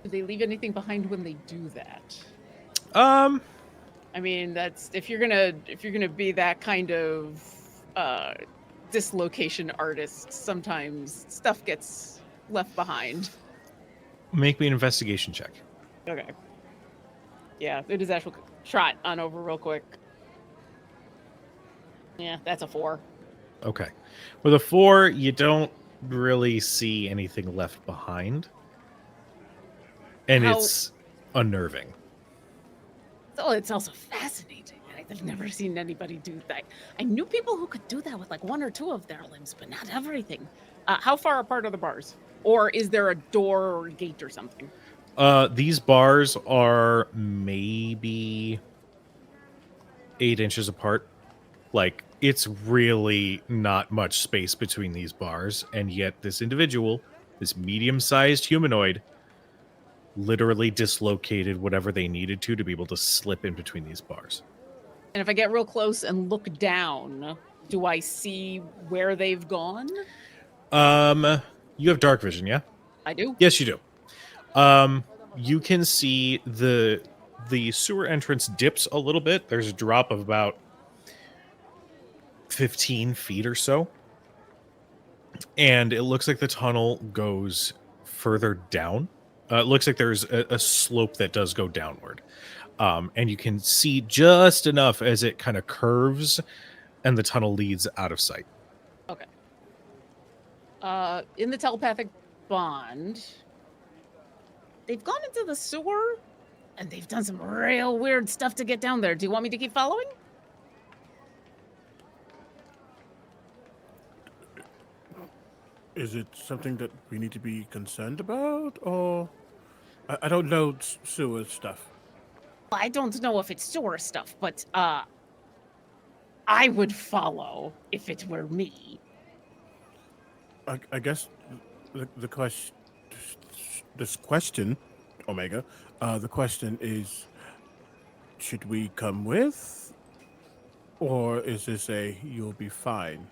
Do they leave anything behind when they do that? I mean, that's if you're gonna be that kind of dislocation artist, sometimes stuff gets left behind. Make me an investigation check. Okay. Yeah, it is actual trot on over real quick. Yeah, that's a 4. Okay. With a 4, you don't really see anything left behind. And it's unnerving. Oh, it's also fascinating. I've never seen anybody do that. I knew people who could do that with like 1 or 2 of their limbs, but not everything. How far apart are the bars? Or is there a door or a gate or something? These bars are maybe 8 inches apart. Like, it's really not much space between these bars, and yet this individual, this medium-sized humanoid, literally dislocated whatever they needed to be able to slip in between these bars. And if I get real close and look down, do I see where they've gone? You have dark vision, yeah? I do. Yes, you do. You can see the sewer entrance dips a little bit. There's a drop of about 15 feet or so. And it looks like the tunnel goes further down. It looks like there's a slope that does go downward. And you can see just enough as it kind of curves and the tunnel leads out of sight. Okay. In the telepathic bond, they've gone into the sewer and they've done some real weird stuff to get down there. Do you want me to keep following? Is it something that we need to be concerned about, or I don't know sewer stuff? I don't know if it's sewer stuff, but I would follow if it were me. I guess the question, this question, Omega, the question is, should we come with, or is this a you'll be fine?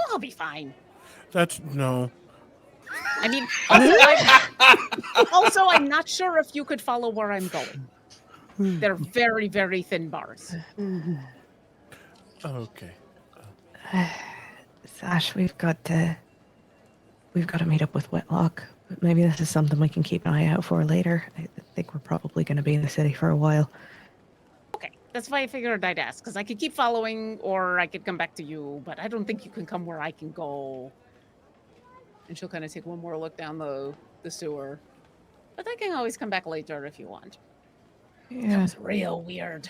I'll be fine. That's no. I mean, also, I'm not sure if you could follow where I'm going. They're very, very thin bars. Okay. Sash, we've got to meet up with Whitlock. But maybe this is something we can keep an eye out for later. I think we're probably going to be in the city for a while. Okay, that's why I figured I'd ask, because I could keep following, or I could come back to you, but I don't think you can come where I can go. And she'll kind of take one more look down the sewer. But I can always come back later if you want. That Yeah, was real weird.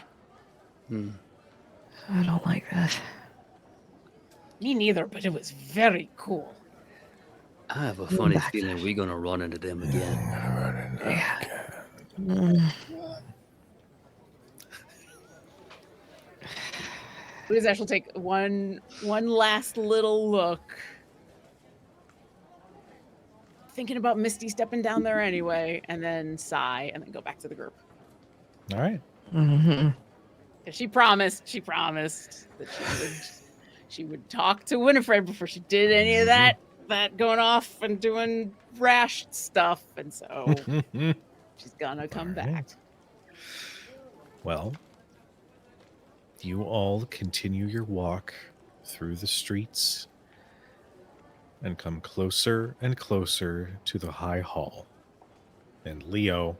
I don't like that. Me neither, but it was very cool. I have a funny Back feeling we're gonna run into them again. Yeah. Mm. Ash will take one last little look. Thinking about Misty stepping down there anyway, and then sigh, and then go back to the group. All right. Mhm. 'Cause she promised that she would talk to Winifred before she did any of that going off and doing rash stuff, and so she's gonna come back. Well, you all continue your walk through the streets and come closer and closer to the High Hall. And Leo,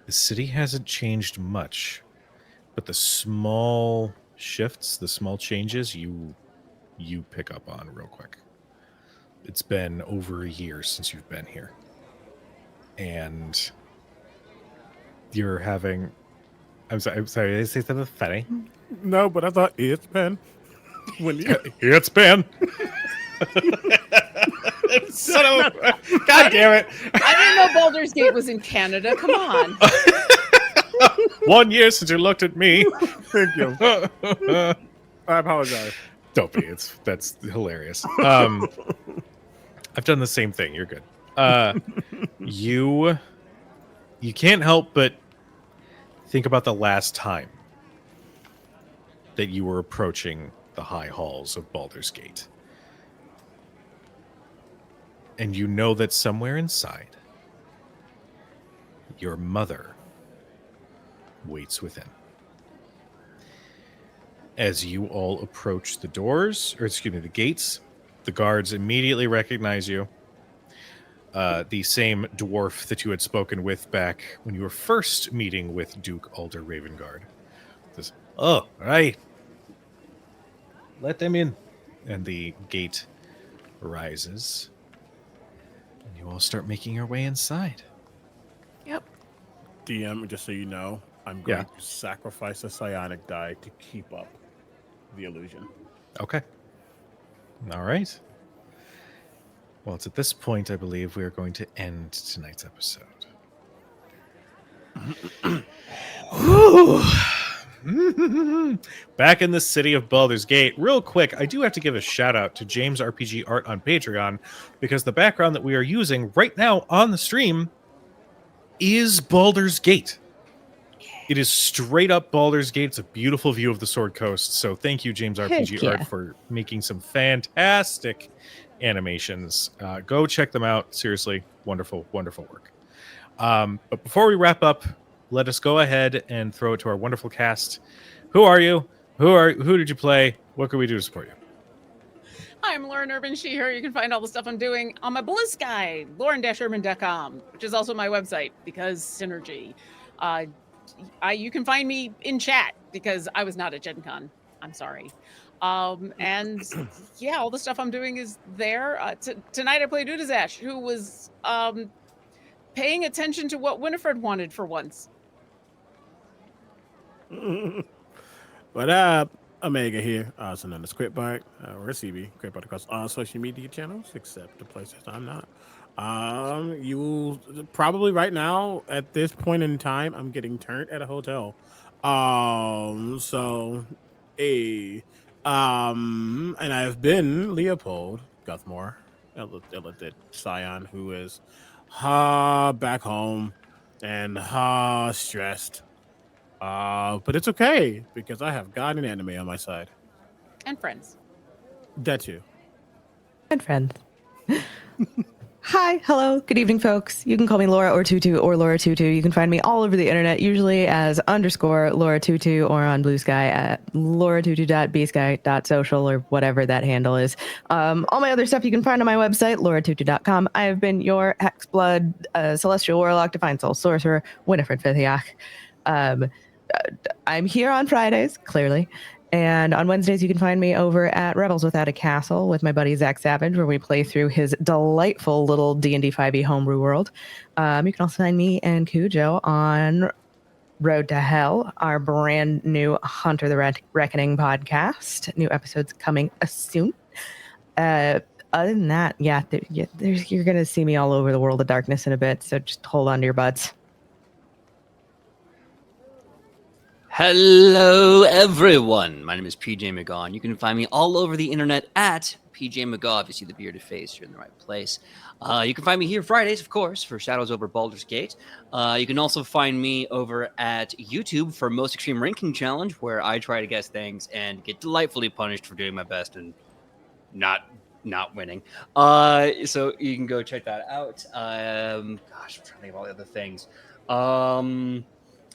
the city hasn't changed much, but the small shifts, the small changes, you pick up on real quick. It's been over a year since you've been here. And you're having... I'm sorry, did I say something funny? No, but I thought it's been when you. It's been. Son of a... God damn it. I didn't know Baldur's Gate was in Canada. Come on. 1 year since you looked at me. Thank you. I apologize. Don't be. That's hilarious. I've done the same thing. You're good. You can't help but think about the last time that you were approaching the high halls of Baldur's Gate. And you know that somewhere inside, your mother waits within. As you all approach the doors, or excuse me, the gates, the guards immediately recognize you. The same dwarf that you had spoken with back when you were first meeting with Duke Alder Ravengard says, "Oh, right. Let them in." And the gate rises. And you all start making your way inside. Yep. DM, just so you know, I'm going to sacrifice a psionic die to keep up the illusion. Okay. All right. Well, it's at this point, I believe, we are going to end tonight's episode. Back in the city of Baldur's Gate. Real quick, I do have to give a shout out to James RPG Art on Patreon because the background that we are using right now on the stream is Baldur's Gate. It is straight up Baldur's Gate. It's a beautiful view of the Sword Coast. So thank you, James RPG Heck yeah. Art, for making some fantastic animations. Go check them out. Seriously, wonderful, wonderful work. But before we wrap up, let us go ahead and throw it to our wonderful cast. Who are you? Who did you play? What can we do to support you? Hi, I'm Lauren Urban She Her. You can find all the stuff I'm doing on my Blue Sky, lauren-urban.com, which is also my website because synergy. You can find me in chat because I was not at Gen Con. I'm sorry. And yeah, all the stuff I'm doing is there. Tonight I played Udazash, who was paying attention to what Winifred wanted for once. What up? Omega here, also known as Quitbart, or CB, Quitbart across all social media channels except the places I'm not. You will probably right now at this point in time, I'm getting turned at a hotel. So, and I've been Leopold Guthmore, Eldred Scion, who is back home and stressed. But it's okay because I have God and anime on my side. And friends. That too. And friends. Hi, hello, good evening, folks. You can call me Laura or Tutu or Laura22. You can find me all over the internet, usually as _ Laura22 or on Blue Sky at laura22.bsky.social or whatever that handle is. All my other stuff you can find on my website, laura22.com. I have been your Hexblood, Celestial Warlock, Divine Soul Sorcerer, Winifred Fithiak. I'm here on Fridays, clearly. And on Wednesdays, you can find me over at Rebels Without a Castle with my buddy Zach Savage, where we play through his delightful little D&D 5e homebrew world. You can also find me and Cujo on Road to Hell, our brand new Hunter the Reckoning podcast. New episodes coming soon. Other than that, yeah, you're going to see me all over the World of Darkness in a bit, so just hold on to your butts. Hello, everyone. My name is PJ McGaw. You can find me all over the internet at PJ McGaw. If you see the bearded face, you're in the right place. You can find me here Fridays, of course, for Shadows over Baldur's Gate. You can also find me over at YouTube for Most Extreme Ranking Challenge, where I try to guess things and get delightfully punished for doing my best and not winning. So you can go check that out. I'm trying to think of all the other things.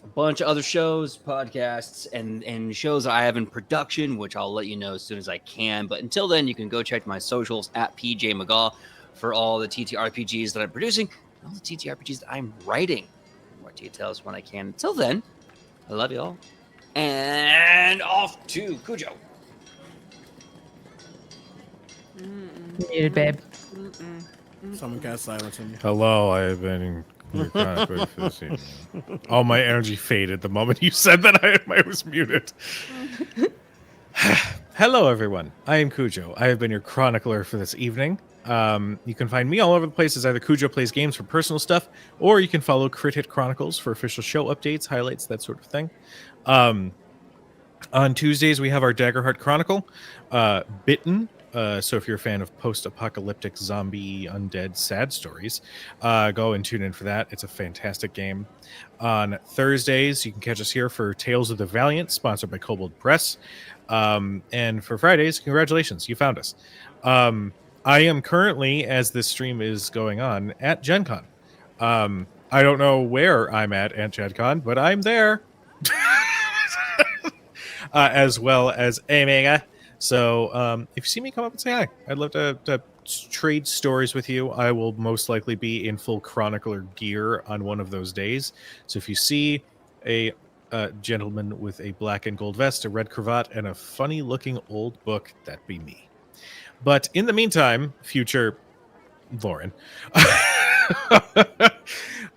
A bunch of other shows, podcasts, and shows I have in production, which I'll let you know as soon as I can. But until then, you can go check my socials at PJ McGaw for all the TTRPGs that I'm producing and all the TTRPGs that I'm writing. More details when I can. Until then, I love you all. And off to Cujo. Muted, babe. Someone cast silence on you. Hello, I have been your chronicler for this evening. All my energy faded the moment you said that I was muted. Hello, everyone. I am Cujo. I have been your chronicler for this evening. You can find me all over the place as either Cujo Plays Games for personal stuff, or you can follow Crit Hit Chronicles for official show updates, highlights, that sort of thing. On Tuesdays, we have our Daggerheart Chronicle, Bitten. So if you're a fan of post-apocalyptic zombie undead sad stories, go and tune in for that. It's a fantastic game. On Thursdays, you can catch us here for Tales of the Valiant, sponsored by Kobold Press. And for Fridays, congratulations, you found us. I am currently, as this stream is going on, at Gen Con. I don't know where I'm at Gen Con, but I'm there. As well as Omega. So if you see me, come up and say hi. I'd love to trade stories with you. I will most likely be in full chronicler gear on one of those days. So if you see a gentleman with a black and gold vest, a red cravat, and a funny-looking old book, that'd be me. But in the meantime, future Lauren,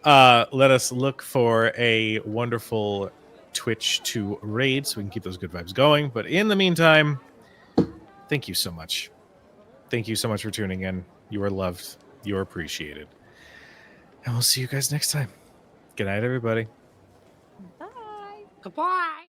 let us look for a wonderful Twitch to raid so we can keep those good vibes going. But in the meantime, thank you so much. Thank you so much for tuning in. You are loved. You are appreciated. And we'll see you guys next time. Good night, everybody. Bye. Goodbye.